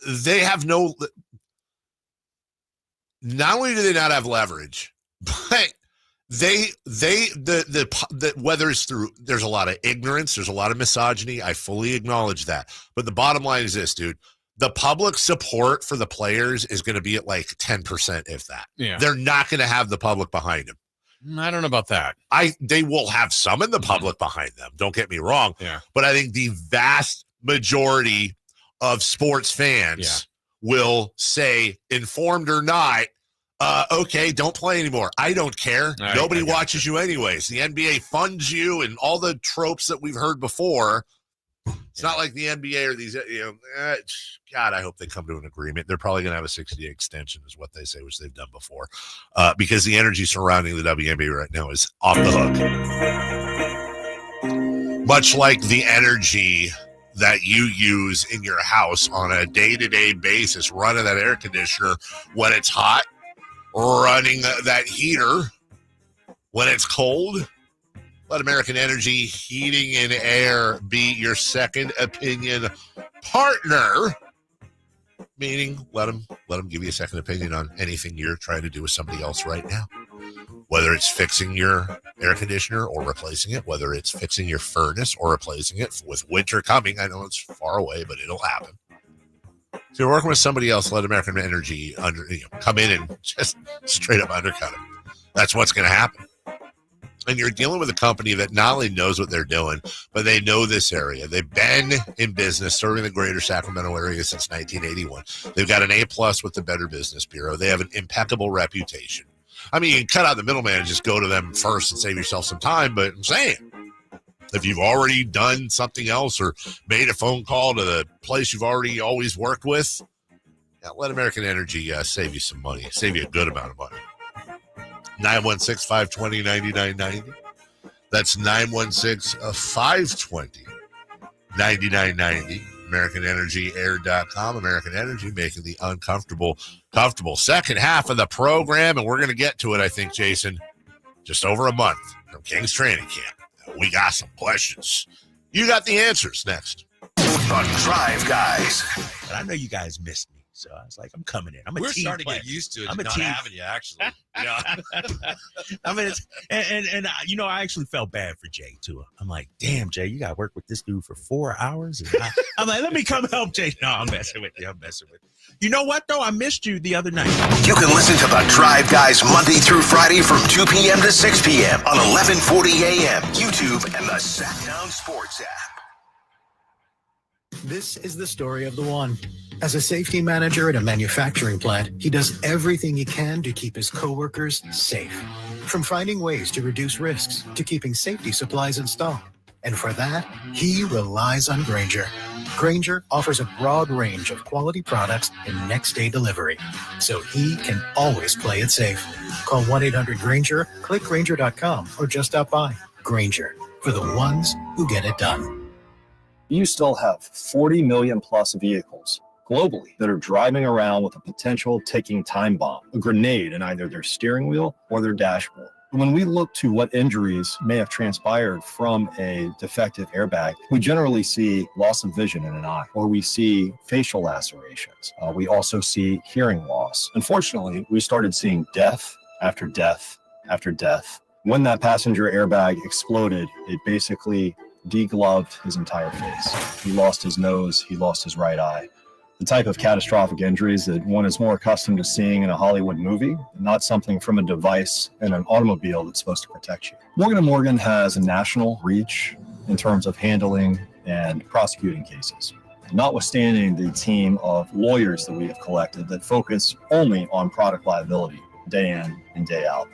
They have no. Not only do they not have leverage, but whether it's through, there's a lot of ignorance, there's a lot of misogyny. I fully acknowledge that. But the bottom line is this, dude. The public support for the players is going to be at like 10%, if that. Yeah. They're not going to have the public behind them. I don't know about that. They will have some in the public behind them. Don't get me wrong. Yeah. But I think the vast majority of sports fans will say, informed or not, okay, don't play anymore. I don't care. Nobody watches you anyways. The NBA funds you and all the tropes that we've heard before. It's not like the NBA or these, God, I hope they come to an agreement. They're probably going to have a 60-day extension is what they say, which they've done before, because the energy surrounding the WNBA right now is off the hook. Much like the energy that you use in your house on a day-to-day basis, running that air conditioner when it's hot, running that heater when it's cold. Let American Energy Heating and Air be your second opinion partner. Meaning, let them give you a second opinion on anything you're trying to do with somebody else right now. Whether it's fixing your air conditioner or replacing it, whether it's fixing your furnace or replacing it. With winter coming, I know it's far away, but it'll happen. If you're working with somebody else, let American Energy come in and just straight up undercut them. That's what's going to happen. And you're dealing with a company that not only knows what they're doing, but they know this area. They've been in business serving the greater Sacramento area since 1981. They've got an A+ with the Better Business Bureau. They have an impeccable reputation. I mean, you can cut out the middleman and just go to them first and save yourself some time. But I'm saying, if you've already done something else or made a phone call to the place you've already always worked with, let American Energy save you some money, save you a good amount of money. 916-520-9990. That's 916-520-9990. AmericanEnergyAir.com. American Energy, making the uncomfortable comfortable. Second half of the program, and we're going to get to it, I think, Jason, just over a month from Kings training camp. We got some questions. You got the answers next. The Drive Guys. But I know you guys missed me. So I was like, I'm coming in. We're starting to get used to it. I'm not having you, actually. I mean, I actually felt bad for Jay, too. I'm like, damn, Jay, you got to work with this dude for 4 hours? And I'm like, let me come help Jay. No, I'm messing with you. You know what, though? I missed you the other night. You can listen to The Drive Guys Monday through Friday from 2 p.m. to 6 p.m. on 1140 a.m., YouTube, and the Sacktown Sports app. This is the story of the one. As a safety manager at a manufacturing plant, he does everything he can to keep his coworkers safe. From finding ways to reduce risks to keeping safety supplies in stock. And for that, he relies on Grainger. Grainger offers a broad range of quality products and next-day delivery, so he can always play it safe. Call 1-800-GRAINGER, click Grainger.com, or just stop by. Grainger, for the ones who get it done. You still have 40 million plus vehicles globally that are driving around with a potential ticking time bomb, a grenade in either their steering wheel or their dashboard. When we look to what injuries may have transpired from a defective airbag, we generally see loss of vision in an eye, or we see facial lacerations. We also see hearing loss. Unfortunately, we started seeing death after death after death. When that passenger airbag exploded, it basically degloved his entire face. He lost his nose, he lost his right eye. The type of catastrophic injuries that one is more accustomed to seeing in a Hollywood movie, not something from a device in an automobile that's supposed to protect you. Morgan & Morgan has a national reach in terms of handling and prosecuting cases, notwithstanding the team of lawyers that we have collected that focus only on product liability day in and day out.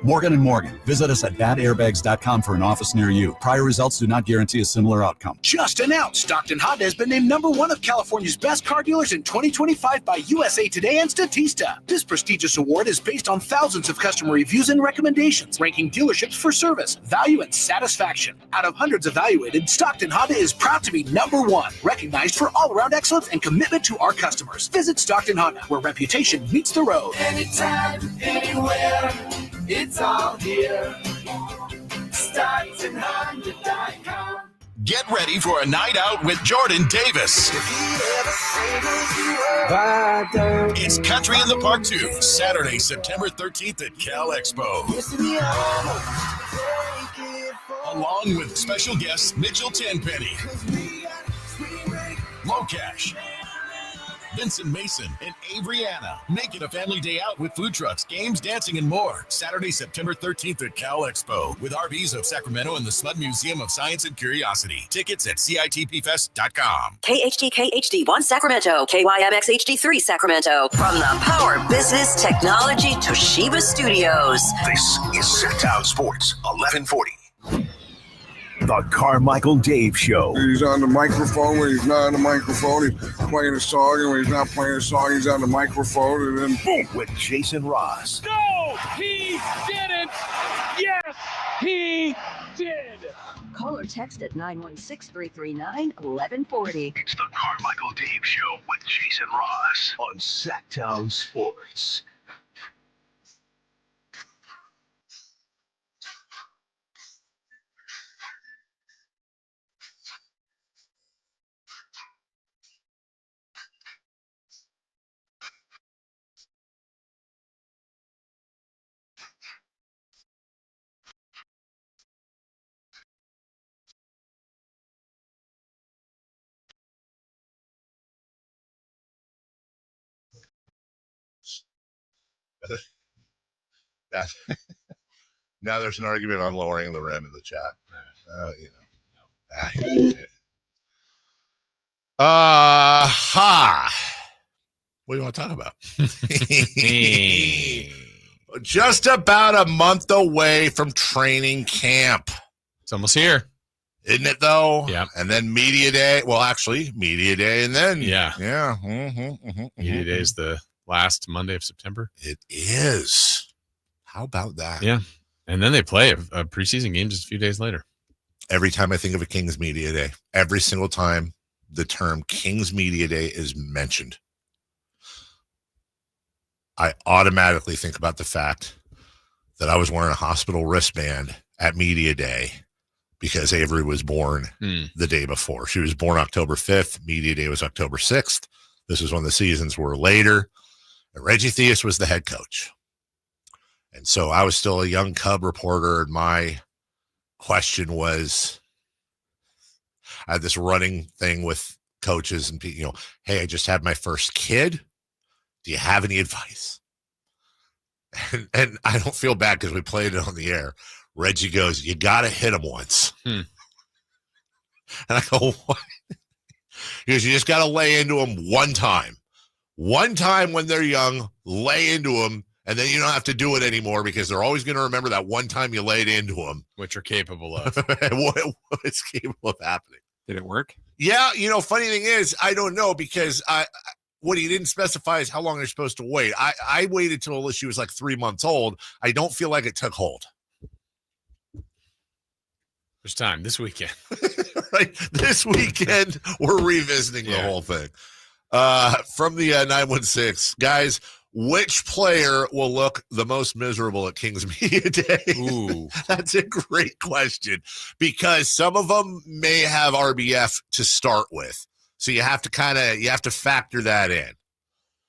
Morgan & Morgan. Visit us at badairbags.com for an office near you. Prior results do not guarantee a similar outcome. Just announced, Stockton Honda has been named #1 of California's best car dealers in 2025 by USA Today and Statista. This prestigious award is based on thousands of customer reviews and recommendations, ranking dealerships for service, value, and satisfaction. Out of hundreds evaluated, Stockton Honda is proud to be #1, recognized for all-around excellence and commitment to our customers. Visit Stockton Honda, where reputation meets the road. Anytime, anywhere, it's all here. StocktonHonda.com. Get ready for a night out with Jordan Davis. It's Country in the Park 2, Saturday, September 13th at Cal Expo. Along with special guests Mitchell Tenpenny, Locash, Vincent Mason, and Avriana. Make it a family day out with food trucks, games, dancing, and more. Saturday, September 13th at Cal Expo with RVs of Sacramento and the Smud Museum of Science and Curiosity. Tickets at CITPFest.com. KHTK HD1 Sacramento, KYMX HD3 Sacramento. From the Power Business Technology Toshiba Studios. This is Sacktown Sports 1140. The Carmichael Dave Show. He's on the microphone when he's not on the microphone. He's playing a song, and when he's not playing a song, he's on the microphone, and then boom. With Jason Ross. No, he didn't. Yes, he did. Call or text at 916-339-1140. It's the Carmichael Dave Show with Jason Ross on Sacktown Sports. Now there's an argument on lowering the rim in the chat. What do you want to talk about? Just about a month away from training camp. It's almost here. Isn't it, though? Yeah. And then media day. Well, actually, media day, and then yeah. Media day is the last Monday of September. It is. How about that? Yeah. And then they play a preseason game just a few days later. Every time I think of a Kings Media Day, every single time the term Kings Media Day is mentioned, I automatically think about the fact that I was wearing a hospital wristband at Media Day because Avery was born the day before. She was born October 5th. Media Day was October 6th. This was when the seasons were later. And Reggie Theus was the head coach. And so I was still a young Cub reporter, and my question was, I had this running thing with coaches and people, hey, I just had my first kid. Do you have any advice? And I don't feel bad because we played it on the air. Reggie goes, you got to hit him once. And I go, what? Because you just got to lay into them one time. One time when they're young, lay into them, and then you don't have to do it anymore because they're always going to remember that one time you laid into them. What you're capable of. What's capable of happening. Did it work? Yeah, funny thing is, I don't know because what he didn't specify is how long they're supposed to wait. I waited till she was like 3 months old. I don't feel like it took hold. There's time this weekend. Right. This weekend, we're revisiting the whole thing. From the 916, guys, which player will look the most miserable at Kings Media Day? Ooh, that's a great question because some of them may have RBF to start with. So you have to factor that in.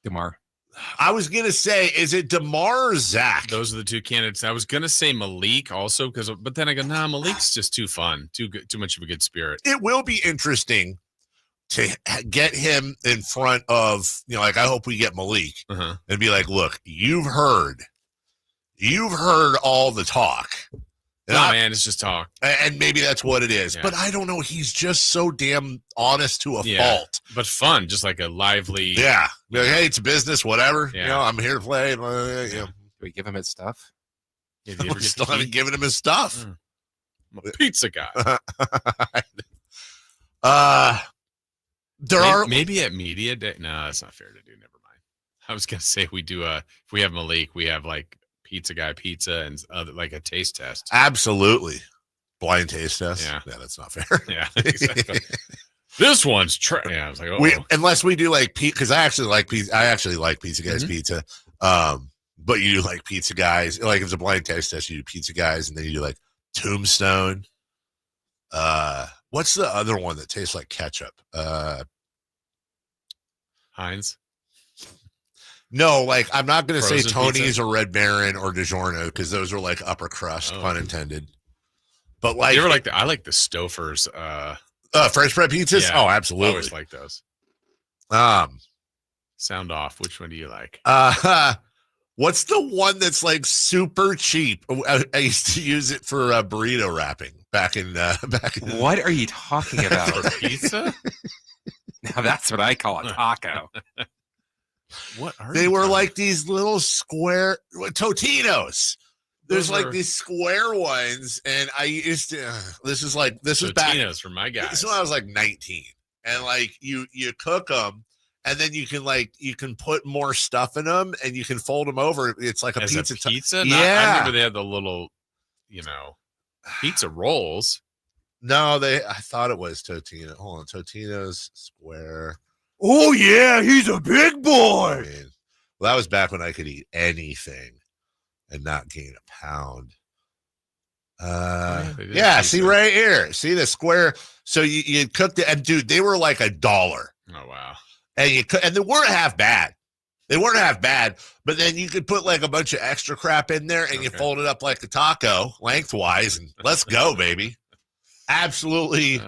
DeMar. I was going to say, is it DeMar or Zach? Those are the two candidates. I was going to say Malik also, but then I go, nah, Malik's just too fun, too much of a good spirit. It will be interesting to get him in front of, I hope we get Malik and be like, look, you've heard all the talk. Man, it's just talk. And maybe that's what it is. Yeah. But I don't know. He's just so damn honest to a fault. But fun, just like a lively. Yeah. Be like, hey, it's a business, whatever. Yeah. I'm here to play. Do we give him his stuff? Yeah, we still haven't given him his stuff. I'm a pizza guy. Maybe at media day. No, that's not fair to do. Never mind. I was gonna say we do if we have Malik, we have like pizza guy pizza and like a taste test. Absolutely. Blind taste test. Yeah, that's not fair. Yeah, exactly. This one's I was like, unless we do like because I actually like pizza. I actually like Pizza Guys pizza. But you do like Pizza Guys. Like if it's a blind taste test, you do Pizza Guys, and then you do like Tombstone. What's the other one that tastes like ketchup? Heinz. No, like I'm not going to say Frozen Tony's pizza? or Red Baron or DiGiorno because those are like upper crust, pun intended. But like, you ever I like the Stouffer's French bread pizzas? Yeah, Oh, absolutely. I always like those. Sound off. Which one do you like? What's the one that's like super cheap? I used to use it for burrito wrapping back in. What are you talking about? For pizza? Now that's what I call a taco. What are they were like these little square Totinos. There's Those like are- these square ones, and I used to. This is back. Totinos for my guys. This is when I was like 19, and like you cook them, and then you can put more stuff in them, and you can fold them over. It's like a As pizza. a pizza? Yeah, I remember they had the little, pizza rolls. No, I thought it was Totino. Hold on, Totino's square. Oh, yeah, he's a big boy. I mean, well, that was back when I could eat anything and not gain a pound. Yeah, see right here. See the square. So you cooked it, and dude, they were like $1. Oh wow. And they weren't half bad. But then you could put like a bunch of extra crap in there, and you fold it up like a taco lengthwise, and let's go, baby. Absolutely.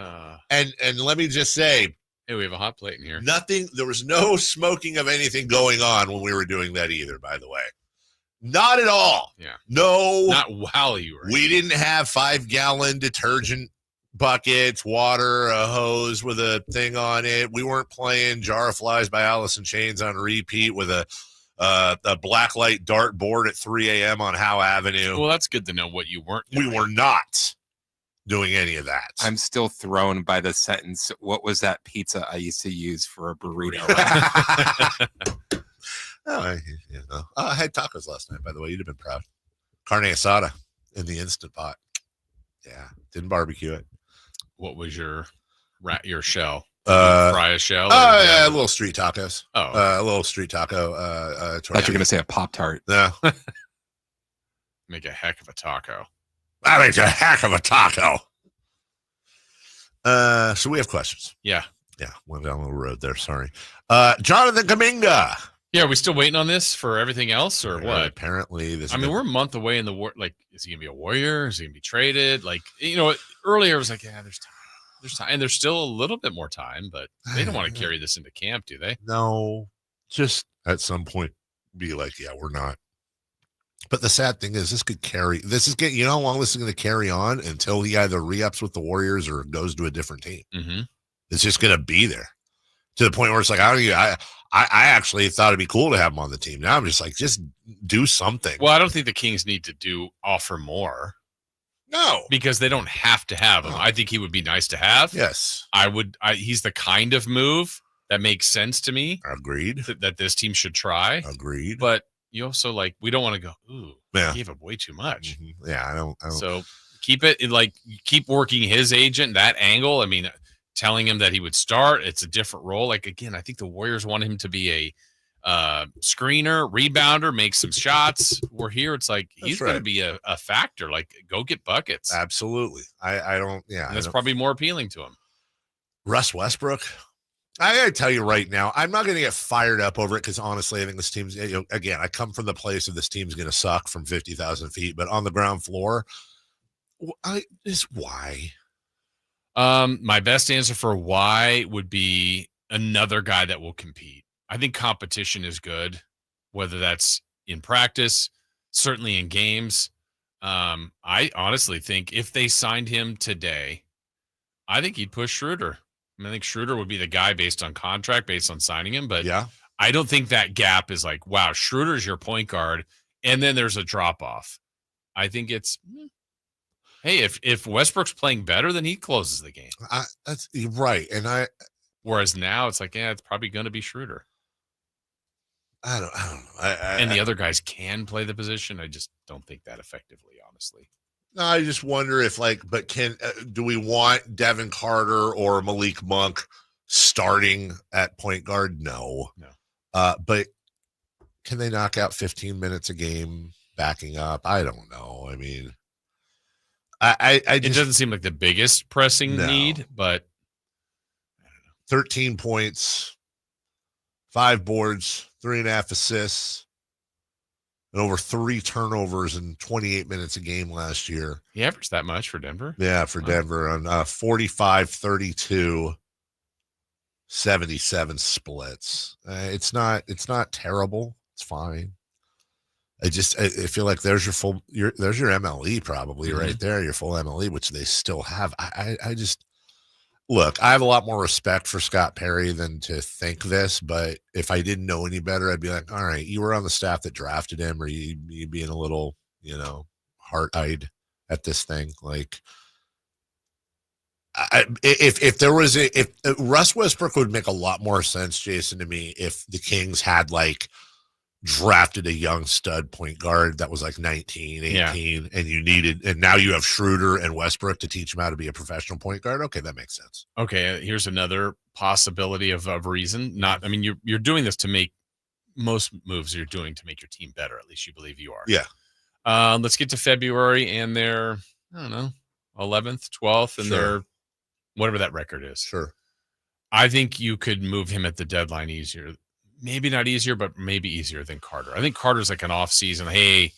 And let me just say, hey, we have a hot plate in here. there was no smoking of anything going on when we were doing that either, by the way. Not at all. Yeah. No. Not while you were. We didn't have 5-gallon detergent buckets, water, a hose with a thing on it. We weren't playing Jar of Flies by Alice in Chains on repeat with a blacklight dart board at 3 a.m. on Howe Avenue. Well, that's good to know what you weren't doing. We were not doing any of that. I'm still thrown by the sentence. What was that pizza I used to use for a burrito? I had tacos last night, by the way. You'd have been proud. Carne asada in the Instant Pot. Yeah, didn't barbecue it. What was your shell? Fry a shell? Yeah, little street tacos. Oh, a little street taco. I thought you were going to say a Pop-Tart. No. Make a heck of a taco. That makes a heck of a taco. So we have questions. Yeah. Went down a little road there. Sorry. Jonathan Kaminga. Yeah, are we still waiting on this for everything else or what? Apparently, we're a month away in the war. Like, is he gonna be a warrior? Is he gonna be traded? Like, earlier I was like, yeah, there's time. There's time, and there's still a little bit more time, but they don't want to carry this into camp, do they? No, just at some point be like, yeah, we're not. But the sad thing is, you know how long this is going to carry on until he either re-ups with the Warriors or goes to a different team. Mm-hmm. It's just going to be there to the point where it's like, I actually thought it'd be cool to have him on the team. Now I'm just like, just do something. Well, I don't think the Kings need to offer more. No, because they don't have to have him. I think he would be nice to have. Yes, he's the kind of move that makes sense to me. Agreed. That this team should try. Agreed. But you also like, we don't want to go, ooh, yeah, he gave up way too much. Mm-hmm. Yeah, I don't. So keep it like, keep working his agent that angle. I mean, telling him that he would start. It's a different role. Like, again, I think the Warriors want him to be a screener, rebounder, make some shots. We're here. It's like, he's going to be a factor. Like, go get buckets. Absolutely. I don't. Yeah, and that's probably more appealing to him. Russ Westbrook. I got to tell you right now, I'm not going to get fired up over it because honestly, I think this team's, again, I come from the place of this team's going to suck from 50,000 feet, but on the ground floor, why? My best answer for why would be another guy that will compete. I think competition is good, whether that's in practice, certainly in games. I honestly think if they signed him today, I think he'd push Schroeder. I think Schroeder would be the guy based on contract, based on signing him. But yeah, I don't think that gap is like, wow, Schroeder's your point guard, and then there's a drop off. I think it's, hey, if Westbrook's playing better, then he closes the game. That's right. And whereas now it's like, yeah, it's probably going to be Schroeder. I don't know. And the other guys can play the position. I just don't think that effectively, honestly. No, I just wonder if, but do we want Devin Carter or Malik Monk starting at point guard? No. But can they knock out 15 minutes a game backing up? I don't know. I mean, it doesn't seem like the biggest pressing need, but 13 points, 5 boards, 3.5 assists, and over 3 turnovers in 28 minutes a game last year. He averaged that much for Denver? Yeah, for Denver on 45, 32, 77 splits. It's not terrible. It's fine. I feel like there's your MLE probably right there, your full MLE, which they still have. I just look, I have a lot more respect for Scott Perry than to think this, but if I didn't know any better, I'd be like, all right, you were on the staff that drafted him, or you being a little, heart-eyed at this thing. Like, if Russ Westbrook would make a lot more sense, Jason, to me, if the Kings had drafted a young stud point guard that was 19, 18, and now you have Schroeder and Westbrook to teach him how to be a professional point guard. Okay, that makes sense. Okay, here's another possibility of reason. You're doing this to make most moves you're doing to make your team better. At least you believe you are. Yeah. Let's get to February and they're, 11th, 12th, and they're whatever that record is. Sure. I think you could move him at the deadline easier. Maybe not easier, but maybe easier than Carter. I think Carter's an off-season. Hey,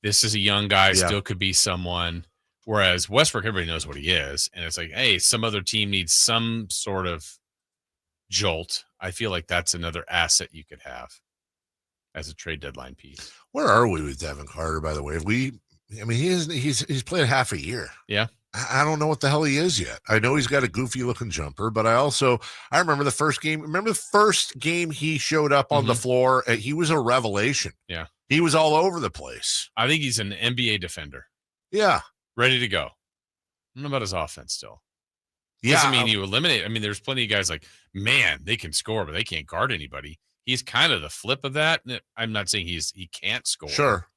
this is a young guy, still could be someone. Whereas Westbrook, everybody knows what he is. And it's like, hey, some other team needs some sort of jolt. I feel like that's another asset you could have as a trade deadline piece. Where are we with Devin Carter, by the way? He's played half a year. Yeah. I don't know what the hell he is yet. I know he's got a goofy looking jumper, but I remember the first game. Remember the first game he showed up on the floor? He was a revelation. Yeah. He was all over the place. I think he's an NBA defender. Yeah. Ready to go. I don't know about his offense still. Doesn't mean you eliminate. There's plenty of guys they can score, but they can't guard anybody. He's kind of the flip of that. I'm not saying he can't score. Sure.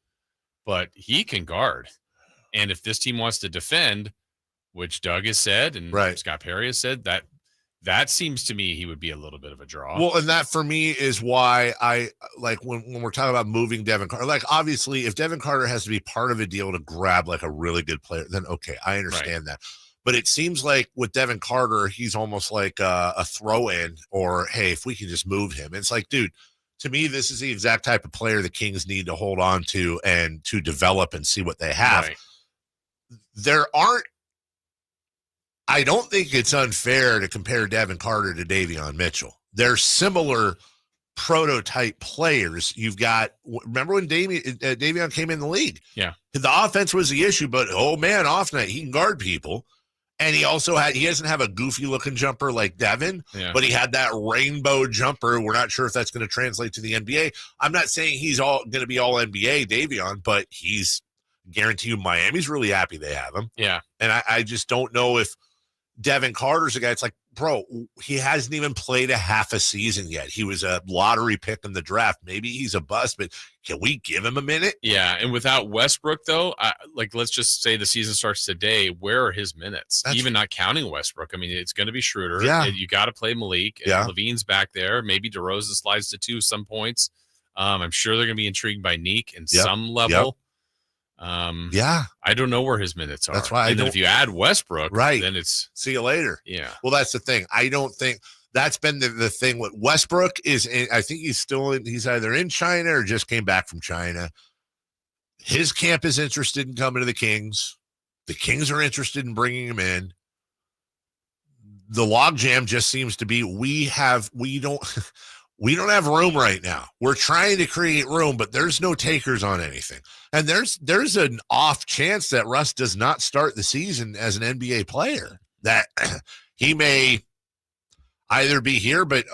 But he can guard. And if this team wants to defend, which Doug has said and Scott Perry has said, that seems to me he would be a little bit of a draw. Well, and that for me is why I when we're talking about moving Devin Carter, obviously if Devin Carter has to be part of a deal to grab a really good player, then okay, I understand that. But it seems like with Devin Carter, he's almost like a throw-in, or hey, if we can just move him. It's like, dude, to me, this is the exact type of player the Kings need to hold on to and to develop and see what they have. I don't think it's unfair to compare Devin Carter to Davion Mitchell. They're similar prototype players. You've got, remember when Davion came in the league? Yeah. The offense was the issue, but off night, he can guard people. And he doesn't have a goofy looking jumper like Devin, Yeah. but he had that rainbow jumper. We're not sure if that's going to translate to the NBA. I'm not saying he's all going to be all NBA, Davion, but he's guarantee you Miami's really happy they have him. Yeah. And I just don't know if Devin Carter's a guy. It's like, bro, he hasn't even played a half a season yet. He was a lottery pick in the draft. Maybe he's a bust, but can we give him a minute? Yeah, and without Westbrook, though, let's just say the season starts today. Where are his minutes? Even not counting Westbrook. I mean, it's going to be Schroeder. Yeah. You got to play Malik. Yeah. Levine's back there. Maybe DeRozan slides to 2 some points. I'm sure they're going to be intrigued by Neek in some level. Yeah. I don't know where his minutes are. That's why and then if you add Westbrook, right, then it's see you later. Yeah. Well, that's the thing. I don't think that's been the thing with Westbrook is I think he's either in China or just came back from China. His camp is interested in coming to the Kings. The Kings are interested in bringing him in. The logjam just seems to be we don't have room right now. We're trying to create room, but there's no takers on anything. And there's an off chance that Russ does not start the season as an NBA player, that he may either be here, but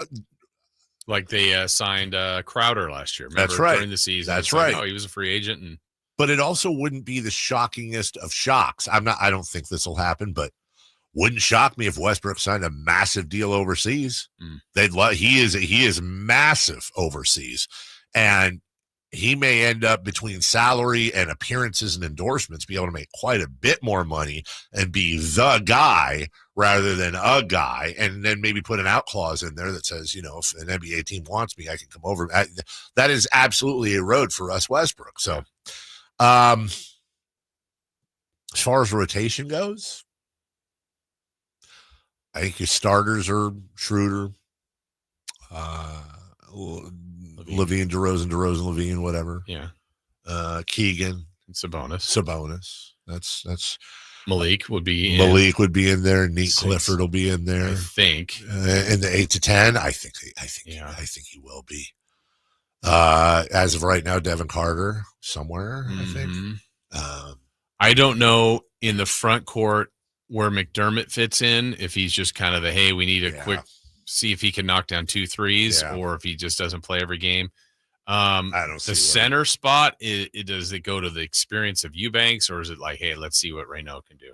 like they signed Crowder last year. Remember, that's right. During the season. That's right. right. Oh, he was a free agent. But it also wouldn't be the shockingest of shocks. I don't think this will happen, but wouldn't shock me if Westbrook signed a massive deal overseas. He is massive overseas, and he may end up between salary and appearances and endorsements be able to make quite a bit more money and be the guy rather than a guy, and then maybe put an out clause in there that says, if an NBA team wants me, I can come over. That is absolutely a road for Russ Westbrook. So, as far as rotation goes, I think your starters are Schroeder, Levine, DeRozan, Levine, whatever. Yeah. Keegan, Sabonis. That's Malik would be Malik would be in there. Neat 6. Clifford will be in there. I think in the 8 to 10. I think he will be. As of right now, Devin Carter somewhere. I think. I don't know in the front court where McDermott fits in, if he's just kind of hey, we need a quick see if he can knock down 2 threes, or if he just doesn't play every game. I don't see the center spot. Does it go to the experience of Eubanks, or is it like, hey, let's see what Reynaud can do?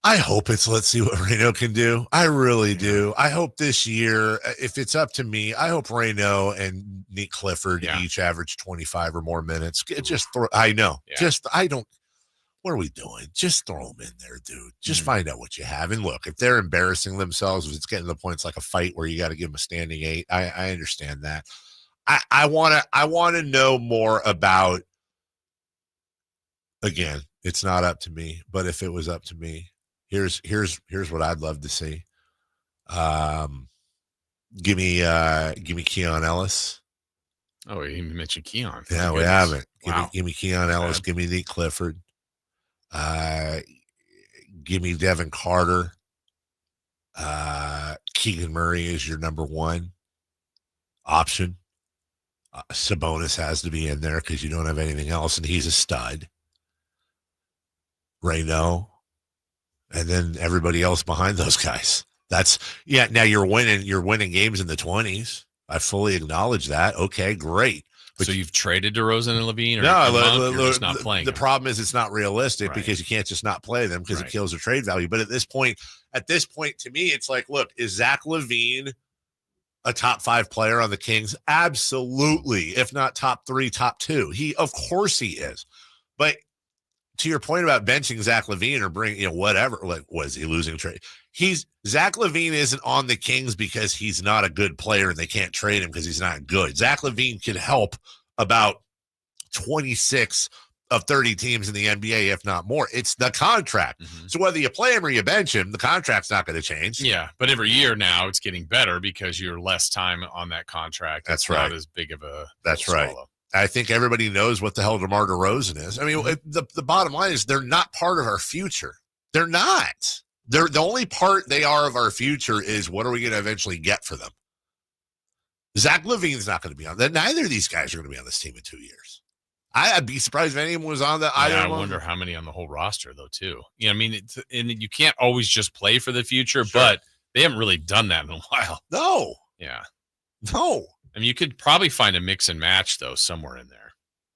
I hope it's let's see what Reynaud can do. I really do. I hope this year, if it's up to me, I hope Reynaud and Neat Clifford each average 25 or more minutes. Just throw. I know. I don't. What are we doing? Just throw them in there, dude. Just find out what you have. And look, if they're embarrassing themselves, if it's getting to the point it's like a fight where you got to give them a standing 8, I understand that. I want to know more about, again, it's not up to me, but if it was up to me, here's what I'd love to see. Give me Keon Ellis. Oh, you mentioned Keon. Yeah, we haven't. Give me Keon Ellis. Give me Neat Clifford. Give me Devin Carter. Keegan Murray is your number 1 option. Sabonis has to be in there because you don't have anything else, and he's a stud. Reynaud, and then everybody else behind those guys. Now you're winning games in the 20s. I fully acknowledge that. Okay, great. But so you've traded DeRozan and Levine, or no? You're just not playing. The problem is it's not realistic because you can't just not play them because it kills their trade value. But at this point, to me, it's like, look, is Zach LaVine a top 5 player on the Kings? Absolutely. If not top 3, top 2. Of course he is. But to your point about benching Zach LaVine or bringing, whatever, like, was he losing trade? Zach LaVine isn't on the Kings because he's not a good player and they can't trade him because he's not good. Zach LaVine can help about 26 of 30 teams in the NBA, if not more. It's the contract. So whether you play him or you bench him, the contract's not going to change. Yeah, but every year now it's getting better because you're less time on that contract. That's it's right. Not as big of a That's right. swallow. I think everybody knows what the hell DeMar DeRozan is. I mean, the bottom line is they're not part of our future. They're not. The only part they are of our future is what are we going to eventually get for them? Zach LaVine's not going to be on that. Neither of these guys are going to be on this team in 2 years. I'd be surprised if anyone was on that. I wonder how many on the whole roster, though, too. You know, I mean, and you can't always just play for the future, but they haven't really done that in a while. No. Yeah. No. I mean, you could probably find a mix and match, though, somewhere in there.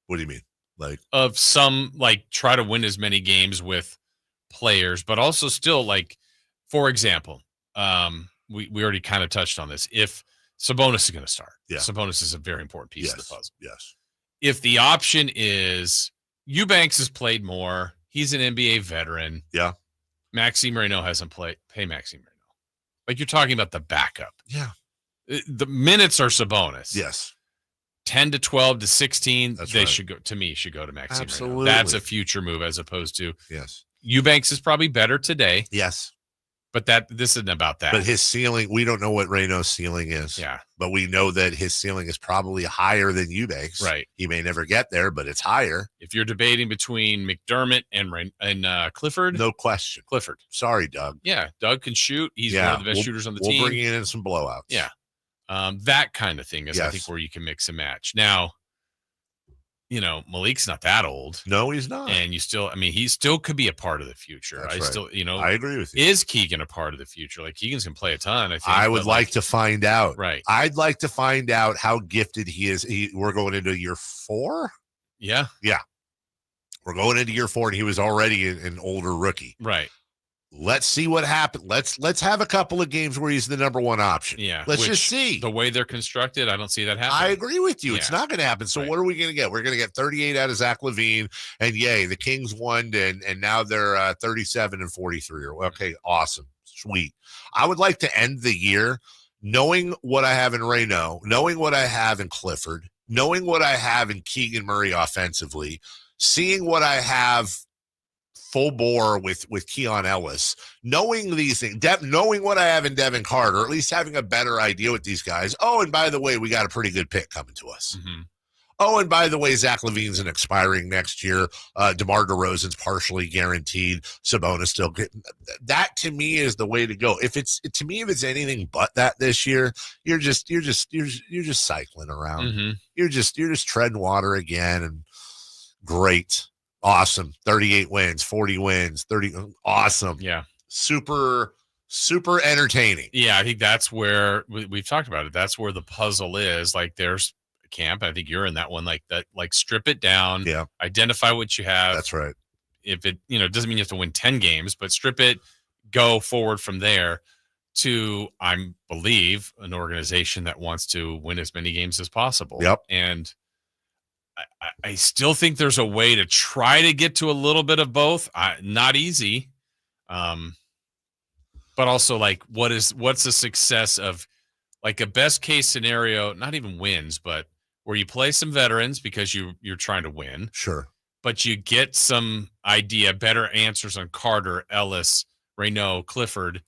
What do you mean? Like of some, like, try to win as many games with players, but also still, like, for example, we already kind of touched on this. If Sabonis is going to start, Sabonis is a very important piece of the puzzle. Yes. If the option is Eubanks has played more, he's an NBA veteran. Yeah. Maxime Reynaud hasn't played. Pay Maxime Reynaud. Like, you're talking about the backup. Yeah. The minutes are Sabonis. Yes. 10 to 12 to 16. That's should go to Maxime Absolutely. Reynaud. That's a future move as opposed to Eubanks is probably better today. Yes. But this isn't about that. But his ceiling, we don't know what Reynaud's ceiling is. Yeah. But we know that his ceiling is probably higher than Eubanks. Right. He may never get there, but it's higher. If you're debating between McDermott and Clifford. No question. Clifford. Sorry, Doug. Yeah. Doug can shoot. He's one of the best shooters on the team. We'll bring in some blowouts. Yeah. That kind of thing is, I think, where you can mix and match. Now, you know, Malik's not that old. No, he's not. And he still could be a part of the future. That's right. I agree with you. Is Keegan a part of the future? Like, Keegan's can play a ton, I think. I would like to find out. Right. I'd like to find out how gifted he is. We're going into year 4? Yeah. Yeah. We're going into year 4, and he was already an older rookie. Right. Let's see what happens. Let's have a couple of games where he's the number one option. Yeah. Let's just see. The way they're constructed, I don't see that happening. I agree with you. It's not going to happen. So what are we going to get? We're going to get 38 out of Zach LaVine, and yay, the Kings won, and now they're 37 and 43. Okay, awesome. Sweet. I would like to end the year knowing what I have in Reynaud, knowing what I have in Clifford, knowing what I have in Keegan Murray offensively, seeing what I have full bore with Keon Ellis, knowing these things, knowing what I have in Devin Carter, or at least having a better idea with these guys. Oh, and by the way, we got a pretty good pick coming to us. Mm-hmm. Oh, and by the way, Zach LaVine's an expiring next year. DeMar DeRozan's partially guaranteed. Sabonis still getting that. To me is the way to go. If it's anything but that this year, you're just cycling around. Mm-hmm. You're just treading water again. And great. Awesome. 38 wins, 40 wins, 30. Awesome. Yeah. Super entertaining. Yeah. I think that's where we've talked about it. That's where the puzzle is. Like, there's camp. I think you're in that one. Like that, like, strip it down. Yeah. Identify what you have. That's right. If it, doesn't mean you have to win 10 games, but strip it, go forward from there to, I believe, an organization that wants to win as many games as possible. Yep. And I still think there's a way to try to get to a little bit of both. Not easy. But also, like, what's the success of, like, a best case scenario, not even wins, but where you play some veterans because you're trying to win. Sure. But you get some idea, better answers on Carter, Ellis, Reynaud, Clifford.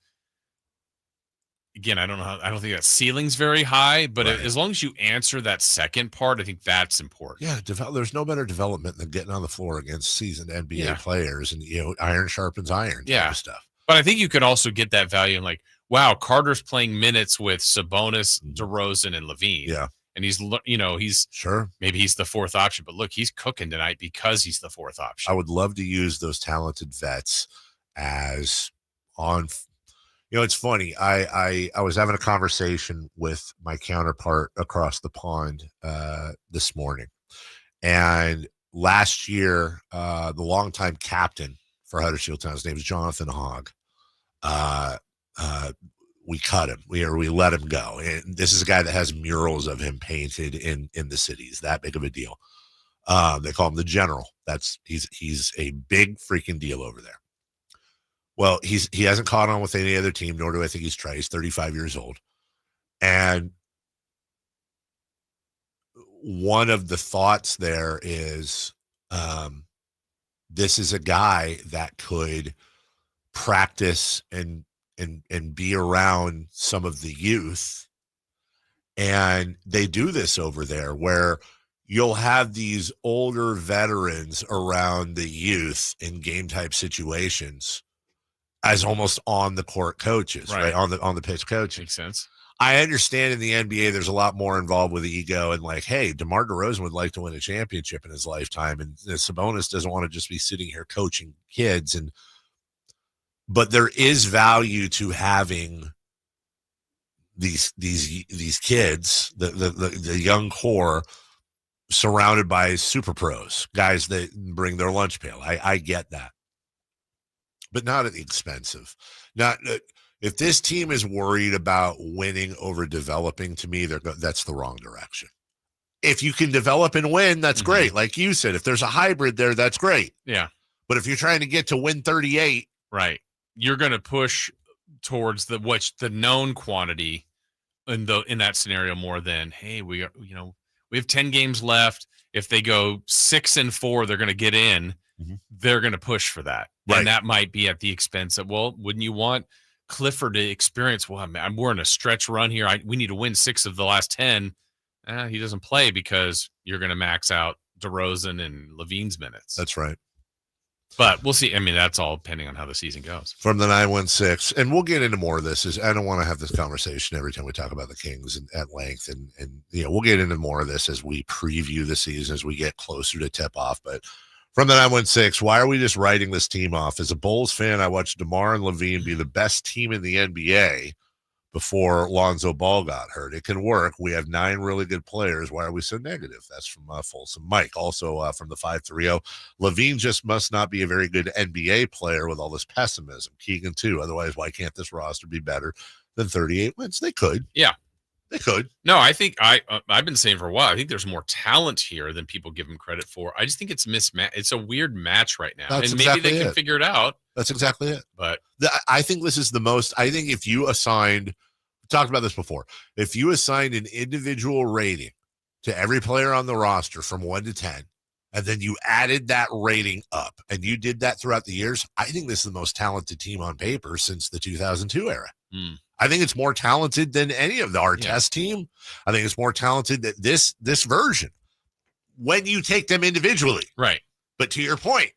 Again, I don't think that ceiling's very high, but as long as you answer that second part, I think that's important. Yeah, there's no better development than getting on the floor against seasoned NBA players, and iron sharpens iron. Type of stuff. But I think you can also get that value in, like, wow, Carter's playing minutes with Sabonis, DeRozan, and LaVine. Yeah, and he's sure, maybe he's the fourth option, but look, he's cooking tonight because he's the fourth option. I would love to use those talented vets as on. It's funny. I was having a conversation with my counterpart across the pond this morning, and last year, the longtime captain for Huddersfield Town, his name is Jonathan Hogg. We cut him. We let him go. And this is a guy that has murals of him painted in the city. He's that big of a deal. They call him the General. He's a big freaking deal over there. Well, he hasn't caught on with any other team, nor do I think he's tried. He's 35 years old. And one of the thoughts there is this is a guy that could practice and be around some of the youth. And they do this over there where you'll have these older veterans around the youth in game type situations as almost on the court coaches, right? On the pitch coaching. Makes sense. I understand in the NBA there's a lot more involved with ego and like, hey, DeMar DeRozan would like to win a championship in his lifetime, and Sabonis doesn't want to just be sitting here coaching kids. But there is value to having these kids, the young core, surrounded by super pros, guys that bring their lunch pail. I get that, but not at the expense of not. If this team is worried about winning over developing, to me, that's the wrong direction. If you can develop and win, that's great. Like you said, if there's a hybrid there, that's great. Yeah. But if you're trying to get to win 38, right, you're going to push towards the known quantity in that scenario more than, hey, we have 10 games left. If they go 6-4, they're going to get in. They're going to push for that, right. And that might be at the expense of, well, wouldn't you want Clifford to experience, well, we're in a stretch run here. We need to win 6 of the last 10. He doesn't play because you're going to max out DeRozan and Levine's minutes. That's right. But we'll see. I mean, that's all depending on how the season goes. From the 916, and we'll get into more of this. I don't want to have this conversation every time we talk about the Kings at length, and we'll get into more of this as we preview the season, as we get closer to tip off. But from the 916, why are we just writing this team off? As a Bulls fan, I watched DeMar and Levine be the best team in the NBA before Lonzo Ball got hurt. It can work. We have 9 really good players. Why are we so negative? That's from Folsom Mike. Also from the 530, Levine just must not be a very good NBA player with all this pessimism. Keegan too. Otherwise, why can't this roster be better than 38 wins? They could. Yeah. They could. No, I think I've been saying for a while, I think there's more talent here than people give them credit for. I just think it's mismatched. It's a weird match right now. That's and exactly maybe they can figure it out. That's exactly it. But I think this is the most, I think if you assigned, we talked about this before, if you assigned an individual rating to every player on the roster from 1 to 10, and then you added that rating up, and you did that throughout the years, I think this is the most talented team on paper since the 2002 era. I think it's more talented than any of our test team. I think it's more talented than this version when you take them individually. Right. But to your point,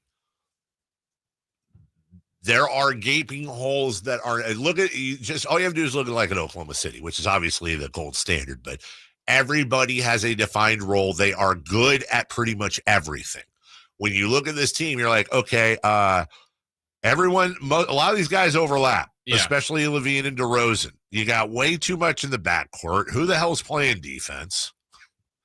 there are gaping holes that are, look at, all you have to do is look at like an Oklahoma City, which is obviously the gold standard, but everybody has a defined role. They are good at pretty much everything. When you look at this team, you're like, okay, a lot of these guys overlap, especially Levine and DeRozan. You got way too much in the backcourt. Who the hell's playing defense?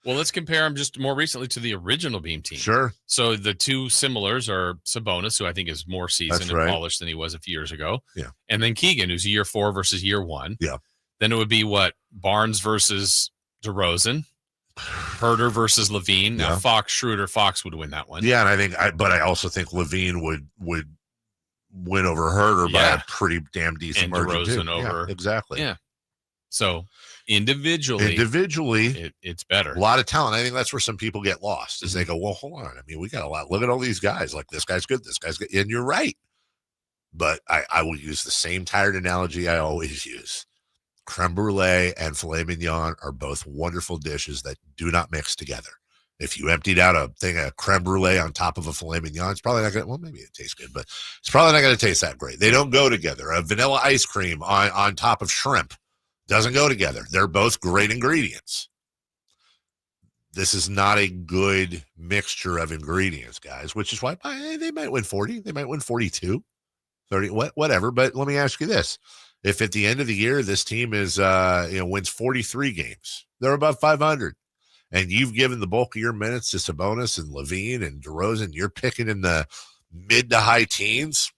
Well, let's compare them just more recently to the original Beam team. Sure. So the two similars are Sabonis, who I think is more seasoned and polished than he was a few years ago. Yeah. And then Keegan, who's year 4 versus year 1. Yeah. Then it would be Barnes versus DeRozan, Herter versus Levine. Now Fox would win that one. Yeah, and I also think Levine would win over Herter by a pretty damn decent margin. DeRozan over. Yeah, exactly. Yeah. So individually, it's better. A lot of talent. I think that's where some people get lost, is they go, well, hold on. I mean, we got a lot. Look at all these guys. Like, this guy's good. This guy's good. And you're right. But I will use the same tired analogy I always use. Creme brulee and filet mignon are both wonderful dishes that do not mix together. If you emptied out a thing of creme brulee on top of a filet mignon, it's probably not going to, well, maybe it tastes good, but it's probably not going to taste that great. They don't go together. A vanilla ice cream on top of shrimp doesn't go together. They're both great ingredients. This is not a good mixture of ingredients, guys, which is why they might win 40. They might win 42, 30, whatever. But let me ask you this. If at the end of the year, this team is, wins 43 games, they're above 500. And you've given the bulk of your minutes to Sabonis and Levine and DeRozan, you're picking in the mid to high teens.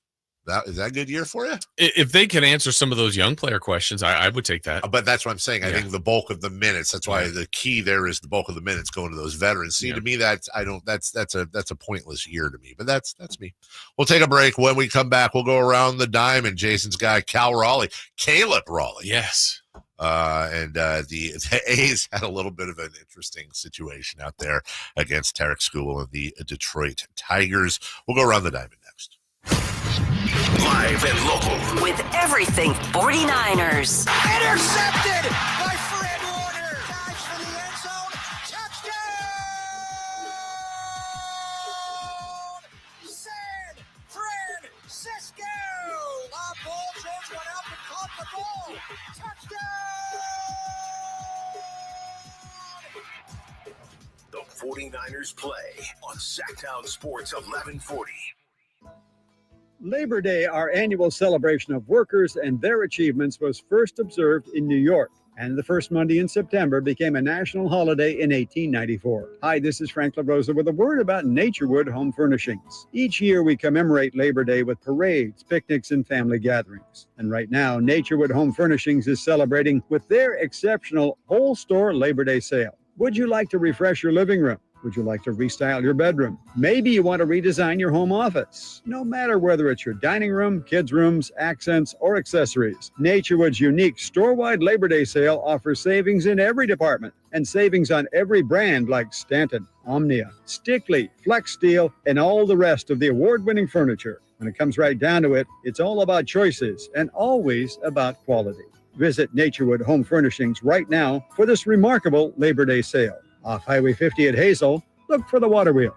Is that a good year for you? If they can answer some of those young player questions, I would take that. But that's what I'm saying. I think the bulk of the minutes. That's why the key there is the bulk of the minutes going to those veterans. See, to me, that's a pointless year to me. But that's me. We'll take a break. When we come back, we'll go around the dime, and Jason's guy, Caleb Raleigh. Yes. And the A's had a little bit of an interesting situation out there against Tarek School and the Detroit Tigers. We'll go around the diamond next. Live and local. With everything 49ers. Intercepted by Fred Warner. Dives for the end zone. Touchdown! San Francisco. Bob Ball, George went out and caught the ball. The 49ers play on Sacktown Sports 1140. Labor Day, our annual celebration of workers and their achievements, was first observed in New York, and the first Monday in September became a national holiday in 1894. Hi, this is Frank LaRosa with a word about Naturewood Home Furnishings. Each year we commemorate Labor Day with parades, picnics, and family gatherings. And right now, Naturewood Home Furnishings is celebrating with their exceptional whole store Labor Day sale. Would you like to refresh your living room? Would you like to restyle your bedroom? Maybe you want to redesign your home office. No matter whether it's your dining room, kids' rooms, accents, or accessories, Naturewood's unique store-wide Labor Day sale offers savings in every department and savings on every brand like Stanton, Omnia, Stickley, Flex Steel, and all the rest of the award-winning furniture. When it comes right down to it, it's all about choices and always about quality. Visit Naturewood Home Furnishings right now for this remarkable Labor Day sale. Off Highway 50 at Hazel, look for the water wheel.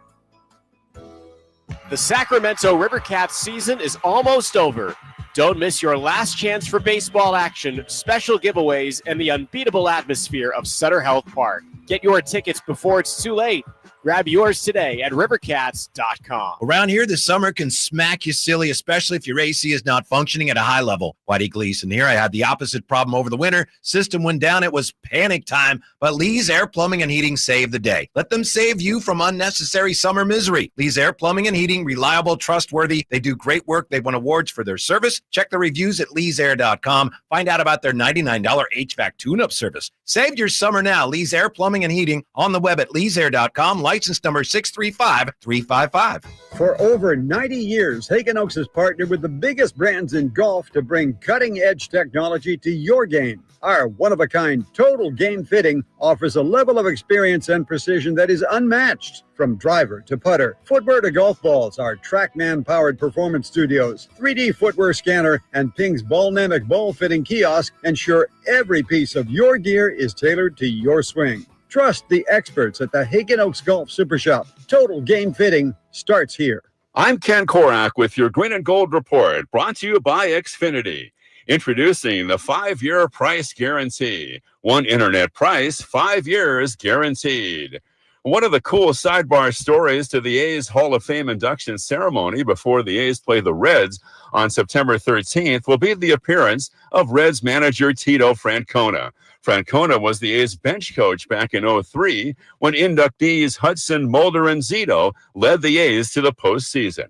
The Sacramento River Cats season is almost over. Don't miss your last chance for baseball action, special giveaways, and the unbeatable atmosphere of Sutter Health Park. Get your tickets before it's too late. Grab yours today at rivercats.com. Around here, the summer can smack you silly, especially if your AC is not functioning at a high level. Whitey Gleason here. I had the opposite problem over the winter. System went down. It was panic time, but Lee's Air Plumbing and Heating saved the day. Let them save you from unnecessary summer misery. Lee's Air Plumbing and Heating, reliable, trustworthy. They do great work. They won awards for their service. Check the reviews at leesair.com. Find out about their $99 HVAC tune-up service. Save your summer now. Lee's Air Plumbing and Heating on the web at leesair.com. License number 635355. For over 90 years, Hagen Oaks has partnered with the biggest brands in golf to bring cutting-edge technology to your game. Our one-of-a-kind total game fitting offers a level of experience and precision that is unmatched. From driver to putter, footwear to golf balls, our TrackMan-powered performance studios, 3D footwear scanner, and Ping's Ballnamic ball fitting kiosk ensure every piece of your gear is tailored to your swing. Trust the experts at the Hagen Oaks Golf Super Shop. Total game fitting starts here. I'm Ken Korak with your Green and Gold Report, brought to you by Xfinity. Introducing the 5-year price guarantee. One internet price, 5 years guaranteed. One of the cool sidebar stories to the A's Hall of Fame induction ceremony before the A's play the Reds on September 13th will be the appearance of Reds manager Tito Francona. Francona was the A's bench coach back in 2003 when inductees Hudson, Mulder, and Zito led the A's to the postseason.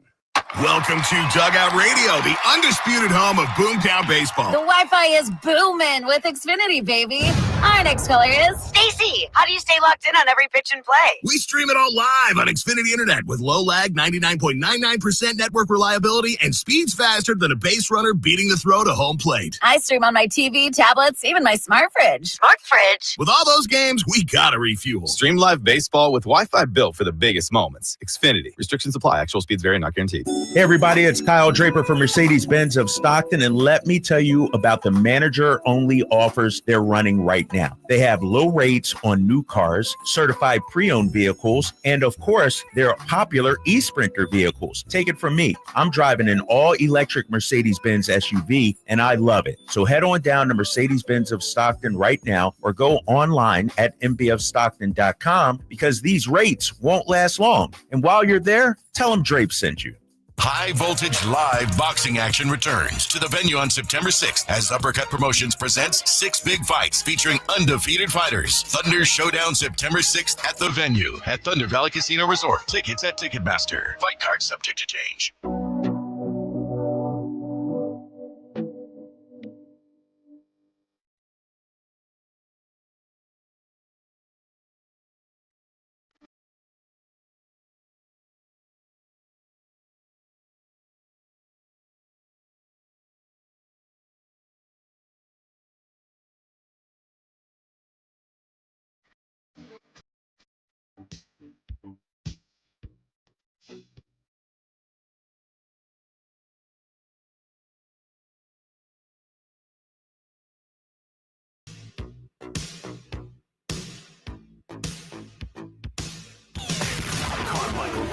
Welcome to Dugout Radio, the undisputed home of Boomtown Baseball. The Wi-Fi is booming with Xfinity, baby. Our next caller is Stacy. How do you stay locked in on every pitch and play? We stream it all live on Xfinity Internet with low lag, 99.99% network reliability, and speeds faster than a base runner beating the throw to home plate. I stream on my TV, tablets, even my smart fridge. Smart fridge. With all those games, we gotta refuel. Stream live baseball with Wi-Fi built for the biggest moments. Xfinity. Restrictions apply. Actual speeds vary, not guaranteed. Hey everybody, it's Kyle Draper from Mercedes-Benz of Stockton, and let me tell you about the manager-only offers they're running right now. They have low rates on new cars, certified pre-owned vehicles, and of course, their popular e-Sprinter vehicles. Take it from me. I'm driving an all-electric Mercedes-Benz SUV, and I love it. So head on down to Mercedes-Benz of Stockton right now, or go online at mbfstockton.com, because these rates won't last long. And while you're there, tell them Drape sent you. High Voltage Live boxing action returns to the venue on September 6th as Uppercut Promotions presents 6 big fights featuring undefeated fighters. Thunder Showdown September 6th at the venue at Thunder Valley Casino Resort. Tickets at Ticketmaster. Fight cards subject to change.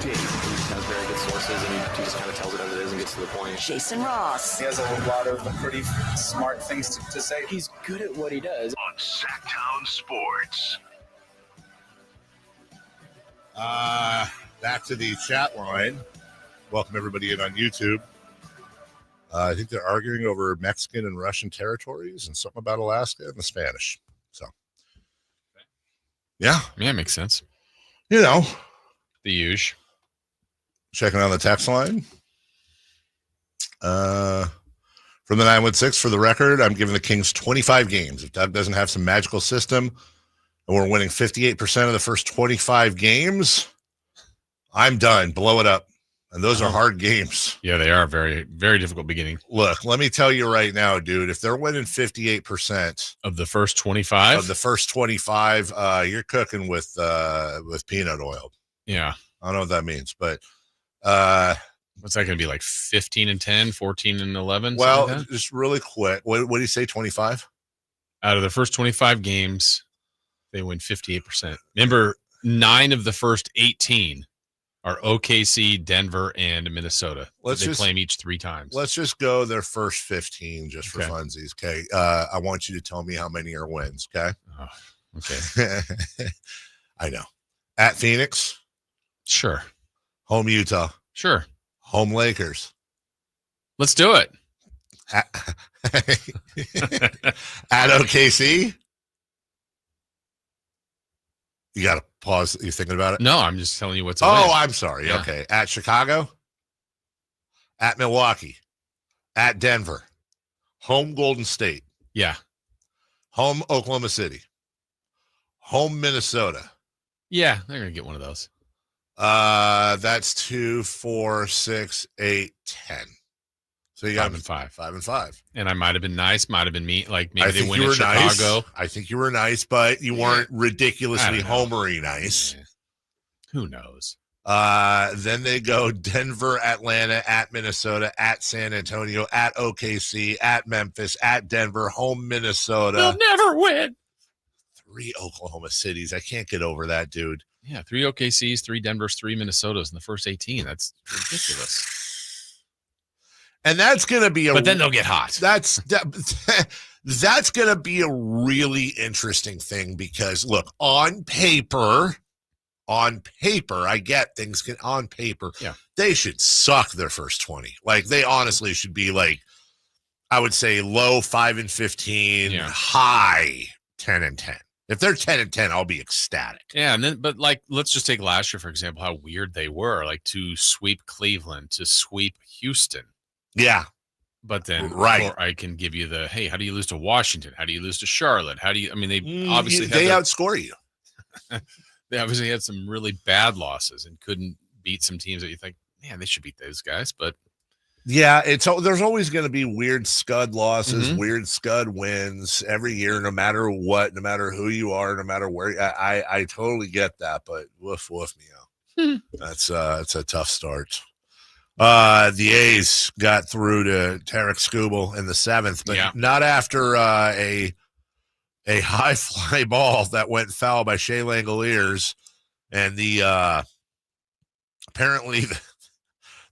Dave. He has very good sources, and he just kind of tells it as it is and gets to the point. Jason Ross. He has a lot of pretty smart things to say. He's good at what he does. On Sacktown Sports. Back to the chat line. Welcome everybody in on YouTube. I think they're arguing over Mexican and Russian territories and something about Alaska and the Spanish. So, yeah, makes sense. You know, the usual. Checking on the text line. From the 916, for the record, I'm giving the Kings 25 games. If Doug doesn't have some magical system and we're winning 58% of the first 25 games, I'm done. Blow it up. And those are hard games. Yeah, they are very, very difficult beginning. Look, let me tell you right now, dude, if they're winning 58% of the first 25, you're cooking with peanut oil. Yeah. I don't know what that means, but what's that going to be, like 15 and 10, 14 and 11? Well, like just really quick. What do you say, 25? Out of the first 25 games, they win 58%. Remember, 9 of the first 18 are OKC, Denver, and Minnesota. They play them each 3 times. Let's just go their first 15 just for funsies, okay? I want you to tell me how many are wins, okay? Oh, okay. I know. At Phoenix? Sure. Home Utah? Sure. Home Lakers? Let's do it. At OKC? You got to pause. You thinking about it? No, I'm just telling you what's. I'm sorry. Yeah. Okay. At Chicago, at Milwaukee, at Denver, home Golden State. Yeah. Home Oklahoma City, home Minnesota. Yeah, they're gonna get one of those. That's 2, 4, 6, 8, 10. So you got 5 and 5. 5 and 5. And I might have been nice, might have been me. Like maybe they win you in were Chicago. Nice. I think you were nice, but you weren't ridiculously homery nice. Yeah. Who knows? Then they go Denver, Atlanta, at Minnesota, at San Antonio, at OKC, at Memphis, at Denver, home Minnesota. They'll never win. 3 Oklahoma cities. I can't get over that, dude. Yeah, 3 OKCs, 3 Denvers, 3 Minnesotas in the first 18. That's ridiculous. And that's going to be but then they'll get hot. That's going to be a really interesting thing because, look, on paper, I get things on paper. Yeah. They should suck their first 20. Like, they honestly should be like, I would say low 5 and 15, high 10 and 10. If they're 10 and 10, I'll be ecstatic. Yeah, and then, but like, let's just take last year, for example, how weird they were, like to sweep Cleveland, to sweep Houston. Yeah. But then, right. I can give you the, hey, how do you lose to Washington? How do you lose to Charlotte? They obviously they outscore you. They obviously had some really bad losses and couldn't beat some teams that you think, man, they should beat those guys. But yeah, there's always going to be weird scud losses, weird scud wins every year, no matter what, no matter who you are, no matter where. I totally get that, but woof meow. That's it's a tough start. The A's got through to Tarek Skubal in the 7th, but not after a high fly ball that went foul by Shea Langoliers, and the apparently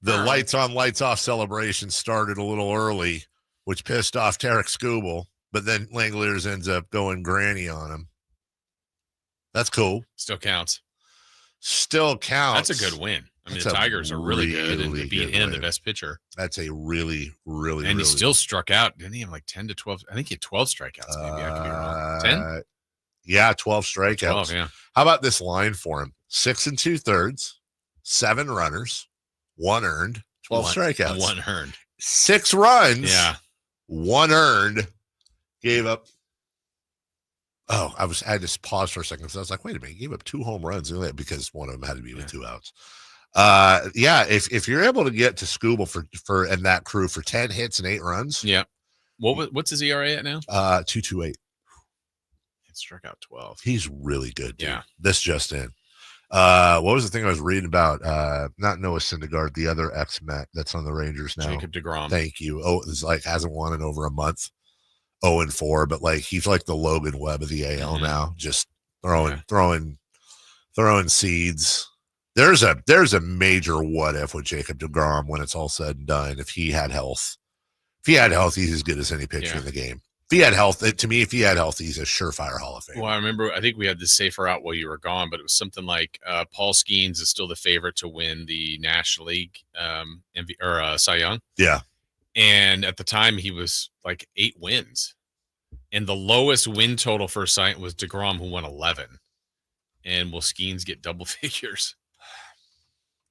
the lights on, lights off celebration started a little early, which pissed off Tarek Skubal, but then Langoliers ends up going granny on him. That's cool. Still counts. That's a good win. I mean, the Tigers are really good, and to beat him, the best pitcher. That's a really and he still struck out. Didn't he have like 10 to 12? I think he had 12 strikeouts. Maybe I could be wrong. 10? Yeah, 12 strikeouts. 12, yeah. How about this line for him? 6 2/3, 7 runners, 1 earned, 12 strikeouts. 1 earned. 6 runs. Yeah. 1 earned. Gave up. Oh, I had to pause for a second because I was like, wait a minute, he gave up 2 home runs because one of them had to be with 2 outs. If you're able to get to Skubal for and that crew for 10 hits and 8 runs. Yeah. What's his ERA at now? 2.28. It struck out 12. He's really good, dude. Yeah. This just in. What was the thing I was reading about? Not Noah Syndergaard, the other ex-Met that's on the Rangers now. Jacob deGrom. Thank you. Oh, it's like hasn't won in over a month. 0-4, but like he's like the Logan Webb of the AL now, just throwing seeds. There's a major what if with Jacob deGrom when it's all said and done. If he had health, he's as good as any pitcher in the game. If he had health, to me, he's a surefire Hall of Fame. Well, I think we had this safer out while you were gone, but it was something like Paul Skeens is still the favorite to win the National League Cy Young. Yeah. And at the time, he was like 8 wins. And the lowest win total for Cy was deGrom, who won 11. And will Skeens get double figures?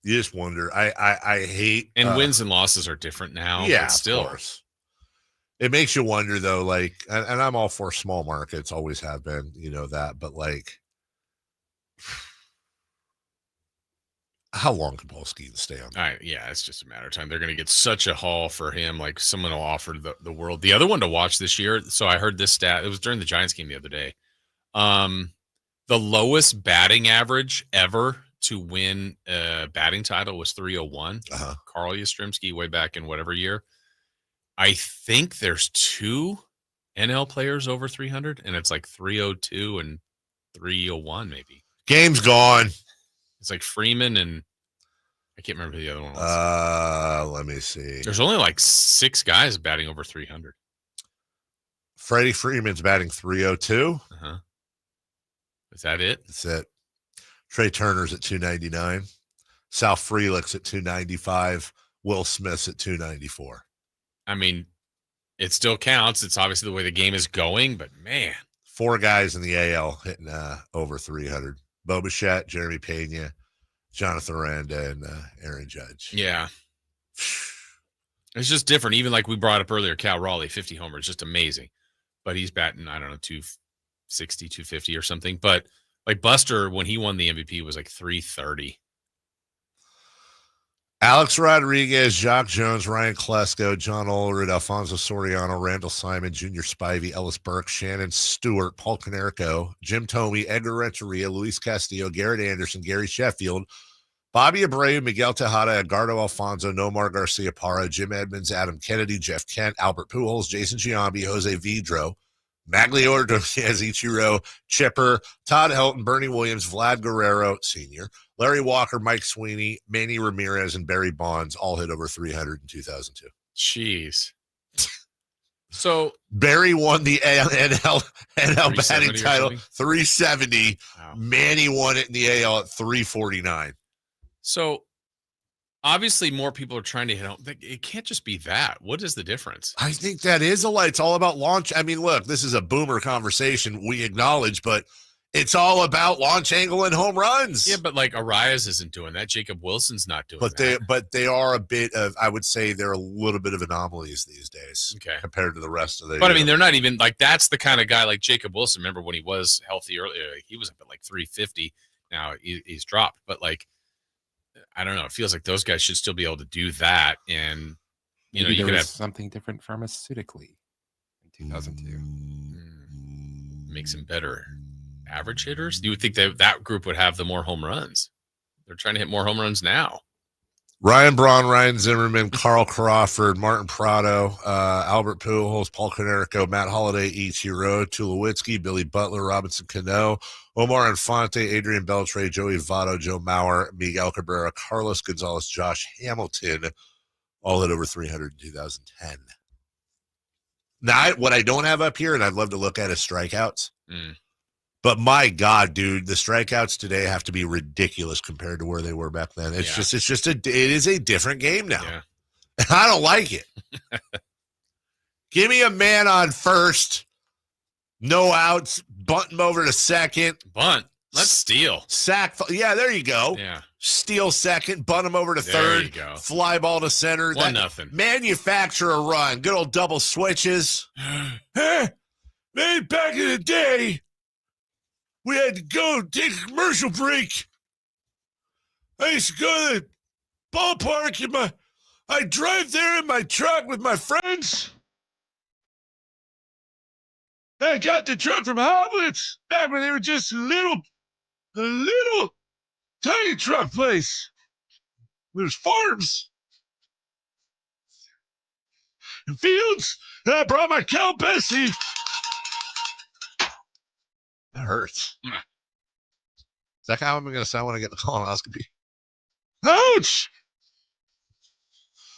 You just wonder. I hate. And wins and losses are different now. Yeah, but still. Of course. It makes you wonder, though, like, and I'm all for small markets, always have been, that. But, like, how long can Paul Skeens stay on? Yeah, it's just a matter of time. They're going to get such a haul for him. Like, someone will offer the world. The other one to watch this year, so I heard this stat. It was during the Giants game the other day. The lowest batting average ever to win a batting title was 301. Carl Yastrzemski way back in whatever year. I think there's 2 NL players over 300, and it's like 302 and 301 maybe. Game's gone. It's like Freeman and I can't remember who the other one was. Let me see. There's only like 6 guys batting over 300. Freddie Freeman's batting 302. Is that it? That's it. Trey Turner's at 299. Sal Frelick's at 295. Will Smith's at 294. I mean, it still counts. It's obviously the way the game is going, but man. 4 guys in the AL hitting over 300. Bo Bichette, Jeremy Pena, Jonathan Aranda, and Aaron Judge. Yeah. It's just different. Even like we brought up earlier, Cal Raleigh, 50 homers, just amazing. But he's batting, I don't know, 260, 250 or something. But like Buster, when he won the MVP, was like 330. Alex Rodriguez, Jacques Jones, Ryan Klesko, John Olerud, Alfonso Soriano, Randall Simon, Junior Spivey, Ellis Burke, Shannon Stewart, Paul Konerko, Jim Thome, Edgar Renteria, Luis Castillo, Garrett Anderson, Gary Sheffield, Bobby Abreu, Miguel Tejada, Edgardo Alfonso, Nomar Garcia Parra, Jim Edmonds, Adam Kennedy, Jeff Kent, Albert Pujols, Jason Giambi, Jose Vidro, Maglio Ordonez, Ichiro, Chipper, Todd Helton, Bernie Williams, Vlad Guerrero, Sr., Larry Walker, Mike Sweeney, Manny Ramirez, and Barry Bonds all hit over 300 in 2002. Jeez. So Barry won the NL batting title, 370. Wow. Manny won it in the AL at 349. So obviously more people are trying to hit home. It can't just be that. What is the difference? I think that is it's all about launch. I mean, look, this is a boomer conversation, we acknowledge, but it's all about launch angle and home runs. Yeah, but like Arias isn't doing that. Jacob Wilson's not doing that. But they are a bit of, I would say they're a little bit of anomalies these days compared to the rest of the. But I mean, they're not even like, that's the kind of guy like Jacob Wilson. Remember when he was healthy earlier, he was up at like 350. Now he's dropped, but like, I don't know. It feels like those guys should still be able to do that. And, you know, you could have something different pharmaceutically in 2002. Makes him better average hitters. You would think that group would have the more home runs. They're trying to hit more home runs now. Ryan Braun, Ryan Zimmerman, Carl Crawford, Martin Prado, Albert Pujols, Paul Konerko, Matt Holliday, Ichiro, Tulowitzki, Billy Butler, Robinson Cano, Omar Infante, Adrian Beltre, Joey Votto, Joe Mauer, Miguel Cabrera, Carlos Gonzalez, Josh Hamilton, all hit over 300 in 2010. Now, what I don't have up here, and I'd love to look at, is strikeouts. But my God, dude, the strikeouts today have to be ridiculous compared to where they were back then. It is a different game now. Yeah. I don't like it. Give me a man on first, no outs, bunt him over to second. Bunt. Let's steal. Sack. Yeah, there you go. Yeah. Steal second, bunt him over to There third. you go. Fly ball to center. 1-0. Manufacture a run. Good old double switches. Man, back in the day, we had to go take a commercial break. I used to go to the ballpark I'd drive there in my truck with my friends. I got the truck from Hoblitz back when they were just a little tiny truck place. There's farms and fields. And I brought my cow Bessie. That hurts. Is that how I'm going to sound when I get the colonoscopy? Coach.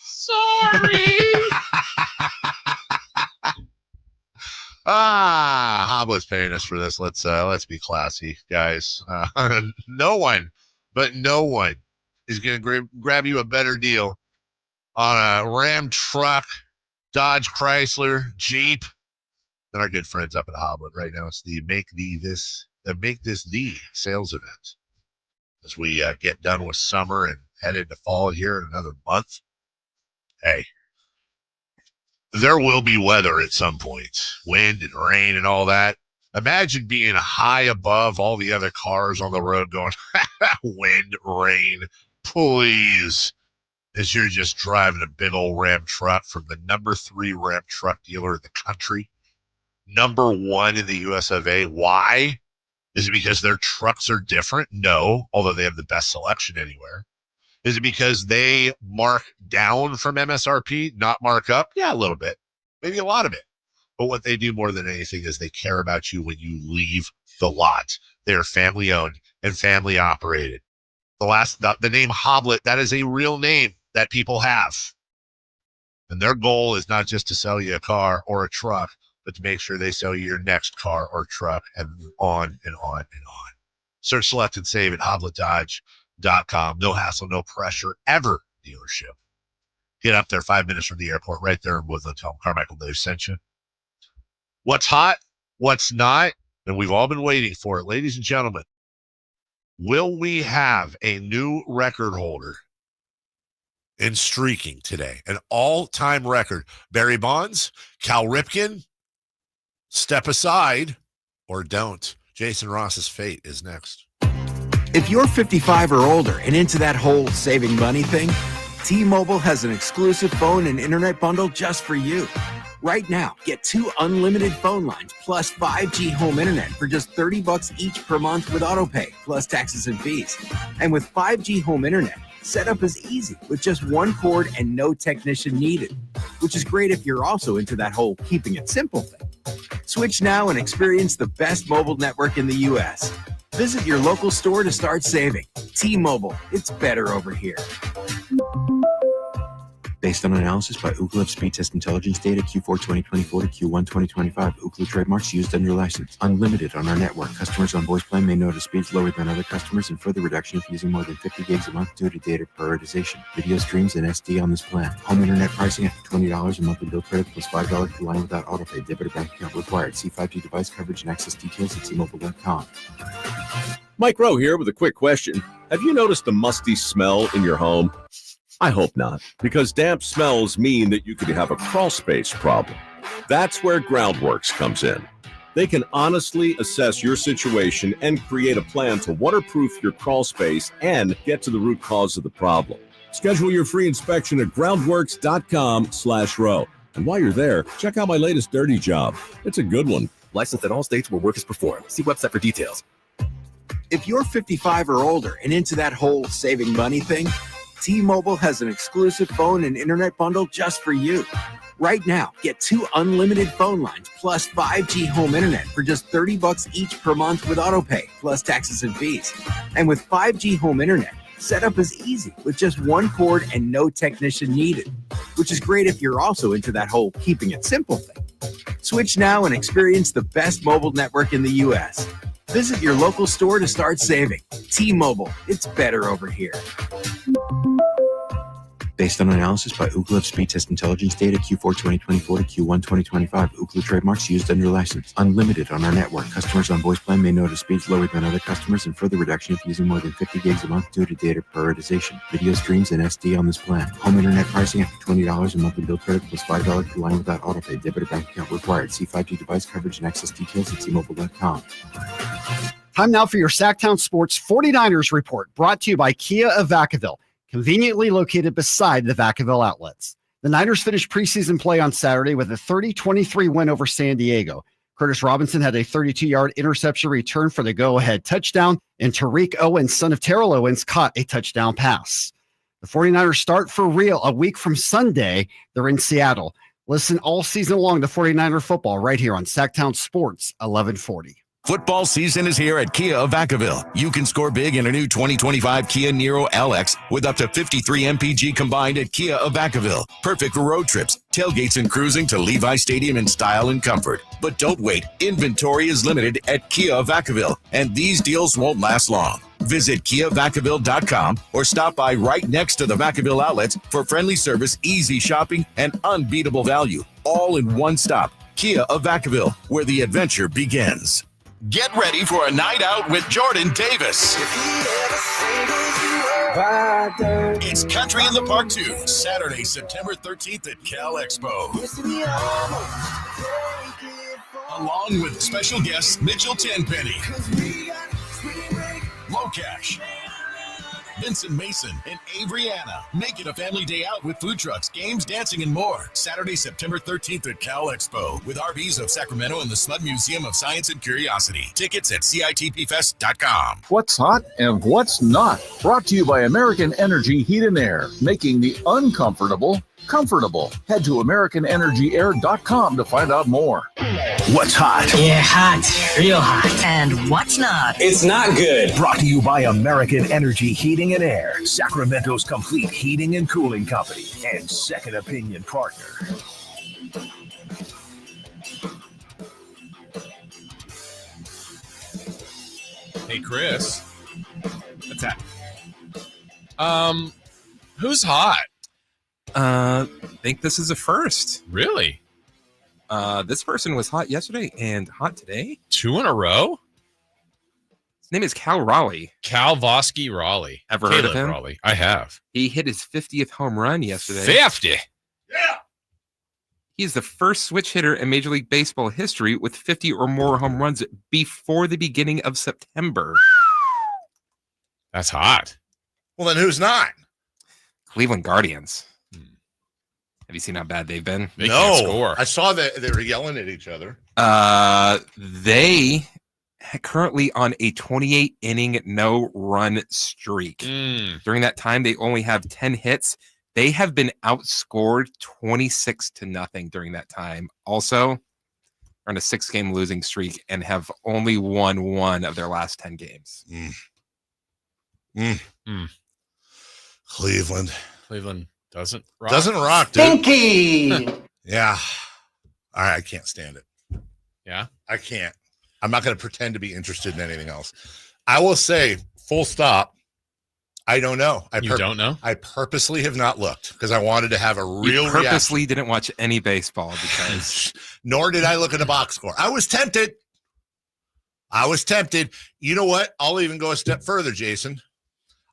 Sorry. Hoblet's paying us for this. Let's be classy, guys. No one is going to grab you a better deal on a Ram truck, Dodge Chrysler, Jeep than our good friends up at Hoblet right now. It's the Make This the sales event as we get done with summer and head into fall here in another month. Hey, there will be weather at some point, wind and rain and all that. Imagine being high above all the other cars on the road going, wind, rain, please, as you're just driving a big old Ram truck from the number 3 Ram truck dealer in the country, number 1 in the US of A. Why? Is it because their trucks are different? No, although they have the best selection anywhere. Is it because they mark down from MSRP, not mark up? Yeah, a little bit, maybe a lot of it. But what they do more than anything is they care about you when you leave the lot. They're family owned and family operated. The name Hoblet, that is a real name that people have. And their goal is not just to sell you a car or a truck, but to make sure they sell you your next car or truck, and on and on and on. Search, select, and save at HobletDodge.com. No hassle, no pressure, ever dealership. Get up there 5 minutes from the airport, right there in Woodland. Tell them Carmichael Dave sent you. What's hot, what's not, and we've all been waiting for it. Ladies and gentlemen, will we have a new record holder in streaking today? An all-time record. Barry Bonds, Cal Ripken, step aside or don't. Jason Ross's fate is next. If you're 55 or older and into that whole saving money thing, T-Mobile has an exclusive phone and internet bundle just for you. Right now, get 2 unlimited phone lines plus 5G home internet for just $30 each per month with autopay, plus taxes and fees. And with 5G home internet, setup is easy with just 1 cord and no technician needed, which is great if you're also into that whole keeping it simple thing. Switch now and experience the best mobile network in the U.S. Visit your local store to start saving. T-Mobile, it's better over here. Based on analysis by Ookla Speed Test Intelligence data Q4 2024 to Q1 2025, Ookla trademarks used under license. Unlimited on our network. Customers on voice plan may notice speeds lower than other customers and further reduction if using more than 50 gigs a month due to data prioritization. Video streams and SD on this plan. Home internet pricing after $20 a monthly bill credit plus $5 per line without autopay. Debit or bank account required. See 5G device coverage and access details at T-Mobile.com. Mike Rowe here with a quick question. Have you noticed a musty smell in your home? I hope not, because damp smells mean that you could have a crawl space problem. That's where Groundworks comes in. They can honestly assess your situation and create a plan to waterproof your crawl space and get to the root cause of the problem. Schedule your free inspection at groundworks.com/row. And while you're there, check out my latest dirty job. It's a good one. Licensed in all states where work is performed. See website for details. If you're 55 or older and into that whole saving money thing, T-Mobile has an exclusive phone and internet bundle just for you. Right now, get 2 unlimited phone lines plus 5G home internet for just $30 each per month with autopay, plus taxes and fees. And with 5G home internet, setup is easy with just 1 cord and no technician needed, which is great if you're also into that whole keeping it simple thing. Switch now and experience the best mobile network in the U.S. Visit your local store to start saving. T-Mobile, it's better over here. Based on analysis by Ookla Speed Test Intelligence data Q4 2024 to Q1 2025, Ookla trademarks used under license. Unlimited on our network. Customers on voice plan may notice speeds lower than other customers and further reduction if using more than 50 gigs a month due to data prioritization. Video streams and SD on this plan. Home internet pricing after $20 a monthly bill credit plus $5 per line without autopay. Debit or bank account required. See 5G device coverage and access details at T-Mobile.com. Time now for your Sacktown Sports 49ers report, brought to you by Kia of Vacaville, conveniently located beside the Vacaville outlets. The Niners finished preseason play on Saturday with a 30-23 win over San Diego. Curtis Robinson had a 32-yard interception return for the go-ahead touchdown, and Tariq Owens, son of Terrell Owens, caught a touchdown pass. The 49ers start for real a week from Sunday. They're in Seattle. Listen all season long to 49er football right here on Sacktown Sports 1140. Football season is here at Kia of Vacaville. You can score big in a new 2025 Kia Niro LX with up to 53 MPG combined at Kia of Vacaville. Perfect for road trips, tailgates, and cruising to Levi Stadium in style and comfort. But don't wait. Inventory is limited at Kia of Vacaville, and these deals won't last long. Visit KiaVacaville.com or stop by right next to the Vacaville outlets for friendly service, easy shopping, and unbeatable value. All in one stop. Kia of Vacaville, where the adventure begins. Get ready for a night out with Jordan Davis. It's Country in the Park 2, Saturday, September 13th at Cal Expo. Along with special guests Mitchell Tenpenny, Low Cash, Vincent Mason, and Avriana. Make it a family day out with food trucks, games, dancing, and more. Saturday, September 13th at Cal Expo with RVs of Sacramento and the Smud Museum of Science and Curiosity. Tickets at CITPFest.com. What's hot and what's not. Brought to you by American Energy Heat and Air, making the uncomfortable comfortable. Head to AmericanEnergyAir.com to find out more. What's hot? Yeah, hot. Real hot. And what's not? It's not good. Brought to you by American Energy Heating and Air, Sacramento's complete heating and cooling company, and second opinion partner. Hey, Chris. What's that? Who's hot? I think this is a first. Really? This person was hot yesterday and hot today. 2 in a row? His name is Cal Raleigh. Cal Vosky Raleigh. Ever heard of him? Raleigh. I have. He hit his 50th home run yesterday. 50? Yeah. He's the first switch hitter in Major League Baseball history with 50 or more home runs before the beginning of September. That's hot. Well, then who's not? Cleveland Guardians. Have you seen how bad they've been? They can't score. I saw that they were yelling at each other. They currently on a 28-inning no-run streak. During that time, they only have 10 hits. They have been outscored 26-0 during that time. Also, they're on a 6-game losing streak and have only won 1 of their last 10 games. Cleveland doesn't rock. Doesn't rock, dude. Stinky. Yeah. I can't stand it. Yeah? I can't. I'm not going to pretend to be interested in anything else. I will say, full stop, I don't know. You don't know? I purposely have not looked because I wanted to have a real You purposely reaction. didn't watch any baseball because... Nor did I look at the box score. I was tempted. You know what? I'll even go a step further, Jason.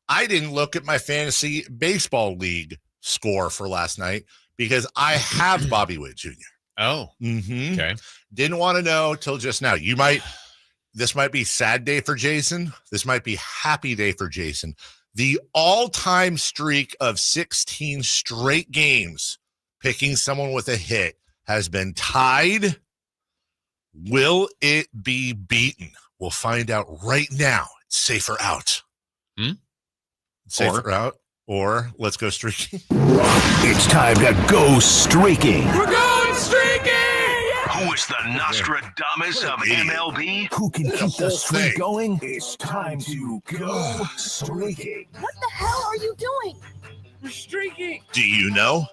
I didn't look at my fantasy baseball league score for last night because I have Bobby Witt Jr. Oh, okay. Didn't want to know till just now. This might be sad day for Jason. This might be happy day for Jason. The all-time streak of 16 straight games picking someone with a hit has been tied. Will it be beaten? We'll find out right now. It's safer out. Safer out. Or let's go streaking. It's time to go streaking. We're going streaking! Who is the Nostradamus of MLB? Who can keep the streak going? It's time to go streaking. What the hell are you doing? We're streaking. Do you know?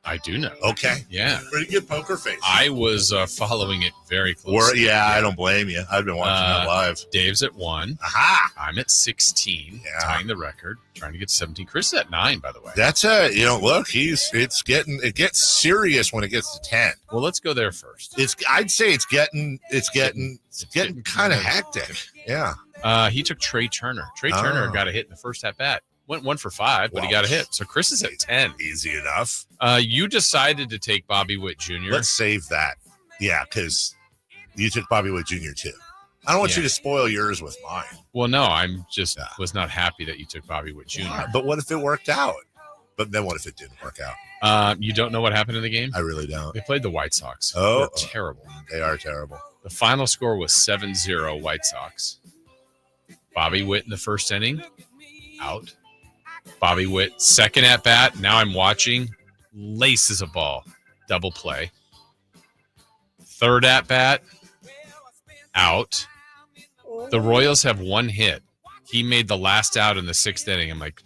I do know. Okay. Yeah. Pretty good poker face. I was following it very closely. I don't blame you. I've been watching that live. Dave's at 1. Aha! I'm at 16, tying the record, trying to get to 17. Chris is at 9, by the way. That's look, it gets serious when it gets to 10. Well, let's go there first. I'd say it's getting kind of hectic. Yeah. He took Trey Turner. Trey Turner got a hit in the first at bat. Went 1 for 5, but he got a hit. So Chris is at 10. Easy enough. You decided to take Bobby Witt Jr. Let's save that. Yeah, because you took Bobby Witt Jr. too. I don't want you to spoil yours with mine. Well, no, I'm just was not happy that you took Bobby Witt Jr. Yeah, but what if it worked out? But then what if it didn't work out? You don't know what happened in the game? I really don't. They played the White Sox. Oh, they're terrible. They are terrible. The final score was 7-0 White Sox. Bobby Witt in the first inning, out. Bobby Witt, second at bat. Now I'm watching. Laces a ball. Double play. Third at bat. Out. The Royals have one hit. He made the last out in the 6th inning. I'm like,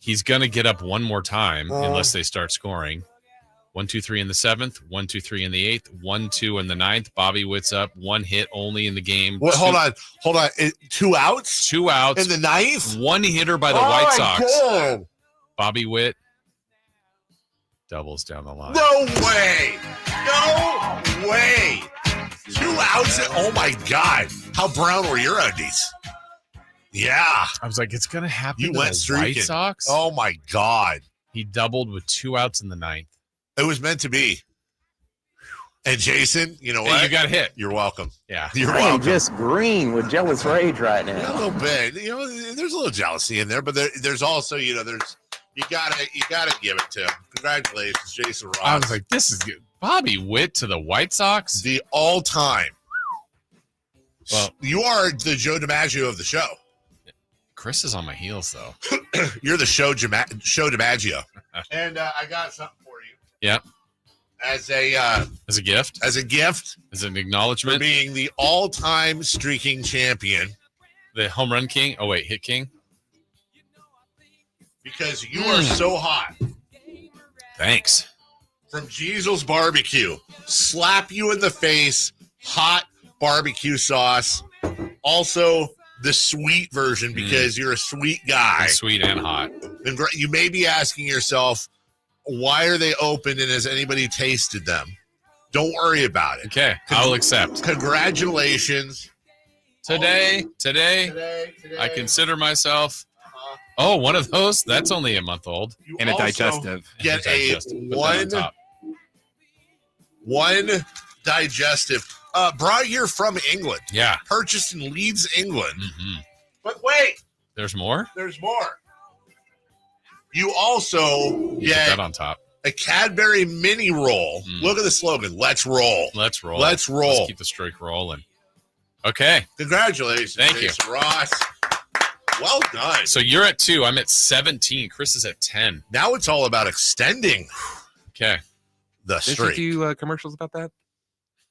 he's going to get up one more time unless they start scoring. 1, 2, 3 in the 7th, 1, 2, 3 in the 8th, 1, 2 in the 9th. Bobby Witt's up, one hit only in the game. What, hold on. 2 outs? 2 outs. In the 9th? One hitter by the White Sox. God. Bobby Witt doubles down the line. No way. No way. 2 outs. Oh, my God. How brown were your undies? Yeah. I was like, it's going to happen You to went the streaking. White Sox. Oh, my God. He doubled with 2 outs in the 9th. It was meant to be. And Jason, you know Hey, what? you got hit. You're welcome. Yeah. You're I am welcome. just green with jealous rage right Yeah, now. a little bit. You know, there's a little jealousy in there, but there's also, you know, you gotta give it to him. Congratulations, Jason Ross. I was like, this is good. Bobby Witt to the White Sox. The all-time. Well, you are the Joe DiMaggio of the show. Chris is on my heels, though. You're the show DiMaggio. And I got something for you. Yep. As a gift. As a gift. As an acknowledgement. For being the all-time streaking champion. The home run king. Oh, wait, hit king. Because you are so hot. Thanks. From Jeezel's Barbecue. Slap you in the face. Hot barbecue sauce. Also, the sweet version because you're a sweet guy. And sweet and hot. And you may be asking yourself, why are they open and has anybody tasted them? Don't worry about it. Okay, I'll accept. Congratulations. Today, I consider myself. Oh, one of those? That's only a month old. And a digestive. Get one digestive. Brought here from England. Yeah. Purchased in Leeds, England. Mm-hmm. But wait. There's more? There's more. You also get that on top. A Cadbury mini roll. Look at the slogan. Let's roll. Let's roll. Let's roll. Let's keep the streak rolling. Okay. Congratulations. Thank you. Jason Ross. Well done. So you're at 2. I'm at 17. Chris is at 10. Now it's all about extending. Okay. The streak. Did you do commercials about that?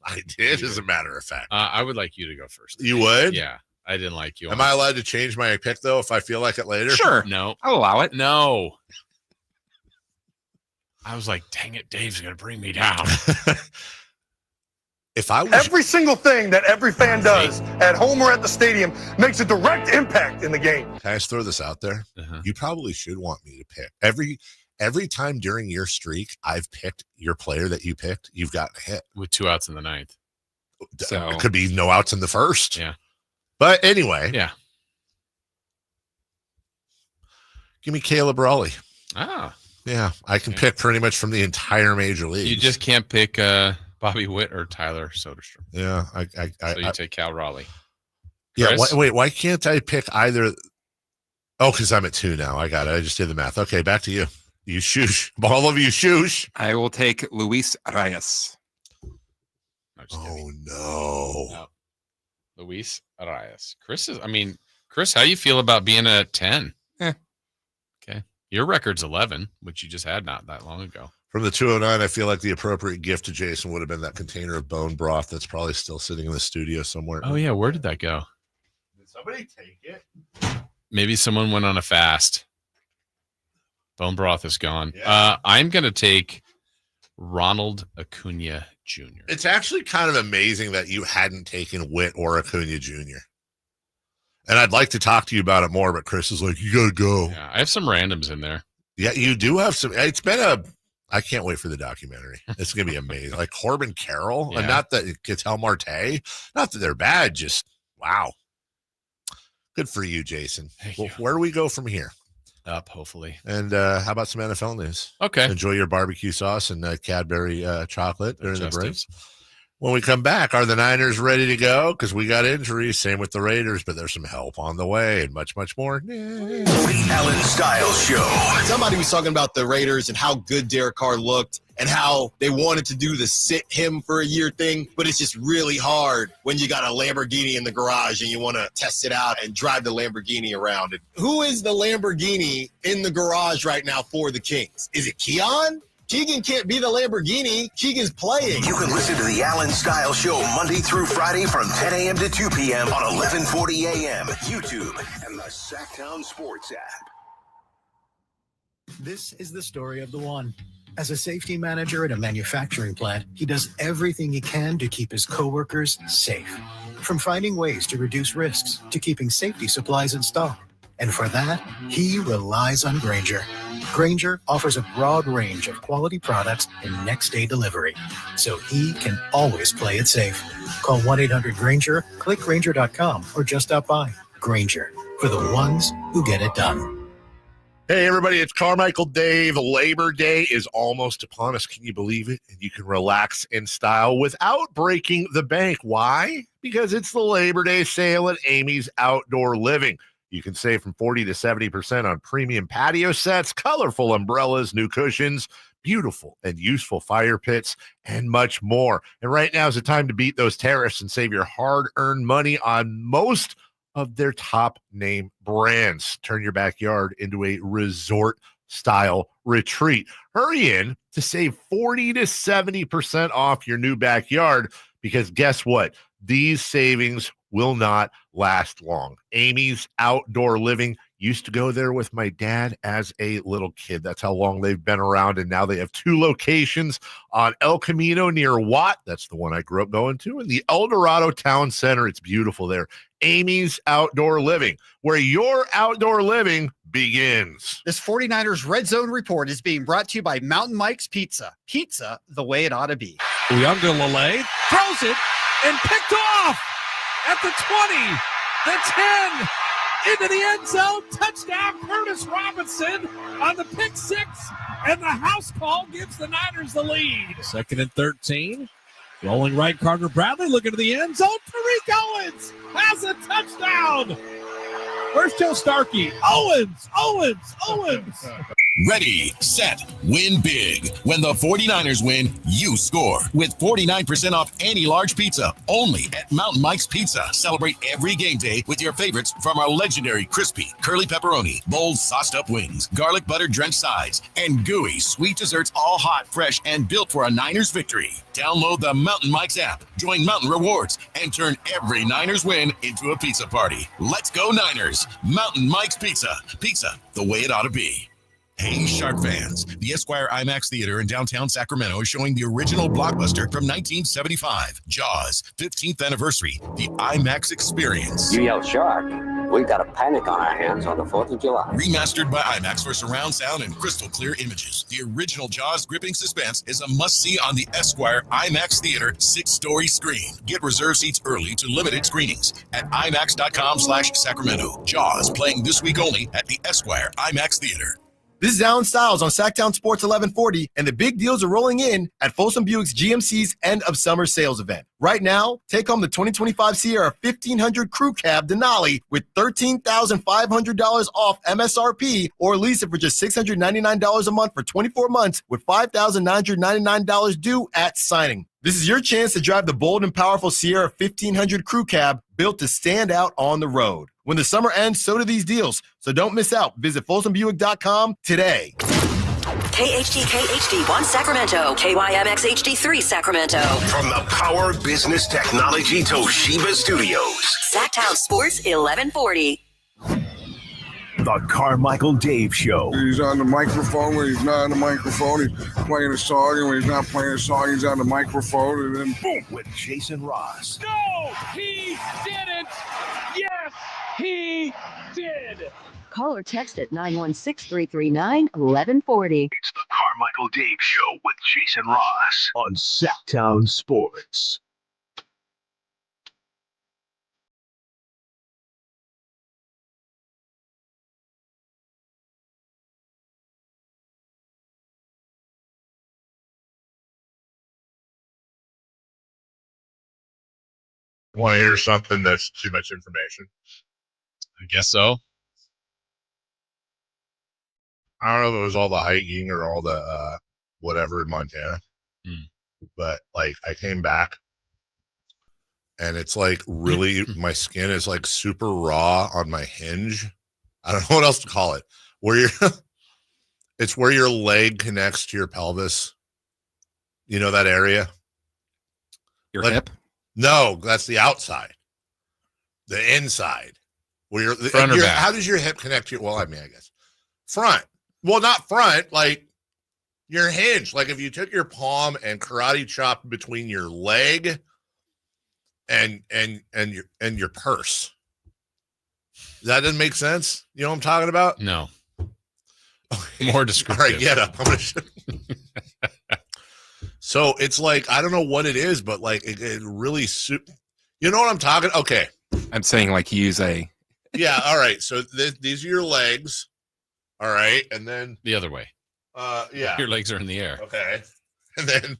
I did, as a matter of fact. I would like you to go first. You would? Yeah. I didn't like you. Am I allowed to change my pick, though, if I feel like it later? Sure. No. I'll allow it. No. I was like, dang it, Dave's going to bring me down. If I was Every single thing that every fan does at home or at the stadium makes a direct impact in the game. Can I just throw this out there? You probably should want me to pick. Every time during your streak, I've picked your player that you picked, you've gotten a hit. With 2 outs in the 9th. So it could be no outs in the first. Yeah. But anyway. Yeah. Give me Caleb Raleigh. Ah. Yeah. I can pick pretty much from the entire major league. You just can't pick Bobby Witt or Tyler Soderstrom. Yeah. So you take Cal Raleigh. Yeah. Chris? Why can't I pick either? Oh, because I'm at 2 now. I got it. I just did the math. Okay. Back to you. You shoosh. All of you shoosh. I will take Luis Reyes. Oh, no. Luis Reyes. Chris, how you feel about being at 10? Okay. Your record's 11, which you just had not that long ago. From the 209, I feel like the appropriate gift to Jason would have been that container of bone broth that's probably still sitting in the studio somewhere. Oh, yeah. Where did that go? Did somebody take it? Maybe someone went on a fast. Bone broth is gone. Yeah. I'm going to take Ronald Acuna Jr. It's actually kind of amazing that you hadn't taken Witt or Acuna Jr. And I'd like to talk to you about it more, but Chris is like, you got to go. Yeah, I have some randoms in there. Yeah, you do have some. It's been I can't wait for the documentary. It's going to be amazing. Like Corbin Carroll, and not that Ketel Marte, not that they're bad, just wow. Good for you, Jason. Where do we go from here? Up, hopefully. And how about some NFL news? Okay. Enjoy your barbecue sauce and Cadbury chocolate during the break. When we come back, are the Niners ready to go? Because we got injuries. Same with the Raiders, but there's some help on the way and much, much more. The Allen Styles Show. Somebody was talking about the Raiders and how good Derek Carr looked and how they wanted to do the sit him for a year thing, but it's just really hard when you got a Lamborghini in the garage and you want to test it out and drive the Lamborghini around. And who is the Lamborghini in the garage right now for the Kings? Is it Keon? Keegan can't be the Lamborghini. Keegan's playing. You can listen to the Alan Style Show Monday through Friday from 10 a.m. to 2 p.m. on 1140 a.m. YouTube and the Sacktown Sports app. This is the story of the one. As a safety manager at a manufacturing plant, he does everything he can to keep his coworkers safe. From finding ways to reduce risks to keeping safety supplies in stock. And for that, he relies on Grainger. Grainger offers a broad range of quality products and next-day delivery, so he can always play it safe. Call 1-800-GRAINGER, click Grainger.com, or just stop by. Grainger, for the ones who get it done. Hey, everybody, it's Carmichael Dave. Labor Day is almost upon us. Can you believe it? And you can relax in style without breaking the bank. Why? Because it's the Labor Day sale at Amy's Outdoor Living. You can save from 40 to 70% on premium patio sets, colorful umbrellas, new cushions, beautiful and useful fire pits, and much more. And right now is the time to beat those tariffs and save your hard-earned money on most of their top name brands. Turn your backyard into a resort-style retreat. Hurry in to save 40 to 70% off your new backyard, because guess what? These savings will not last long. Amy's Outdoor Living. Used to go there with my dad as a little kid. That's how long they've been around. And now they have 2 locations on El Camino near Watt. That's the one I grew up going to. And the El Dorado Town Center. It's beautiful there. Amy's Outdoor Living, where your outdoor living begins. This 49ers Red Zone Report is being brought to you by Mountain Mike's Pizza. Pizza the way it ought to be. Uiagalelei throws it and picked off at the 20, the 10, into the end zone. Touchdown, Curtis Robinson on the pick 6, and the house call gives the Niners the lead. 2nd and 13. Rolling right, Carter Bradley looking to the end zone. Tariq Owens has a touchdown. Where's Joe Starkey? Owens. Ready, set, win big. When the 49ers win, you score. With 49% off any large pizza, only at Mountain Mike's Pizza. Celebrate every game day with your favorites from our legendary crispy, curly pepperoni, bold sauced up wings, garlic butter drenched sides, and gooey sweet desserts, all hot, fresh, and built for a Niners victory. Download the Mountain Mike's app, join Mountain Rewards, and turn every Niners win into a pizza party. Let's go Niners! Mountain Mike's Pizza. Pizza the way it ought to be. Hey, Shark fans, the Esquire IMAX Theater in downtown Sacramento is showing the original blockbuster from 1975, Jaws, 15th anniversary, the IMAX experience. You yell shark, we got a panic on our hands on the 4th of July. Remastered by IMAX for surround sound and crystal clear images. The original Jaws gripping suspense is a must-see on the Esquire IMAX Theater 6-story screen. Get reserved seats early to limited screenings at IMAX.com/Sacramento. Jaws playing this week only at the Esquire IMAX Theater. This is Alan Styles on Sacktown Sports 1140, and the big deals are rolling in at Folsom Buick's GMC's end of summer sales event. Right now, take home the 2025 Sierra 1500 Crew Cab Denali with $13,500 off MSRP, or lease it for just $699 a month for 24 months with $5,999 due at signing. This is your chance to drive the bold and powerful Sierra 1500 Crew Cab, built to stand out on the road. When the summer ends, so do these deals. So don't miss out. Visit FolsomBuick.com today. KHD1 Sacramento, KYMX HD3 Sacramento. From the Power Business Technology Toshiba Studios. Sacktown Sports 1140. The Carmichael Dave Show. He's on the microphone when he's not on the microphone. He's playing a song, and when he's not playing a song, he's on the microphone, and then boom. With Jason Ross. No, he didn't. Yes, he did. Call or text at 916-339-1140. It's the Carmichael Dave Show with Jason Ross on Sacktown Sports. Want to hear something that's too much information? I guess so. I don't know if it was all the hiking or all the whatever in Montana, but like I came back and it's like really my skin is like super raw on my hinge. I don't know what else to call it. Where you're It's where your leg connects to your pelvis. You know that area? Your hip? No, that's the outside. The inside. Where your front or back? How does your hip connect to your, well, I mean, I guess front. Well, not front, like your hinge. Like if you took your palm and karate chopped between your leg and your purse. That doesn't make sense. You know what I'm talking about? No. More descriptive. All right, get up. I'm gonna So it's like, I don't know what it is, but like it really you know what I'm talking? Okay. I'm saying like use a. Yeah. All right. So these are your legs. All right. And then the other way. Yeah. Your legs are in the air. Okay. And then,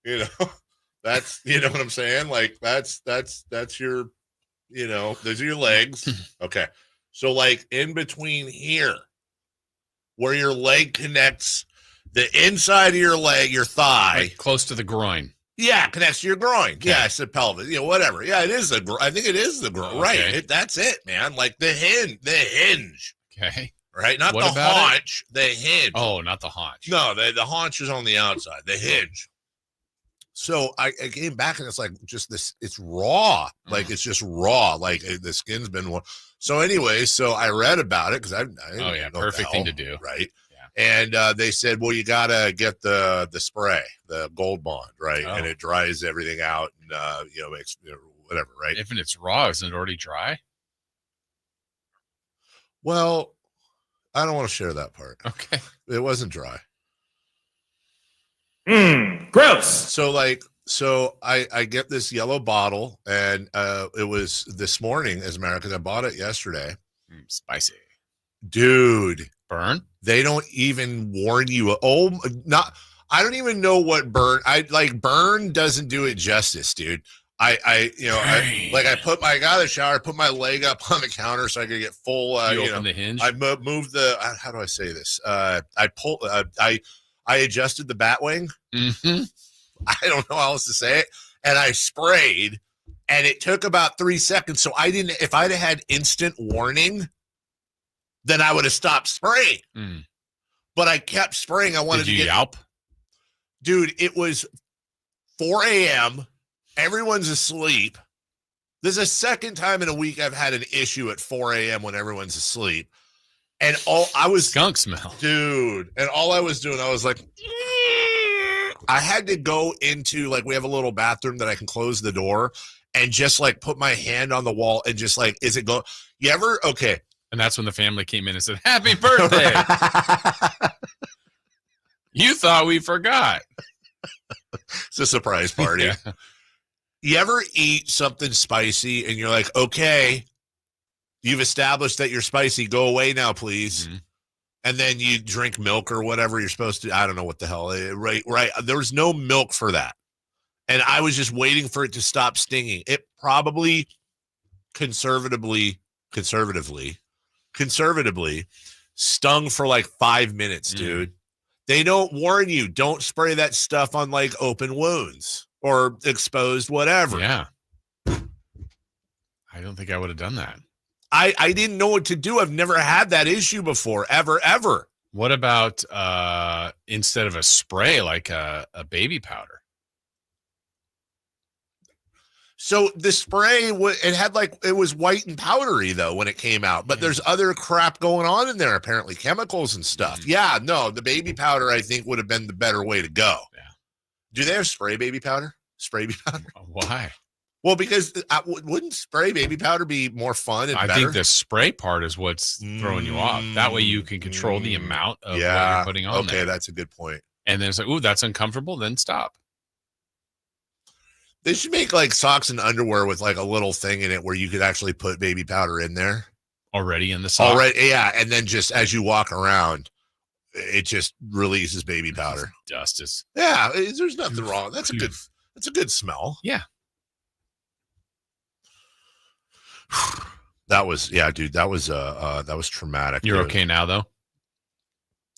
you know, that's, you know what I'm saying? Like that's your, you know, those are your legs. Okay. So like in between here, where your leg connects the inside of your leg, your thigh. Like close to the groin. Yeah, connects to your groin. Okay. Yeah, I said pelvis. You know, whatever. Yeah, it is the groin. I think it is the groin. Okay. Right. That's it, man. Like the hinge. Okay. Right? Not what the about haunch, the hinge. Oh, not the haunch. No, the haunch is on the outside, the hinge. So I came back and it's like just this, it's raw. Like it's just raw. Like the skin's been. So anyway, so I read about it because I oh yeah, perfect thing to do. Right. Yeah. And they said, well, you got to get the spray, the Gold Bond, right? Oh. And it dries everything out and, you know, makes whatever, right? If it's raw, isn't it already dry? Well, I don't want to share that part. Okay. It wasn't dry. Gross. So I get this yellow bottle and it was this morning, as Americans. I bought it yesterday. Spicy. Dude. Burn? They don't even warn you. I don't even know what burn. Burn doesn't do it justice, dude. I got out of the shower, put my leg up on the counter so I could get full. You open the hinge. I moved the. How do I say this? I adjusted the bat wing. Mm-hmm. I don't know how else to say it, and I sprayed, and it took about 3 seconds. So I didn't. If I'd have had instant warning, then I would have stopped spraying. Mm. But I kept spraying. I wanted Did you to get yelp? Dude, it was 4 a.m. Everyone's asleep. This is the second time in a week I've had an issue at 4 a.m. when everyone's asleep. And skunk smell. Dude. And all I was doing, I was like, I had to go into, like, we have a little bathroom that I can close the door and just like put my hand on the wall and just like, is it go? You ever? Okay. And that's when the family came in and said, "Happy birthday." You thought we forgot. It's a surprise party. Yeah. You ever eat something spicy and you're like, okay, you've established that you're spicy. Go away now, please. Mm-hmm. And then you drink milk or whatever you're supposed to. I don't know what the hell. Right. There was no milk for that. And I was just waiting for it to stop stinging. It probably conservatively stung for like 5 minutes, dude. They don't warn you. Don't spray that stuff on like open wounds or exposed whatever. Yeah. I don't think I would have done that. I didn't know what to do. I've never had that issue before, ever. What about instead of a spray, like a baby powder? So the spray, it was white and powdery though when it came out, but there's other crap going on in there, apparently chemicals and stuff. Yeah, no, the baby powder I think would have been the better way to go. Yeah. Do they have spray baby powder? Spray baby powder? Why? Well, because wouldn't spray baby powder be more fun and better? I think the spray part is what's throwing you off. That way you can control the amount of what you're putting on there. Okay, that's a good point. And then it's like, ooh, that's uncomfortable, then stop. They should make like socks and underwear with like a little thing in it where you could actually put baby powder in there. Already in the sock? Already, yeah. And then just as you walk around, it just releases baby powder. Dust is. Yeah, there's nothing wrong. That's a good smell. Yeah. That was, dude, that was traumatic. You're dude. okay now though?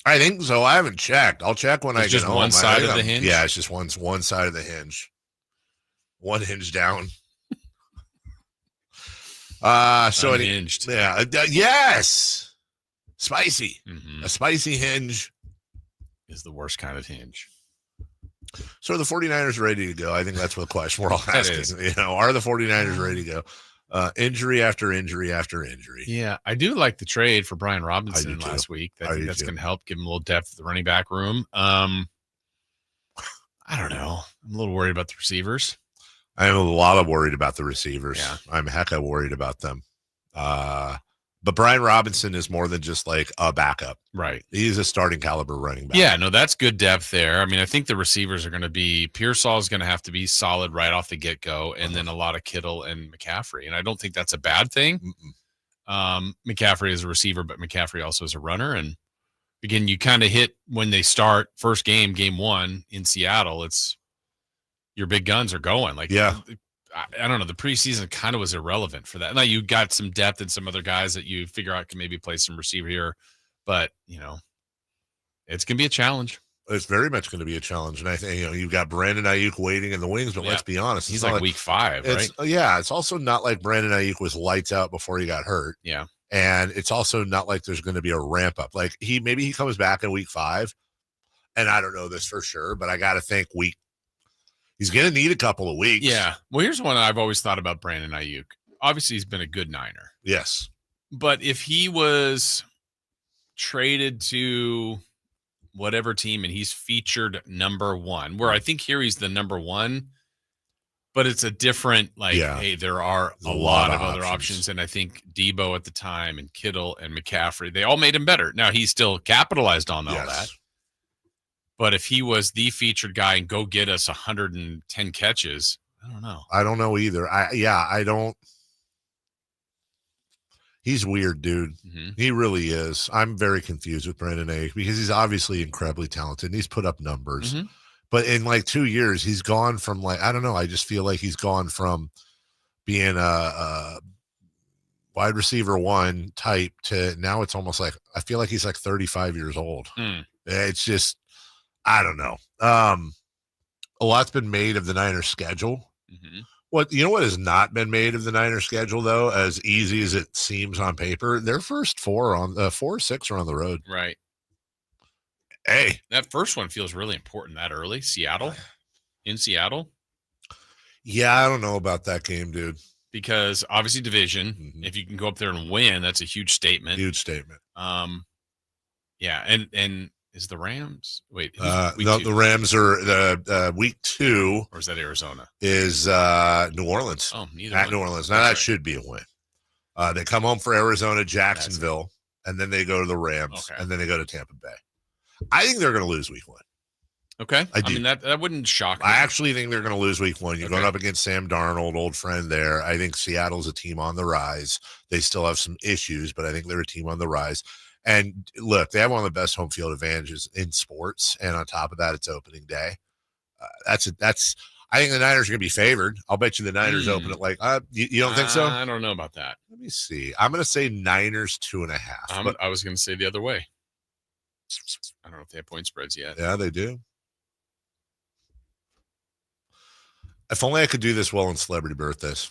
I think so. I haven't checked. I'll check when I get just home. One side of the hinge? Yeah, it's just one side of the hinge. One hinge down. So unhinged. yes. Spicy. A spicy hinge is the worst kind of hinge. So are the 49ers ready to go? I think that's what the question we're all asking. You know, are the 49ers ready to go? Injury after injury after injury. Yeah, I do like the trade for Brian Robinson last week. I think that's going to help give him a little depth at the running back room. I don't know. I'm a little worried about the receivers. I'm a lot worried about the receivers. Yeah. I'm hecka worried about them. But Brian Robinson is more than just like a backup. Right. He's a starting caliber running back. Yeah, no, that's good depth there. I mean, I think the receivers are going to be Pearsall is going to have to be solid right off the get-go, and then a lot of Kittle and McCaffrey. And I don't think that's a bad thing. McCaffrey is a receiver, but McCaffrey also is a runner. And again, you kind of hit when they start first game 1 in Seattle, it's your big guns are going. Like, yeah. I don't know. The preseason kind of was irrelevant for that. Now you got some depth and some other guys that you figure out can maybe play some receiver here, but you know, it's going to be a challenge. It's very much going to be a challenge. And I think, you know, you've got Brandon Ayuk waiting in the wings, but let's be honest. He's like week 5, right? Yeah. It's also not like Brandon Ayuk was lights out before he got hurt. Yeah. And it's also not like there's going to be a ramp up. Like maybe he comes back in week 5, and I don't know this for sure, but I got to think he's going to need a couple of weeks. Yeah. Well, here's one I've always thought about Brandon Ayuk. Obviously, he's been a good Niner. Yes. But if he was traded to whatever team and he's featured number 1, where I think here he's the number 1, but it's a different, hey, there are a lot of other options. And I think Debo at the time and Kittle and McCaffrey, they all made him better. Now, he still capitalized on all that. But if he was the featured guy and go get us 110 catches, I don't know. I don't know either. I don't. He's weird, dude. Mm-hmm. He really is. I'm very confused with Brandon Ayuk because he's obviously incredibly talented and he's put up numbers. Mm-hmm. But in like 2 years, he's gone from I don't know. I just feel like he's gone from being a wide receiver 1 type to now it's almost like I feel like he's like 35 years old. It's just, I don't know. A lot's been made of the Niners schedule. Mm-hmm. What has not been made of the Niners schedule though, as easy as it seems on paper, their first 4 or 6 are on the road. Right. Hey, that first one feels really important that early. In Seattle. Yeah, I don't know about that game, dude. Because obviously division. Mm-hmm. If you can go up there and win, that's a huge statement. Yeah, and is the Rams? Wait, no, the Rams are the week 2. Or is that Arizona? Is New Orleans? Oh, neither at one. New Orleans. Now that should be a win. They come home for Arizona, Jacksonville, and then they go to the Rams, and then they go to Tampa Bay. I think they're going to lose week 1. Okay, I do. mean that wouldn't shock me. I actually think they're going to lose week 1. You're going up against Sam Darnold, old friend there. I think Seattle's a team on the rise. They still have some issues, but I think they're a team on the rise. And look, they have one of the best home field advantages in sports. And on top of that, it's opening day. I think the Niners are going to be favored. I'll bet you the Niners open it you don't think so? I don't know about that. Let me see. I'm going to say Niners 2.5. I was going to say the other way. I don't know if they have point spreads yet. Yeah, they do. If only I could do this well on celebrity birthdays.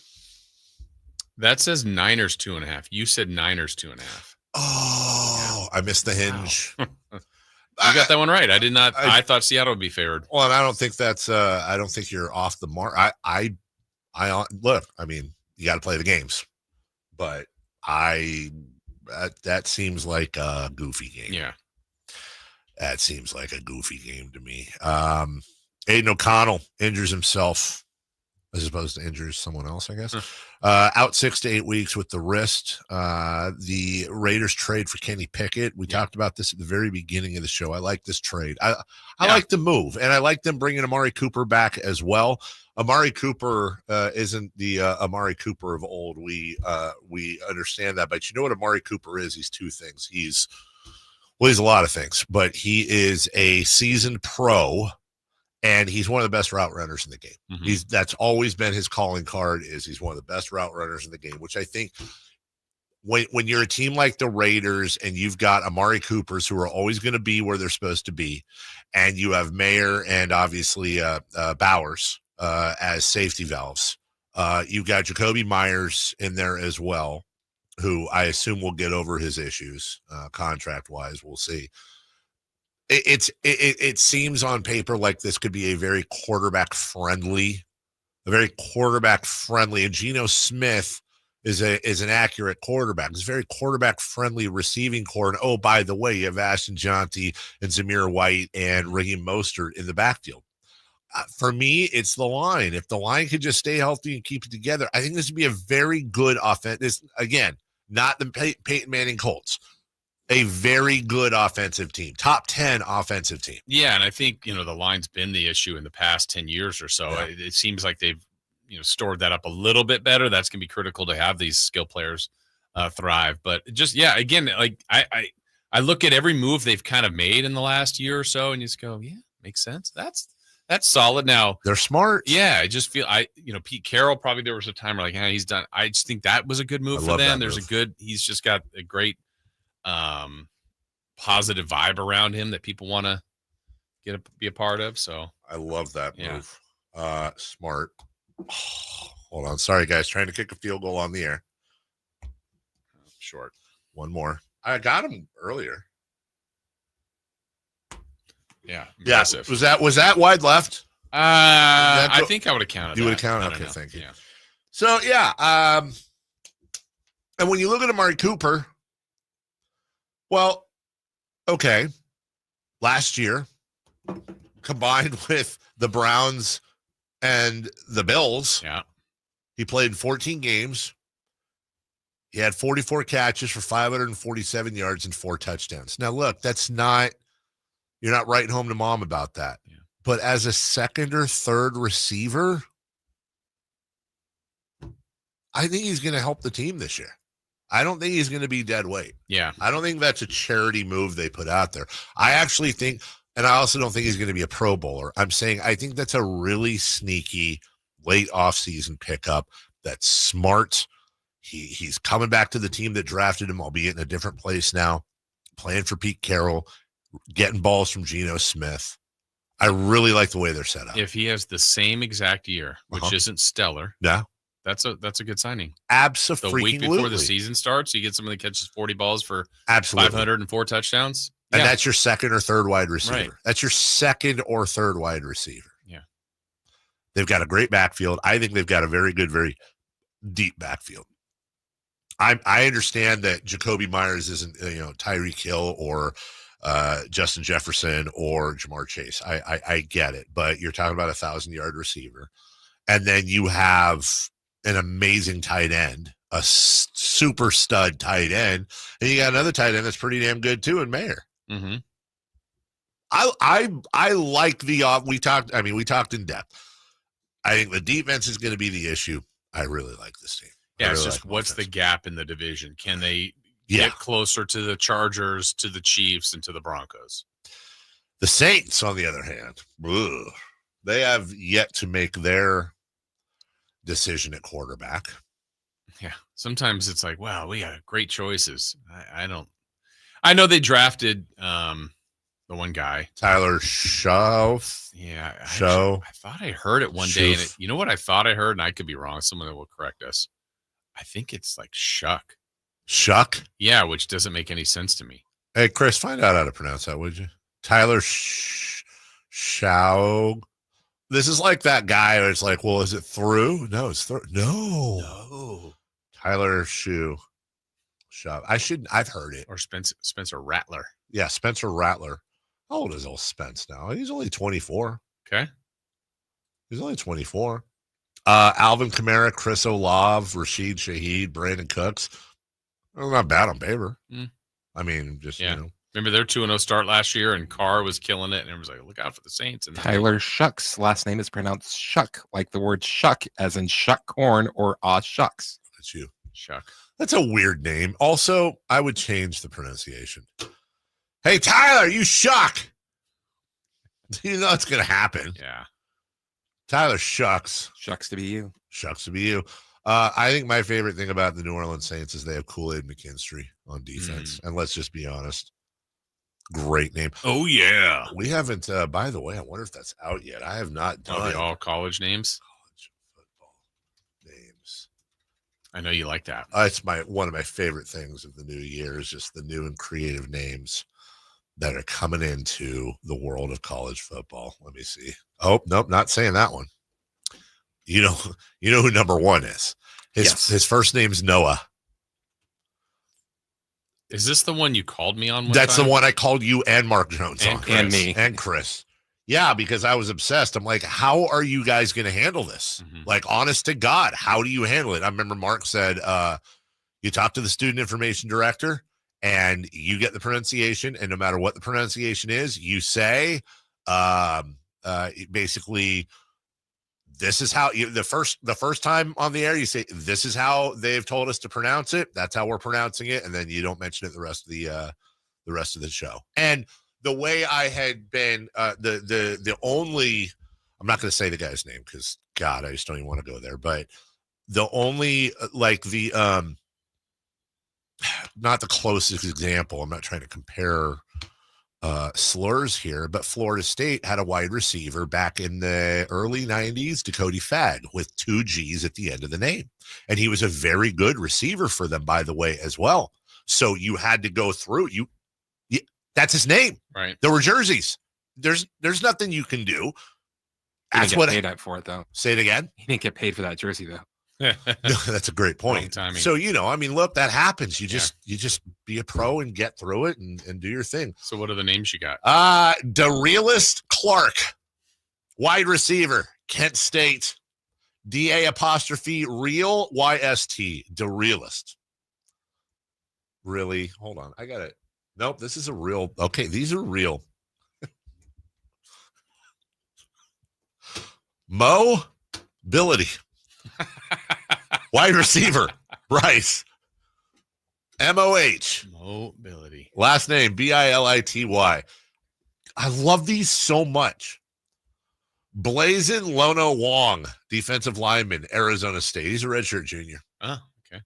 That says Niners 2.5. You said Niners 2.5. Oh, I missed the hinge. Wow. You got that one right. I did not. I thought Seattle would be favored. Well, and I don't think that's. I don't think you're off the mark. I look. I mean, you got to play the games, but that seems like a goofy game. Yeah, that seems like a goofy game to me. Aiden O'Connell injures himself as opposed to injures someone else, I guess. Out 6 to 8 weeks with the wrist. The Raiders trade for Kenny Pickett. We talked about this at the very beginning of the show. I like this trade. I like the move, and I like them bringing Amari Cooper back as well. Amari Cooper isn't the Amari Cooper of old. We understand that, but you know what Amari Cooper is? He's 2 things. He's a lot of things, but he is a seasoned pro. And he's one of the best route runners in the game. Mm-hmm. That's always been his calling card. He's one of the best route runners in the game, which I think when you're a team like the Raiders and you've got Amari Coopers who are always going to be where they're supposed to be, and you have Mayer and obviously Bowers as safety valves. You've got Jacoby Myers in there as well. who I assume will get over his issues contract-wise. We'll see. It seems on paper like this could be a very quarterback-friendly, and Geno Smith is an accurate quarterback. It's a very quarterback-friendly receiving core. And, oh, by the way, you have Ashton Jonty and Zamir White and Raheem Mostert in the backfield. For me, it's the line. If the line could just stay healthy and keep it together, I think this would be a very good offense. This, again, not the Peyton Manning Colts. A very good offensive team, top 10 offensive team. Yeah, and I think, the line's been the issue in the past 10 years or so. Yeah. It seems like they've, stored that up a little bit better. That's going to be critical to have these skill players thrive. But just, yeah, again, like I look at every move they've kind of made in the last year or so, and you just go, yeah, makes sense. That's solid. Now they're smart. Yeah, I just feel Pete Carroll, probably there was a time where like, he's done. I just think that was a good move for them. He's just got a great positive vibe around him that people want to be a part of. So I love that move. Smart. Hold on. Sorry, guys. Trying to kick a field goal on the air. Short. One more. I got him earlier. Yeah. Impressive. Yeah. Was that wide left? I think I would have counted. You would have counted. Okay. Thank you. Yeah. So and when you look at Amari Cooper, well, okay, last year combined with the Browns and the Bills, he played 14 games. He had 44 catches for 547 yards and 4 touchdowns. Now, look, you're not writing home to mom about that. Yeah. But as a second or third receiver, I think he's going to help the team this year. I don't think he's going to be dead weight. Yeah. I don't think that's a charity move they put out there. I actually think, and I also don't think he's going to be a Pro Bowler. I'm saying I think that's a really sneaky late offseason pickup that's smart. He's coming back to the team that drafted him, albeit in a different place now, playing for Pete Carroll, getting balls from Geno Smith. I really like the way they're set up. If he has the same exact year, which isn't stellar. Yeah. That's a good signing. Absolutely. The week before the season starts, you get somebody that catches 40 balls for 504 touchdowns. And that's your second or third wide receiver. Right. That's your second or third wide receiver. Yeah. They've got a great backfield. I think they've got a very good, very deep backfield. I understand that Jacoby Myers isn't, Tyreek Hill or Justin Jefferson or Jamar Chase. I get it, but you're talking about 1,000-yard receiver. And then you have an amazing tight end, a super stud tight end, and you got another tight end that's pretty damn good too in Mayer. Mm-hmm. I like we talked in depth. I think the defense is going to be the issue. I really like this team. Yeah, it's just what's the gap in the division? Can they get closer to the Chargers, to the Chiefs, and to the Broncos? The Saints, on the other hand, they have yet to make their decision at quarterback. Yeah, sometimes it's like, wow, we got great choices. I know they drafted the one guy, Tyler Show. Yeah, I thought I heard it one day, and you know what I thought I heard, and I could be wrong. Someone that will correct us. I think it's like Shuck. Shuck? Yeah, which doesn't make any sense to me. Hey, Chris, find out how to pronounce that, would you? Tyler Show. This is like that guy where it's like, well, is it through? No, it's through. No. Tyler Shoe. I've heard it. Or Spencer Rattler. Yeah, Spencer Rattler. How old is old Spence now? He's only 24. Okay. He's only 24. Alvin Kamara, Chris Olave, Rashid Shaheed, Brandon Cooks. Well, not bad on paper. I mean, just, Remember their 2-0 start last year, and Carr was killing it, and it was like, look out for the Saints. And Tyler Shucks' last name is pronounced Shuck, like the word shuck, as in shuck corn or shucks. That's you. Shuck. That's a weird name. Also, I would change the pronunciation. Hey, Tyler, you shuck. You know it's going to happen. Yeah. Tyler Shucks. Shucks to be you. Shucks to be you. I think my favorite thing about the New Orleans Saints is they have Kool-Aid McKinstry on defense. And let's just be honest. Great name. Oh, yeah. We haven't, by the way, I wonder if that's out yet. I have not done all college names. College football names. I know you like that. It's one of my favorite things of the new year is just the new and creative names that are coming into the world of college football. Let me see. Oh, nope, not saying that one. You know who number one is. His first name's Noah. Is this the one you called me on? That's the one I called you and Mark Jones on. And me. And Chris. Yeah, because I was obsessed. I'm like, how are you guys going to handle this? Like, honest to God, how do you handle it? I remember Mark said, you talk to the student information director and you get the pronunciation. And no matter what the pronunciation is, you say, basically, this is how the first time on the air, you say, this is how they've told us to pronounce it. That's how we're pronouncing it. And then you don't mention it the rest of the show. And the way I had been, the only, I'm not going to say the guy's name because God, I just don't even want to go there. But the only, like not the closest example. I'm not trying to compare slurs here, but Florida State had a wide receiver back in the early 90s, Dakota Fagg, with 2 G's at the end of the name. And he was a very good receiver for them, by the way, as well. So you had to go through that's his name. Right. There were jerseys. There's nothing you can do. That's what paid for it though. Say it again. He didn't get paid for that jersey though. That's a great point. So, look, that happens. You just be a pro and get through it and do your thing. So what are the names you got? DeRealist Clark, wide receiver, Kent State, DA' real YST, DeRealist. Really? Hold on. I got it. Nope, this is a real. Okay, these are real. Mobility. Wide receiver, Rice. MOH. Mobility. Last name, Bility. I love these so much. Blazin Lono Wong, defensive lineman, Arizona State. He's a redshirt junior. Oh, okay.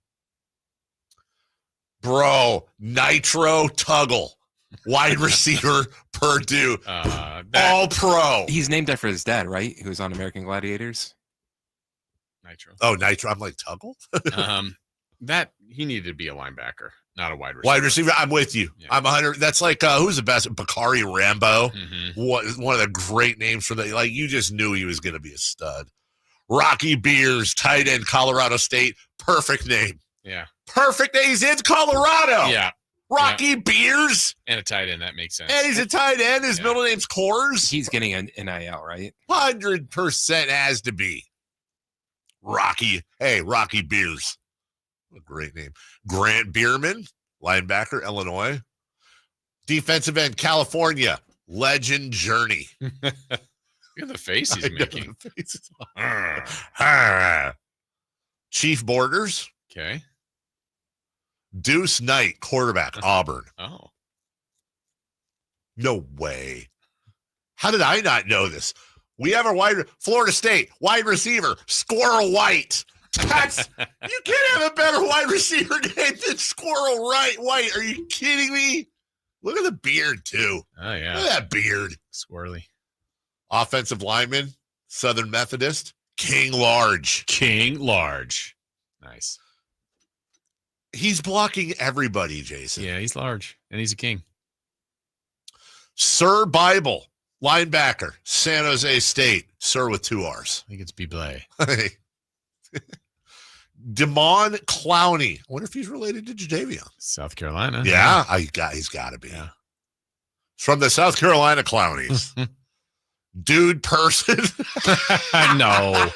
Bro, Nitro Tuggle, wide receiver, Purdue, all pro. He's named after his dad, right? Who was on American Gladiators. Nitro. Oh, Nitro. I'm like, Tuggle? That he needed to be a linebacker, not a wide receiver. Wide receiver, I'm with you. Yeah. I'm 100. That's like, who's the best? Bakari Rambo. One of the great names for the, like, you just knew he was going to be a stud. Rocky Beers, tight end, Colorado State. Perfect name. Yeah. Perfect name. He's in Colorado. Yeah. Rocky Beers. And a tight end. That makes sense. And he's a tight end. His middle name's Coors. He's getting an NIL, right? 100% has to be. Rocky Beers. What a great name. Grant Bierman, linebacker, Illinois. Defensive end, California. Legend Journey. Look at the face he's making. Chief Borders. Okay. Deuce Knight, quarterback, Auburn. Oh. No way. How did I not know this? We have a Florida State wide receiver, Squirrel White. That's you can't have a better wide receiver name than Squirrel White. Are you kidding me? Look at the beard too. Oh yeah. Look at that beard. Squirrely. Offensive lineman, Southern Methodist, King Large. Nice. He's blocking everybody, Jason. Yeah, he's large and he's a king. Sir Bible, linebacker, San Jose State. Sir with 2 R's. I think it's Bible. Damon Clowney. I wonder if he's related to Jadavion. South Carolina. Yeah, he's got to be. Yeah. From the South Carolina Clownies. Dude person. No.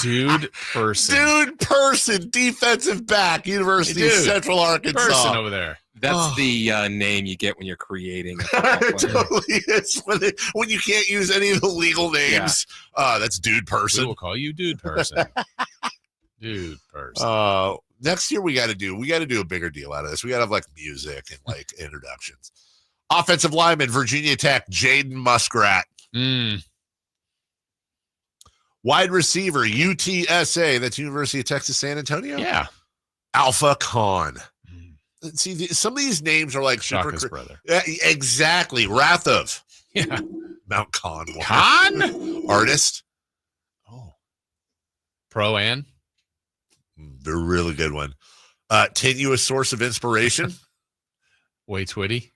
Dude person. Defensive back, University of Central Arkansas. Person over there. That's the name you get when you're creating. It totally is. When you can't use any of the legal names. Yeah. That's dude person. We will call you dude person. Dude person. Next year we got to do a bigger deal out of this. We got to have like music and like introductions. Offensive lineman, Virginia Tech, Jaden Muskrat. Wide receiver, UTSA. That's University of Texas San Antonio. Yeah. Alpha Khan. See, some of these names are like Shaka's super. Brother. Exactly. Rathov. Yeah. Mount Khan. Khan? Artist. Oh. Pro-An? They're a really good one. Tenuous source of inspiration. Way Twitty.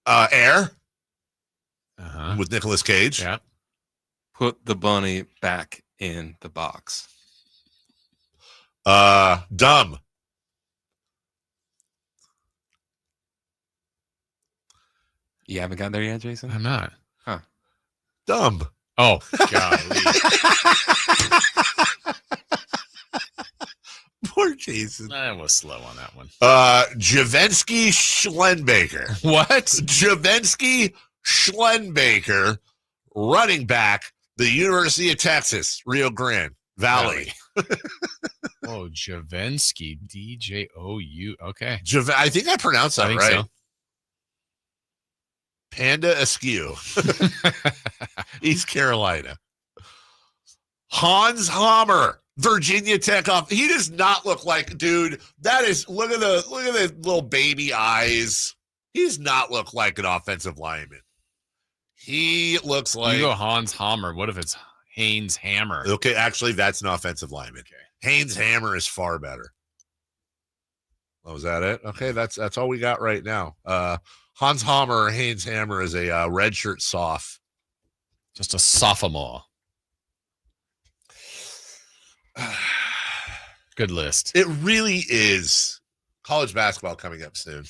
Air. With Nicolas Cage. Yeah. Put the bunny back in the box. Dumb. You haven't got there yet, Jason? I'm not. Huh. Dumb. Oh, golly. Poor Jason. I was slow on that one. Javensky Schlenbaker. What? Javensky Schlenbaker, running back, the University of Texas, Rio Grande Valley. Oh, Javensky, DJOU. Okay. I think I pronounced that right. So. Panda Askew, East Carolina. Hans Hammer, Virginia Tech off. He does not look like, dude. That is, look at the little baby eyes. He does not look like an offensive lineman. He looks like, you go Hans Hammer. What if it's Haynes Hammer? Okay, actually, that's an offensive lineman. Okay. Haynes Hammer is far better. Oh, was that it? Okay, that's all we got right now. Hans Hammer or Haynes Hammer is a redshirt soph. Just a sophomore. Good list. It really is. College basketball coming up soon.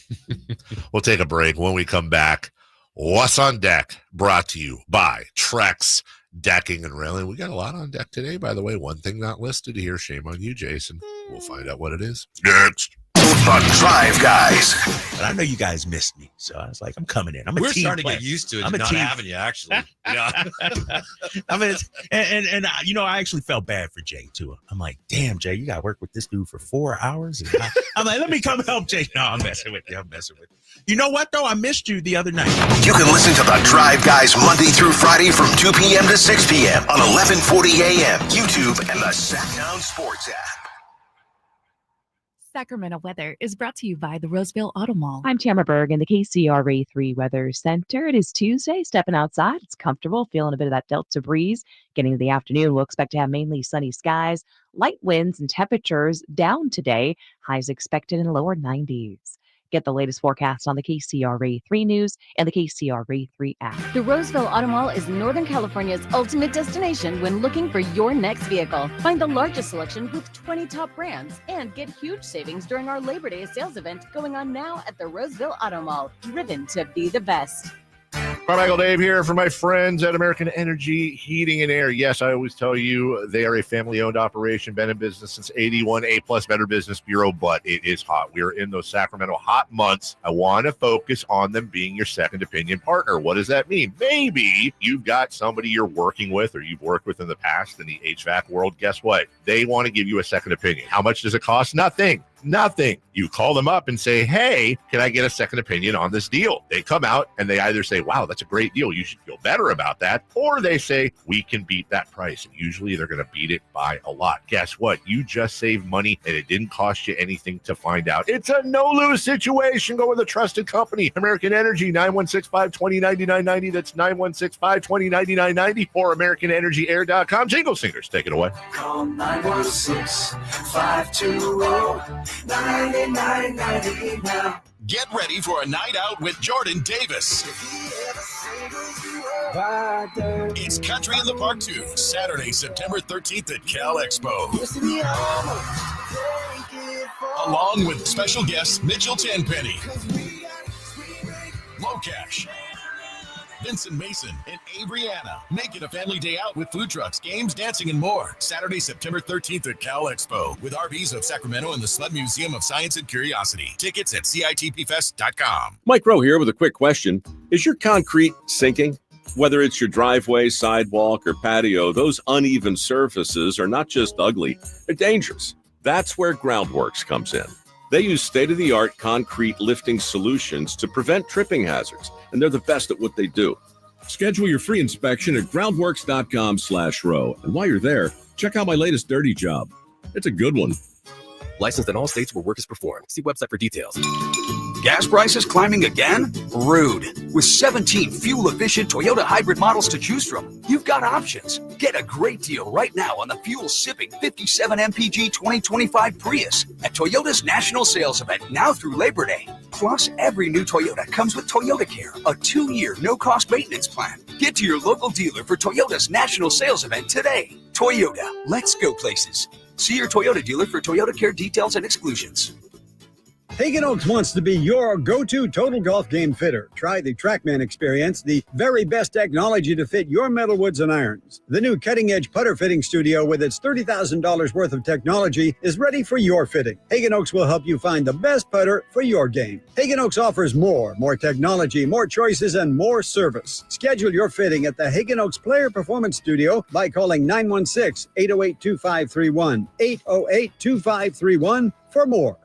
We'll take a break. When we come back, What's on Deck, brought to you by Trex Decking and Railing. We got a lot on deck today, by the way. One thing not listed here. Shame on you, Jason. We'll find out what it is next. The Drive Guys. And I know you guys missed me, so I was like, I'm coming in. We're starting to get used to it. I'm not having you, actually. Yeah. I mean, and I actually felt bad for Jay too. I'm like, damn, Jay, you got to work with this dude for 4 hours. And I'm like, let me come help Jay. No, I'm messing with you. You know what though? I missed you the other night. You can listen to The Drive Guys Monday through Friday from 2 p.m. to 6 p.m. on 1140 a.m. YouTube and the Sacktown Sports app. Sacramento weather is brought to you by the Roseville Auto Mall. I'm Tamara Berg in the KCRA 3 Weather Center. It is Tuesday. Stepping outside, it's comfortable, feeling a bit of that Delta breeze. Getting to the afternoon, we'll expect to have mainly sunny skies, light winds, and temperatures down today. Highs expected in the lower 90s. Get the latest forecast on the KCRA 3 News and the KCRA 3 app. The Roseville Auto Mall is Northern California's ultimate destination when looking for your next vehicle. Find the largest selection with 20 top brands and get huge savings during our Labor Day sales event going on now at the Roseville Auto Mall. Driven to be the best. Carmichael Dave here for my friends at American Energy Heating and Air. Yes, I always tell you they are a family-owned operation, been in business since 81, A-plus Better Business Bureau, but it is hot. We are in those Sacramento hot months. I want to focus on them being your second opinion partner. What does that mean? Maybe you've got somebody you're working with or you've worked with in the past in the HVAC world. Guess what? They want to give you a second opinion. How much does it cost? Nothing. You call them up and say, hey, can I get a second opinion on this deal? They come out and they either say, wow, that's a great deal. You should feel better about that. Or they say, we can beat that price. And usually they're going to beat it by a lot. Guess what? You just saved money and it didn't cost you anything to find out. It's a no-lose situation. Go with a trusted company. American Energy, 916-520-9990. That's 916-520-9990 or AmericanEnergyAir.com. Jingle Singers, take it away. Call 916-520-9990 now. Get ready for a night out with Jordan Davis. It's Country in the Park 2, Saturday, September 13th at Cal Expo. Along with special guests Mitchell Tenpenny, Locash, Vincent Mason, and Avery-Anna. Make it a family day out with food trucks, games, dancing, and more. Saturday, September 13th at Cal Expo with RVs of Sacramento and the Sled Museum of Science and Curiosity. Tickets at CITPFest.com. Mike Rowe here with a quick question. Is your concrete sinking? Whether it's your driveway, sidewalk, or patio, those uneven surfaces are not just ugly, they're dangerous. That's where Groundworks comes in. They use state-of-the-art concrete lifting solutions to prevent tripping hazards, and they're the best at what they do. Schedule your free inspection at groundworks.com/row. And while you're there, check out my latest dirty job. It's a good one. Licensed in all states where work is performed. See website for details. gas prices climbing again? Rude. With 17 fuel-efficient Toyota hybrid models to choose from, you've got options. Get a great deal right now on the fuel-sipping 57 mpg 2025 Prius at Toyota's National Sales Event now through Labor Day. Plus, every new Toyota comes with Toyota Care, a 2-year no-cost maintenance plan. Get to your local dealer for Toyota's National Sales Event today. Toyota, let's go places. See your Toyota dealer for Toyota Care details and exclusions. Hagen Oaks wants to be your go-to total golf game fitter. Try the TrackMan experience, the very best technology to fit your metalwoods and irons. The new cutting-edge putter fitting studio with its $30,000 worth of technology is ready for your fitting. Hagen Oaks will help you find the best putter for your game. Hagen Oaks offers more technology, more choices, and more service. Schedule your fitting at the Hagen Oaks Player Performance Studio by calling 916-808-2531, 808-2531 for more.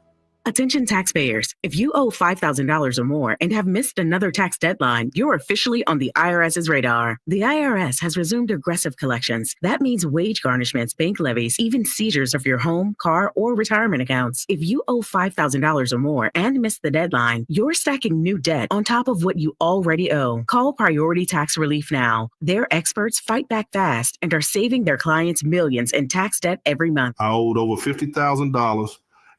Attention taxpayers, if you owe $5,000 or more and have missed another tax deadline, you're officially on the IRS's radar. The IRS has resumed aggressive collections. That means wage garnishments, bank levies, even seizures of your home, car, or retirement accounts. If you owe $5,000 or more and missed the deadline, you're stacking new debt on top of what you already owe. Call Priority Tax Relief now. Their experts fight back fast and are saving their clients millions in tax debt every month. I owed over $50,000.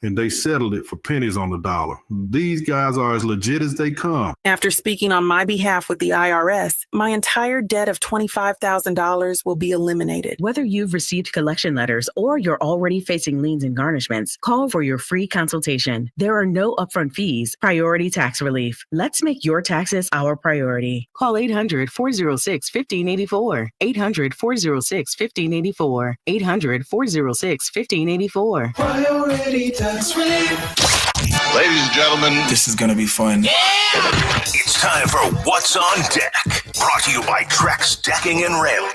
And they settled it for pennies on the dollar. These guys are as legit as they come. After speaking on my behalf with the IRS, my entire debt of $25,000 will be eliminated. Whether you've received collection letters or you're already facing liens and garnishments, call for your free consultation. There are no upfront fees. Priority Tax Relief. Let's make your taxes our priority. Call 800-406-1584. 800-406-1584. 800-406-1584. Priority Tax Relief. Ladies and gentlemen, this is going to be fun. It's time for What's on Deck, brought to you by Trex Decking and Railing.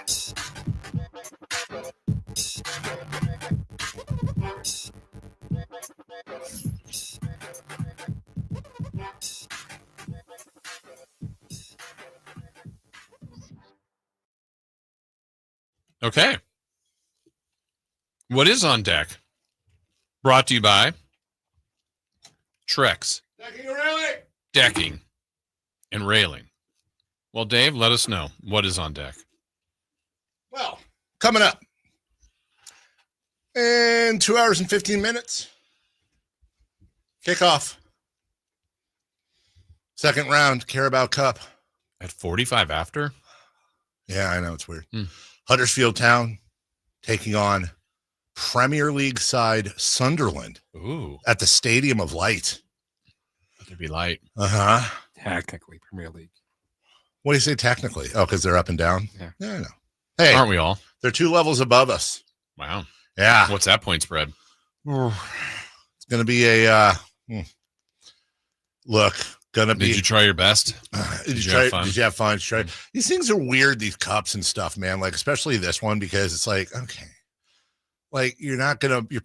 Okay. What is on deck? Brought to you by Trex. Decking and railing. Well, Dave, let us know what is on deck. Well, coming up in 2 hours and 15 minutes, kickoff. Second round, Carabao Cup. At 45 after? Yeah, I know. It's weird. Huddersfield Town taking on Premier League side Sunderland. Ooh. At the Stadium of Light. There'd be light. Uh-huh. Technically, Premier League. What do you say technically? Oh, because they're up and down? Yeah. I know. Hey. Aren't we all? They're 2 levels above us. Wow. Yeah. What's that point spread? It's going to be a look. Did you try your best? Did you have fun? Did you have fun? These things are weird, these cups and stuff, man. Like, especially this one, because it's like, okay, like you're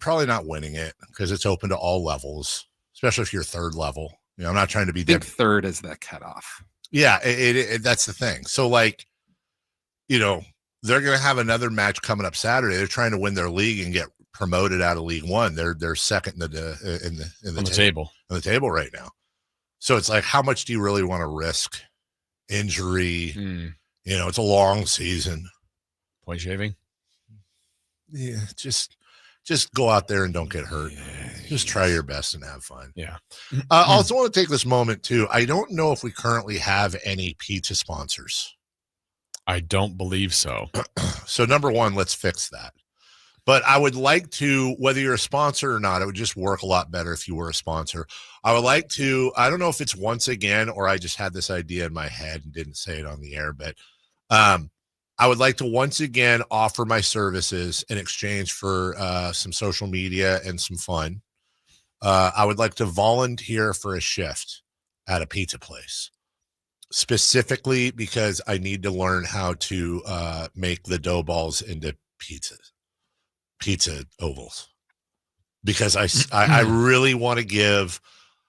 probably not winning it because it's open to all levels, especially if you're third level. You know, I'm not trying to be third is the cutoff. Yeah, it that's the thing. So, like, you know, they're going to have another match coming up Saturday. They're trying to win their league and get promoted out of League One. They're second in the table on the table right now. So it's like, how much do you really want to risk injury? You know, it's a long season. Point shaving? Yeah, just go out there and don't get hurt. Just try your best and have fun. Yeah. I also want to take this moment, too. I don't know if we currently have any pizza sponsors. I don't believe so. So, number one, let's fix that. But I would like to, whether you're a sponsor or not, it would just work a lot better if you were a sponsor. I would like to, I don't know if it's once again, or I just had this idea in my head and didn't say it on the air, but I would like to once again offer my services in exchange for some social media and some fun. I would like to volunteer for a shift at a pizza place, specifically because I need to learn how to make the dough balls into pizza ovals, because I really want to give.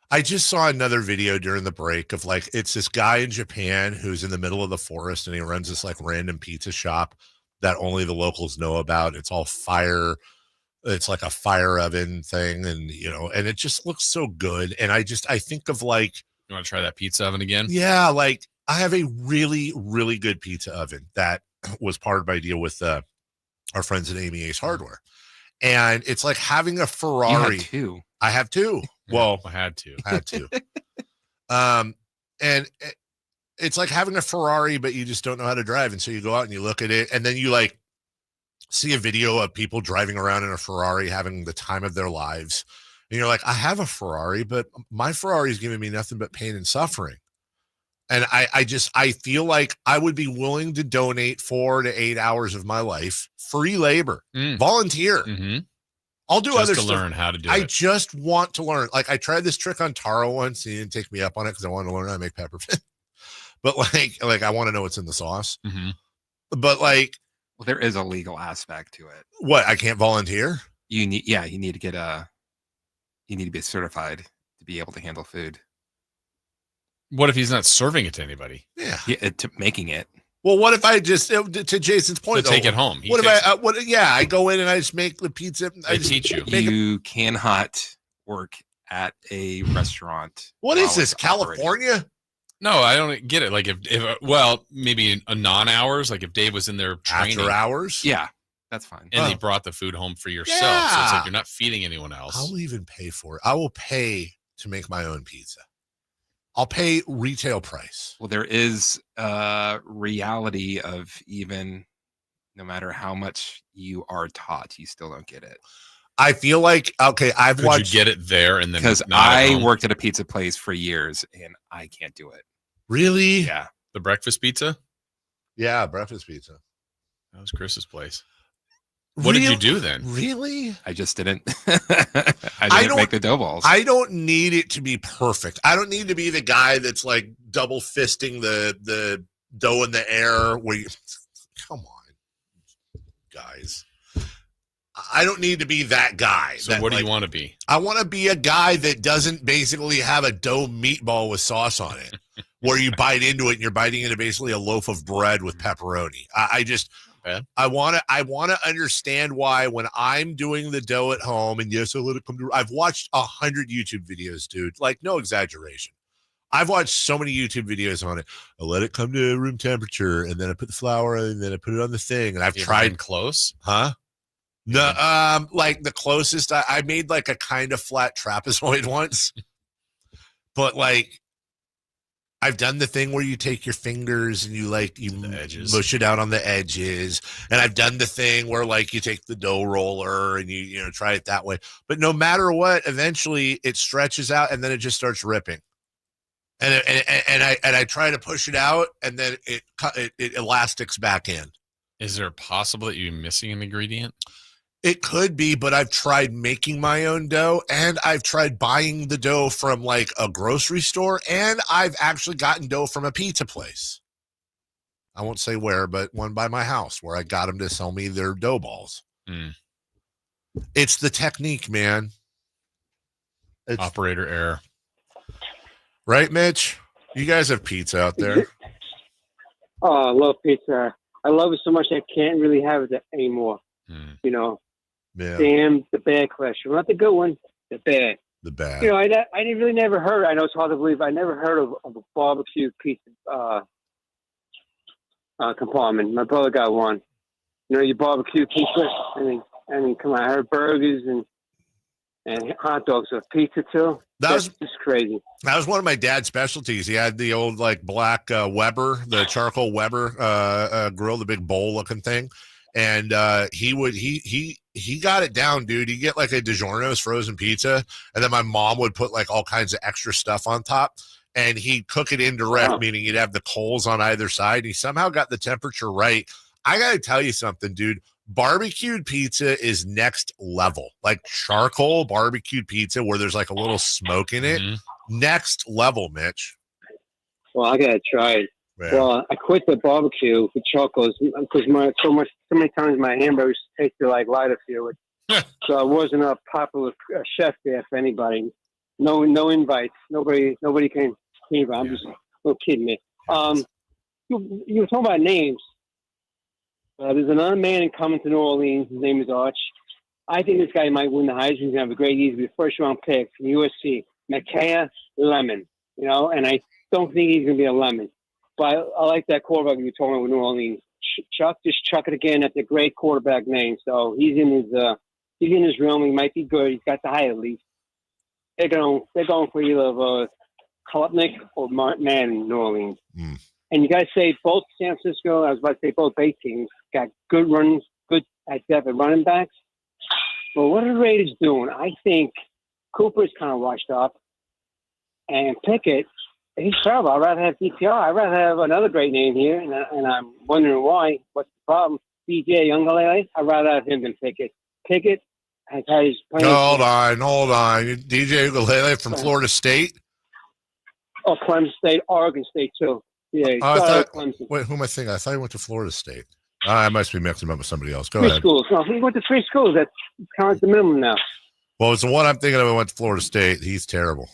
I just saw another video during the break of, like, it's this guy in Japan who's in the middle of the forest and he runs this like random pizza shop that only the locals know about. It's all fire It's like a fire oven thing, and and it just looks so good. And I think of like, you want to try that pizza oven again? Yeah, like I have a really, really good pizza oven that was part of my deal with our friends at Amy Ace Hardware, and it's like having a Ferrari. You had two. I have two. Well, I had to. And it's like having a Ferrari, but you just don't know how to drive, and so you go out and you look at it, and then you like see a video of people driving around in a Ferrari having the time of their lives. And you're like, I have a Ferrari, but my Ferrari is giving me nothing but pain and suffering. And I feel like I would be willing to donate 4 to 8 hours of my life, free labor, volunteer. Mm-hmm. I'll do just other to stuff. Learn how to do it. I just want to learn. Like I tried this trick on Taro once. He didn't take me up on it because I wanted to learn how to make peppermint. But like I want to know what's in the sauce. Mm-hmm. But like, well, there is a legal aspect to it. What? I can't volunteer? You need to get you need to be certified to be able to handle food. What if he's not serving it to anybody? Yeah, making it. Well, what if I just, to Jason's point, take it home? What if I go in and I just make the pizza? I teach you. You cannot work at a restaurant. What is this, California? No, I don't get it. Like if maybe a non-hours, like if Dave was in there training. After hours? Yeah, that's fine. And he brought the food home for yourself. Yeah. So it's like you're not feeding anyone else. I'll even pay for it. I will pay to make my own pizza. I'll pay retail price. Well, there is a reality of even no matter how much you are taught, you still don't get it. I feel like, okay, Could you get it there and then because I worked at a pizza place for years and I can't do it. Really? Yeah. The breakfast pizza? Yeah, breakfast pizza. That was Chris's place. What did you do then? Really? I just didn't. I didn't make the dough balls. I don't need it to be perfect. I don't need to be the guy that's like double fisting the dough in the air. Come on, guys. I don't need to be that guy. So what do you want to be? I want to be a guy that doesn't basically have a dough meatball with sauce on it, where you bite into it and you're biting into basically a loaf of bread with pepperoni. I want to understand why when I'm doing the dough at home, and yes, I let it come to. I've watched 100 YouTube videos, dude. Like no exaggeration. I've watched so many YouTube videos on it. I let it come to room temperature, and then I put the flour, and then I put it on the thing. And I've tried close, huh? No, like the closest I made like a kind of flat trapezoid once, but like. I've done the thing where you take your fingers and you mush it out on the edges. And I've done the thing where like you take the dough roller and you try it that way. But no matter what, eventually it stretches out and then it just starts ripping. And I try to push it out and then it elastics back in. Is there possible that you're missing an ingredient? It could be, but I've tried making my own dough and I've tried buying the dough from like a grocery store and I've actually gotten dough from a pizza place. I won't say where, but one by my house where I got them to sell me their dough balls. It's the technique, man. It's operator error. Right, Mitch? You guys have pizza out there. Oh, I love pizza. I love it so much I can't really have it anymore. You know, damn the bad question. Not the good one, the bad. The bad. You know, I really never heard. I know it's hard to believe. I never heard of a barbecue pizza compartment. My brother got one. You know, your barbecue pizza. I mean, come on. I heard burgers and hot dogs with pizza too. That's just crazy. That was one of my dad's specialties. He had the old like black Weber, the charcoal Weber grill, the big bowl looking thing. And he got it down, dude. You get like a DiGiorno's frozen pizza, and then my mom would put like all kinds of extra stuff on top, and he'd cook it indirect, meaning you'd have the coals on either side. He somehow got the temperature right. I gotta tell you something, dude. Barbecued pizza is next level. Like charcoal barbecued pizza where there's like a little smoke in it. Next level, Mitch. Well, I gotta try it. Yeah. Well, I quit the barbecue for chocolates because so many times my hamburgers tasted like lighter fluid. So I wasn't a popular chef there for anybody. No invites. Nobody came. I'm just a little kidding me. You were talking about names. There's another man coming to New Orleans. His name is Arch. I think this guy might win the Heisman. He's going to have a great year. He's going to be a first-round pick from USC, Micaiah Lemon. And I don't think he's going to be a lemon. But I like that quarterback you told me with New Orleans. Chuck, just chuck it again. That's a great quarterback name. So he's in his realm. He might be good. He's got the height at least. They're going for either Klubnik or Martin Man in New Orleans. Mm. And you got to say both San Francisco, I was about to say both Bay teams, got good runs, good at depth at running backs. But what are the Raiders doing? I think Cooper's kind of washed up. And Pickett, he's terrible. I'd rather have DTR. I'd rather have another great name here. And I'm wondering why. What's the problem? DJ Youngalele, I'd rather have him than Pickett. Pickett has had his playing. Hold on. DJ Youngalele from Florida State? Oh, Clemson State, Oregon State, too. Yeah, Clemson. Wait, who am I thinking? I thought he went to Florida State. I must be mixing him up with somebody else. Go three ahead. Schools. No, he went to 3 schools. That's kind of the minimum now. Well, it's the one I'm thinking of. Who went to Florida State. He's terrible.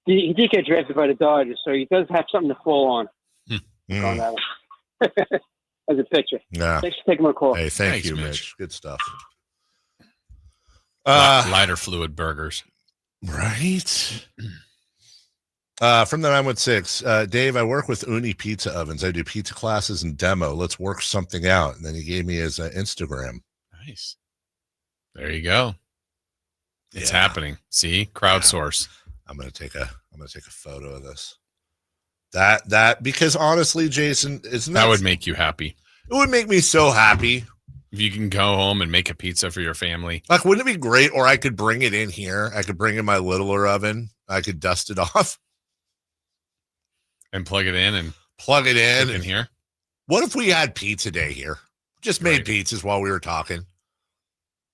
He did get drafted by the Dodgers, so he does have something to fall on. On that one. As a pitcher. Yeah. Thanks for taking my call. Hey, thanks, you, Mitch. Mitch. Good stuff. Lighter fluid burgers. Right. From the 916, Dave, I work with Uni Pizza Ovens. I do pizza classes and demo. Let's work something out. And then he gave me his Instagram. Nice. There you go. It's happening. See, crowdsource. I'm gonna take a photo of this. That because honestly, Jason, that would make you happy. It would make me so happy if you can go home and make a pizza for your family. Like, wouldn't it be great? Or I could bring it in here. I could bring in my littler oven. I could dust it off. And plug it in in here. What if we had pizza day here? Just made pizzas while we were talking.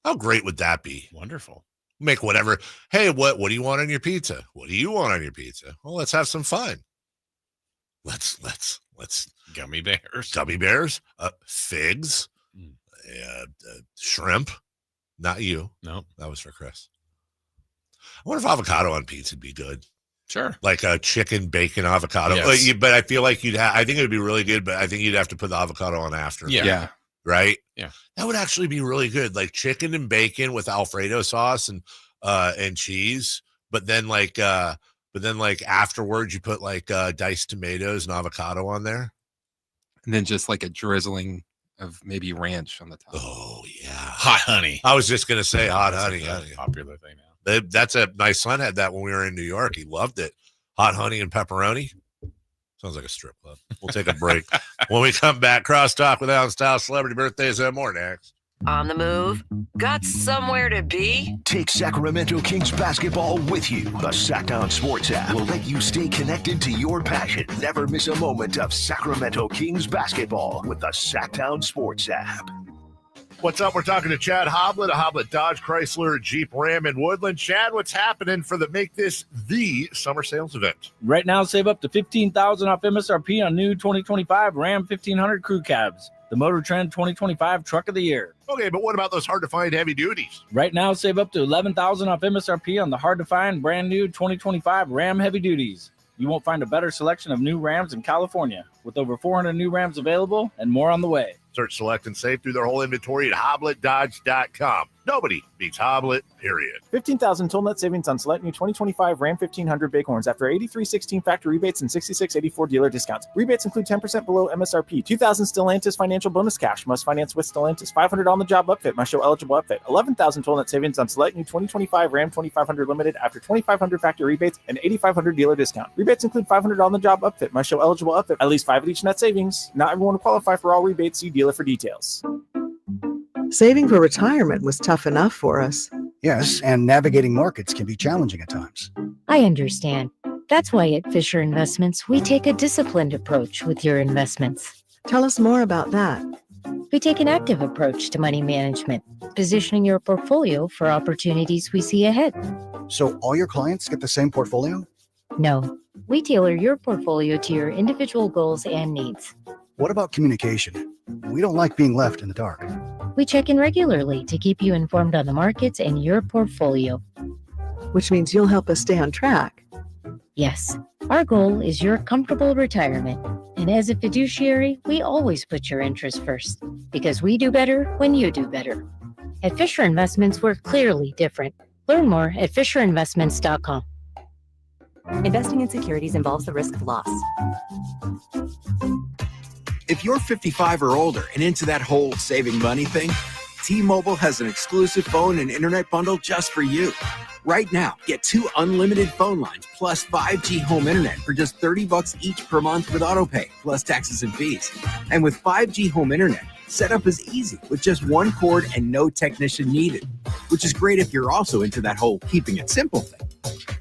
How great would that be? Wonderful. Make whatever. Hey, what do you want on your pizza? What do you want on your pizza? Well, let's have some fun. Let's gummy bears, figs, shrimp. Not you. No, that was for Chris. I wonder if avocado on pizza would be good. Sure. Like a chicken bacon avocado. Yes. But I feel like I think it would be really good, but I think you'd have to put the avocado on after. Yeah. Right? Yeah. That would actually be really good. Like chicken and bacon with Alfredo sauce and cheese. But then afterwards you put like diced tomatoes and avocado on there. And then just like a drizzling of maybe ranch on the top. Oh yeah. Hot honey. I was just gonna say hot honey. That's a popular thing now. That's my son had that when we were in New York. He loved it. Hot honey and pepperoni. Sounds like a strip club. We'll take a break. When we come back, Crosstalk with Alan Styles, celebrity birthdays and more next. On the move? Got somewhere to be? Take Sacramento Kings basketball with you. The Sacktown Sports app will let you stay connected to your passion. Never miss a moment of Sacramento Kings basketball with the Sacktown Sports app. What's up? We're talking to Chad Hoblet, a Hoblet Dodge Chrysler Jeep Ram in Woodland. Chad, what's happening for Make This the summer sales event? Right now, save up to $15,000 off MSRP on new 2025 Ram 1500 crew cabs. The Motor Trend 2025 Truck of the Year. Okay, but what about those hard-to-find heavy duties? Right now, save up to $11,000 off MSRP on the hard-to-find brand new 2025 Ram heavy duties. You won't find a better selection of new Rams in California, with over 400 new Rams available and more on the way. Search, select, and save through their whole inventory at HobletDodge.com. Nobody beats Hoblet, period. $15,000 total net savings on select new 2025 Ram 1500 Bighorns after $83.16 factory rebates and $66.84 dealer discounts. Rebates include 10% below MSRP. $2,000 Stellantis financial bonus cash. Must finance with Stellantis. $500 on the job upfit. Must show eligible upfit. $11,000 total net savings on select new 2025 Ram 2500 Limited after $2,500 factory rebates and $8,500 dealer discount. Rebates include $500 on the job upfit. Must show eligible upfit. At least 5 of each net savings. Not everyone will qualify for all rebates. See dealer for details. Saving for retirement was tough enough for us. Yes, and navigating markets can be challenging at times. I understand. That's why at Fisher Investments, we take a disciplined approach with your investments. Tell us more about that. We take an active approach to money management, positioning your portfolio for opportunities we see ahead. So all your clients get the same portfolio? No, we tailor your portfolio to your individual goals and needs. What about communication? We don't like being left in the dark. We check in regularly to keep you informed on the markets and your portfolio. Which means you'll help us stay on track. Yes, our goal is your comfortable retirement. And as a fiduciary, we always put your interests first. because we do better when you do better. At Fisher Investments, we're clearly different. Learn more at FisherInvestments.com. Investing in securities involves the risk of loss. If you're 55 or older and into that whole saving money thing, T-Mobile has an exclusive phone and internet bundle just for you. Right now, get 2 unlimited phone lines plus 5G home internet for just $30 each per month with autopay, plus taxes and fees. And with 5G home internet, setup is easy with just 1 cord and no technician needed, which is great if you're also into that whole keeping it simple thing.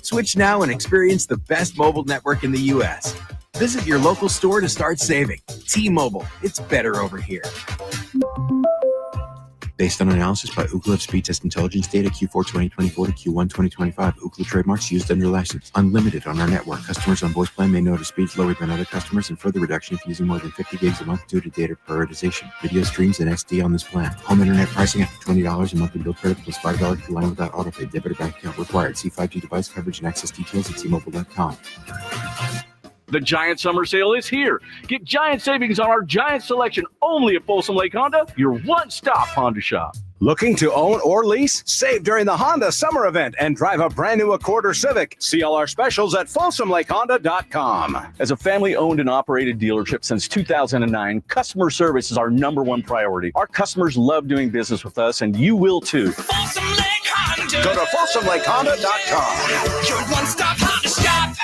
Switch now and experience the best mobile network in the U.S. Visit your local store to start saving. T-Mobile, it's better over here. Based on analysis by Ookla Speed Test Intelligence data Q4 2024 to Q1 2025, Ookla trademarks used under license. Unlimited on our network. Customers on voice plan may notice speeds lower than other customers and further reduction if using more than 50 gigs a month due to data prioritization. Video streams and SD on this plan. Home internet pricing after $20 a monthly bill credit plus $5 per line without autopay. Debit or bank account required. See 5G device coverage and access details at T-Mobile.com. The Giant Summer Sale is here. Get giant savings on our giant selection only at Folsom Lake Honda, your one-stop Honda shop. Looking to own or lease? Save during the Honda Summer Event and drive a brand new Accord or Civic. See all our specials at FolsomLakeHonda.com. As a family-owned and operated dealership since 2009, customer service is our #1 priority. Our customers love doing business with us, and you will too. Folsom Lake Honda. Go to FolsomLakeHonda.com. Your one-stop Honda shop.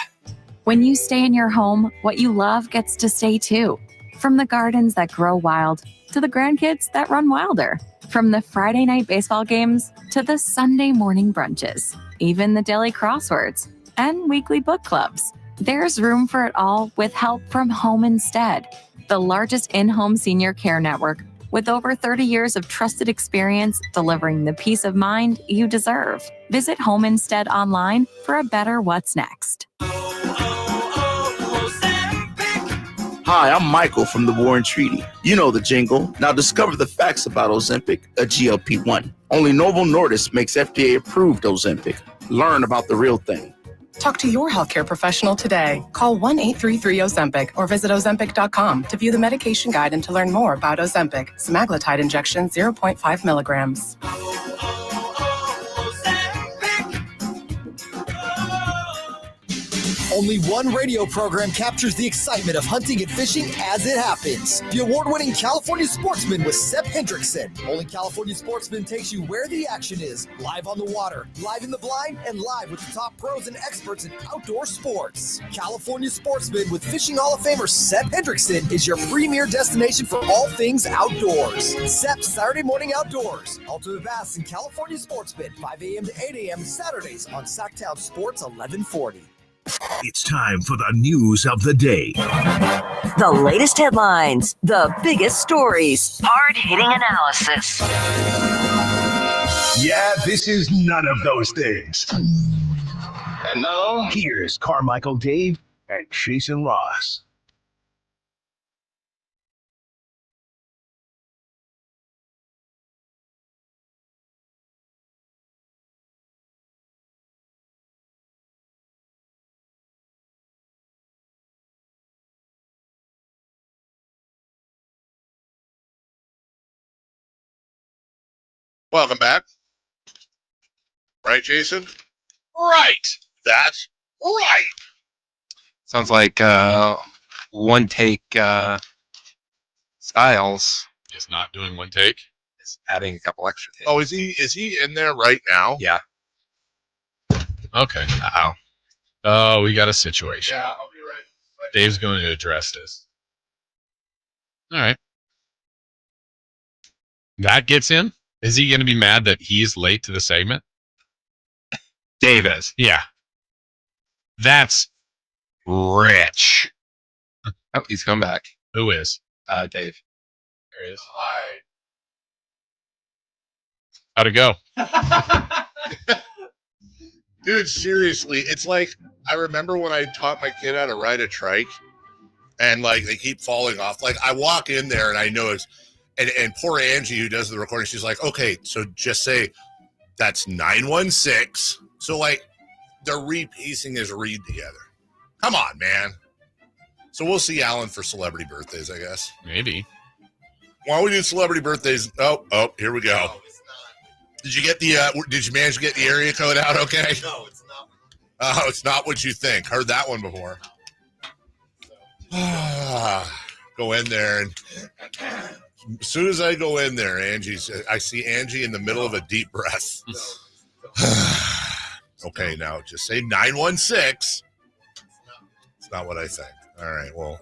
When you stay in your home, what you love gets to stay too. From the gardens that grow wild to the grandkids that run wilder. From the Friday night baseball games to the Sunday morning brunches. Even the daily crosswords and weekly book clubs. There's room for it all with help from Home Instead, the largest in-home senior care network with over 30 years of trusted experience delivering the peace of mind you deserve. Visit Home Instead online for a better what's next. Hi, I'm Michael from the Warren Treaty. You know the jingle. Now discover the facts about Ozempic, a GLP-1. Only Novo Nordisk makes FDA-approved Ozempic. Learn about the real thing. Talk to your healthcare professional today. Call 1-833-OZEMPIC or visit Ozempic.com to view the medication guide and to learn more about Ozempic, semaglutide injection 0.5 milligrams. Only one radio program captures the excitement of hunting and fishing as it happens. The award-winning California Sportsman with Sep Hendrickson. Only California Sportsman takes you where the action is. Live on the water, live in the blind, and live with the top pros and experts in outdoor sports. California Sportsman with Fishing Hall of Famer Sep Hendrickson is your premier destination for all things outdoors. Sep's Saturday Morning Outdoors. Ultimate Bass and California Sportsman, 5 a.m. to 8 a.m. Saturdays on Sacktown Sports 1140. It's time for the news of the day. The latest headlines, the biggest stories, hard-hitting analysis. Yeah, this is none of those things. And now, here's Carmichael Dave and Jason Ross. Welcome back. Right, Jason? Right. That's right. Sounds like one take Styles is not doing one take. Is adding a couple extra takes. Oh, is he in there right now? Yeah. Okay. Oh, we got a situation. Yeah, I'll be right. Dave's going to address this. All right. That gets him? Is he going to be mad that he's late to the segment? Dave is. Yeah. That's rich. Oh, he's coming back. Who is? Dave. There he is. How'd it go? Dude, seriously, it's like I remember when I taught my kid how to ride a trike and like they keep falling off. Like I walk in there and I know it's and poor Angie who does the recording, she's like, okay, so just say that's 916. So like they're repiecing his read together. Come on, man. So we'll see Alan for celebrity birthdays, I guess. Maybe. Why don't we do celebrity birthdays? Oh, here we go. Did you get the? Did you manage to get the area code out? Okay. No, it's not. Oh, it's not what you think. Heard that one before. Go in there, and as soon as I go in there, I see Angie in the middle of a deep breath. Okay, now just say 916. It's not what I think. All right. Well,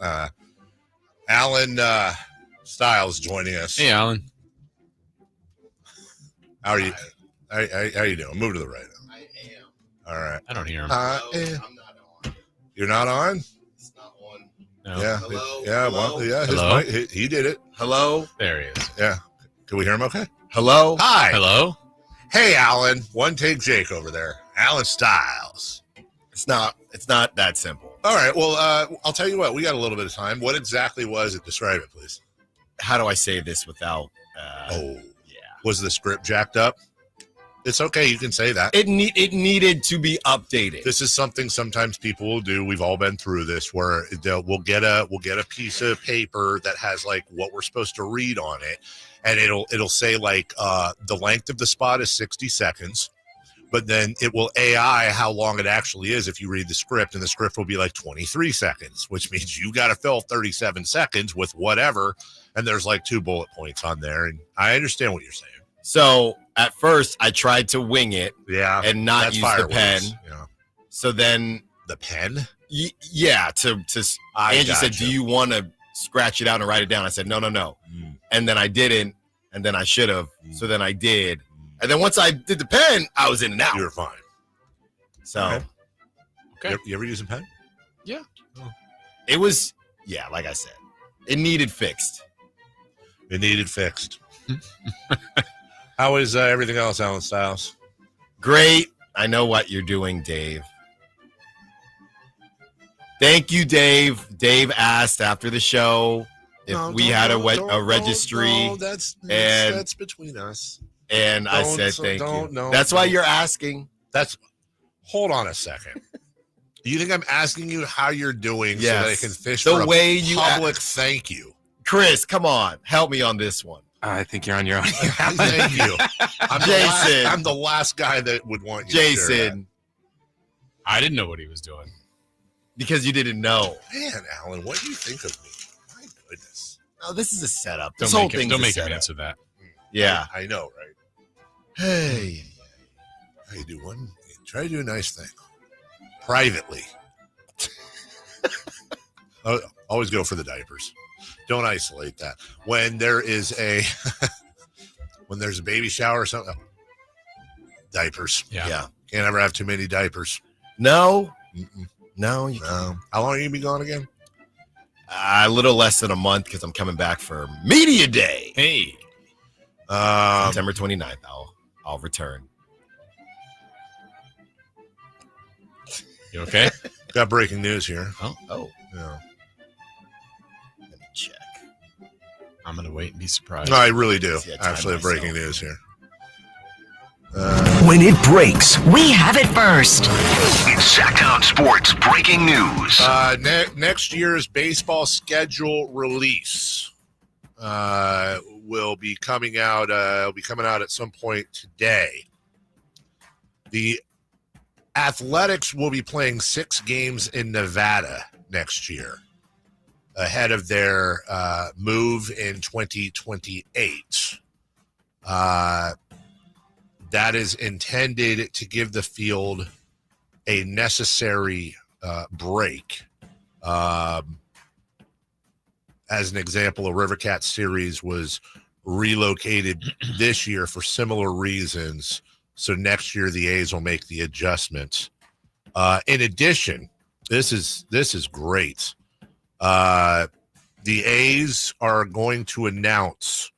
Alan Styles joining us. Hey, Alan. How are you? How you doing? Move to the right. I am. All right. I don't hear him. I'm not on. You're not on? It's not on. No. Yeah. Hello? Yeah. Hello? Well, yeah. Hello? He did it. Hello? There he is. Yeah. Can we hear him okay? Hello? Hi. Hello? Hey, Alan. One take Jake over there. Alan Styles. It's not that simple. All right. Well, I'll tell you what. We got a little bit of time. What exactly was it? Describe it, please. How do I say this without Was the script jacked up? It's okay. You can say that. It needed to be updated. This is something sometimes people will do. We've all been through this where we'll get a piece of paper that has like what we're supposed to read on it. And it'll say like the length of the spot is 60 seconds. But then it will AI how long it actually is if you read the script, and the script will be like 23 seconds, which means you got to fill 37 seconds with whatever. And there's like 2 bullet points on there. And I understand what you're saying. So at first I tried to wing it, and not that's use the pen. Yeah. So then the pen, yeah. Angie said, "Do you want to scratch it out and write it down?" I said, "No." And then I didn't, and then I should have. So then I did, and then once I did the pen, I was in and out. You were fine. So, okay. You ever use a pen? Yeah. Oh. It was, like I said, it needed fixed. It needed fixed. How is everything else, Alan Styles? Great. I know what you're doing, Dave. Thank you, Dave. Dave asked after the show if we had a registry. That's between us. And I said thank you. That's why you're asking. Hold on a second. You think I'm asking you how you're doing so that I can fish the for way a public thank you? Chris, come on. Help me on this one. I think you're on your own. Thank you. I'm the last guy that would want you to share that. I didn't know what he was doing. Because you didn't know. Man, Alan, what do you think of me? My goodness. Oh, this is a setup. Don't make him answer that. Yeah. I know, right? Hey. How you do one? Try to do a nice thing. Privately. Always go for the diapers. Don't isolate that. When there is when there's a baby shower or something, diapers. Yeah. Can't ever have too many diapers. No. Mm-mm. No, you can't. How long are you gonna be gone again? A little less than a month because I'm coming back for Media Day. Hey. September 29th. I'll return. You okay? Got breaking news here. Oh. Yeah. Let me check. I'm gonna wait and be surprised. No, I really do. See, I timed Actually, breaking myself. news here. When it breaks, We have it first. it's Sacktown Sports breaking news. Next year's baseball schedule release will be coming out. At some point today. The Athletics will be playing 6 games in Nevada next year, ahead of their move in 2028. That is intended to give the field a necessary break. As an example, a River Cat series was relocated this year for similar reasons. So next year the A's will make the adjustments. In addition, this is great. The A's are going to announce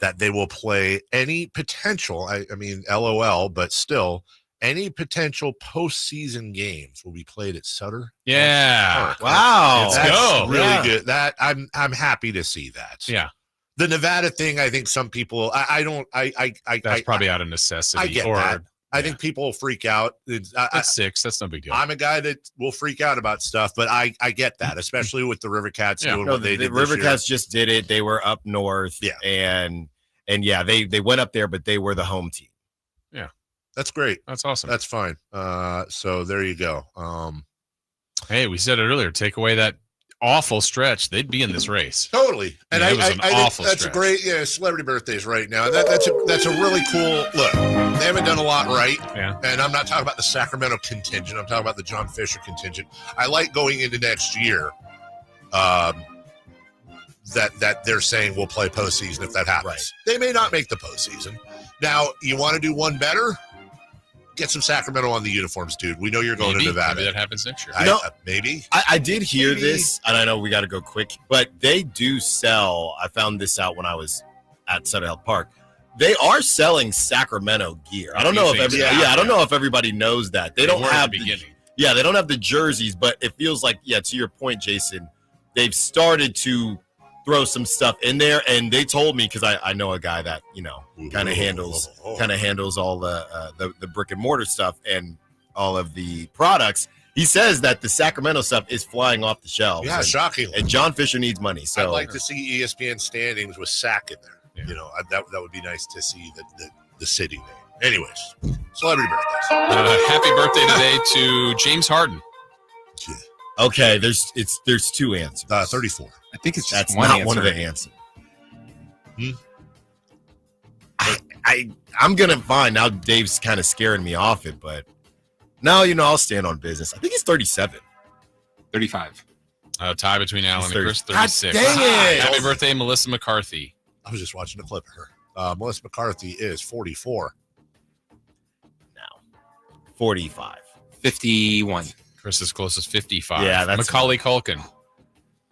that they will play any potential, I mean, LOL, but still, any potential postseason games will be played at Sutter. Yeah. Wow. Let's go. Really good. That I'm happy to see that. Yeah. The Nevada thing, I think some people, that's probably out of necessity. I get or that. I think people will freak out. That's 6. That's no big deal. I'm a guy that will freak out about stuff, but I get that, especially with the River Cats doing what they did. The River Cats just did it. They were up north. Yeah. And yeah, they went up there, but they were the home team. Yeah. That's great. That's awesome. That's fine. So there you go. Hey, we said it earlier. Take away that awful stretch, they'd be in this race. Totally. And I think that's stretch. a great celebrity birthdays right now. That's a really cool look. They haven't done a lot right. Yeah. And I'm not talking about the Sacramento contingent. I'm talking about the John Fisher contingent. I like going into next year that they're saying we'll play postseason if that happens. Right. They may not make the postseason. Now, you want to do one better? Get some Sacramento on the uniforms, dude. We know you're going to Nevada. Maybe that happens next year. Maybe. I did hear this, and I know we got to go quick, but they do sell. I found this out when I was at Sutter Health Park. They are selling Sacramento gear. I don't know if everybody knows that. They don't have the beginning. They don't have the jerseys, but it feels like, to your point, Jason, they've started to throw some stuff in there, and they told me, because I know a guy that kind of handles all the brick and mortar stuff and all of the products. He says that the Sacramento stuff is flying off the shelves. Yeah, shocking. And John Fisher needs money. So I'd like to see ESPN standings with Sac in there. Yeah. That would be nice to see the city name. Anyways, celebrity birthdays. Happy birthday today to James Harden. Yeah. Okay, there's 2 answers. 34. I think it's just That's one not answer. one of the answers. I'm gonna find now. Dave's kind of scaring me off it, but no, I'll stand on business. I think he's 37. 35. Tie between Alan and Chris, 36. God dang it. Happy birthday, Melissa McCarthy. I was just watching a clip of her. Melissa McCarthy is 44. No, 45. 51. Chris is close as 55. Yeah, that's Macaulay Culkin.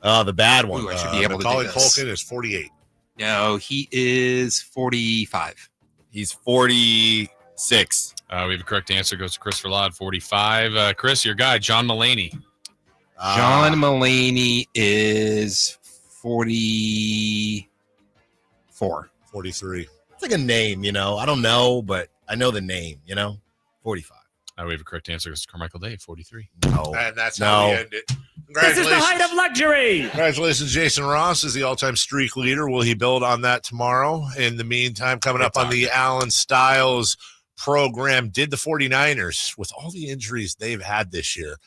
Oh, the bad one. Ooh, I should be able Macaulay to do this. Culkin is 48. No, he is 45. He's 46. We have a correct answer. Goes to Chris Verlade, 45. Chris, your guy, John Mulaney. John Mulaney is 44. 43. It's like a name, I don't know, but I know the name, 45. We have a correct answer. Goes to Carmichael Dave, 43. No. And that's how we end it. This is the height of luxury. Congratulations, Jason Ross is the all-time streak leader. Will he build on that tomorrow? In the meantime, coming up on the Alan Stiles program, did the 49ers, with all the injuries they've had this year,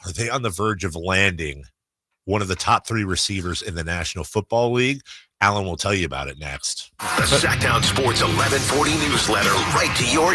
are they on the verge of landing one of the top 3 receivers in the National Football League? Alan will tell you about it next. The Sacktown Sports 1140 newsletter right to your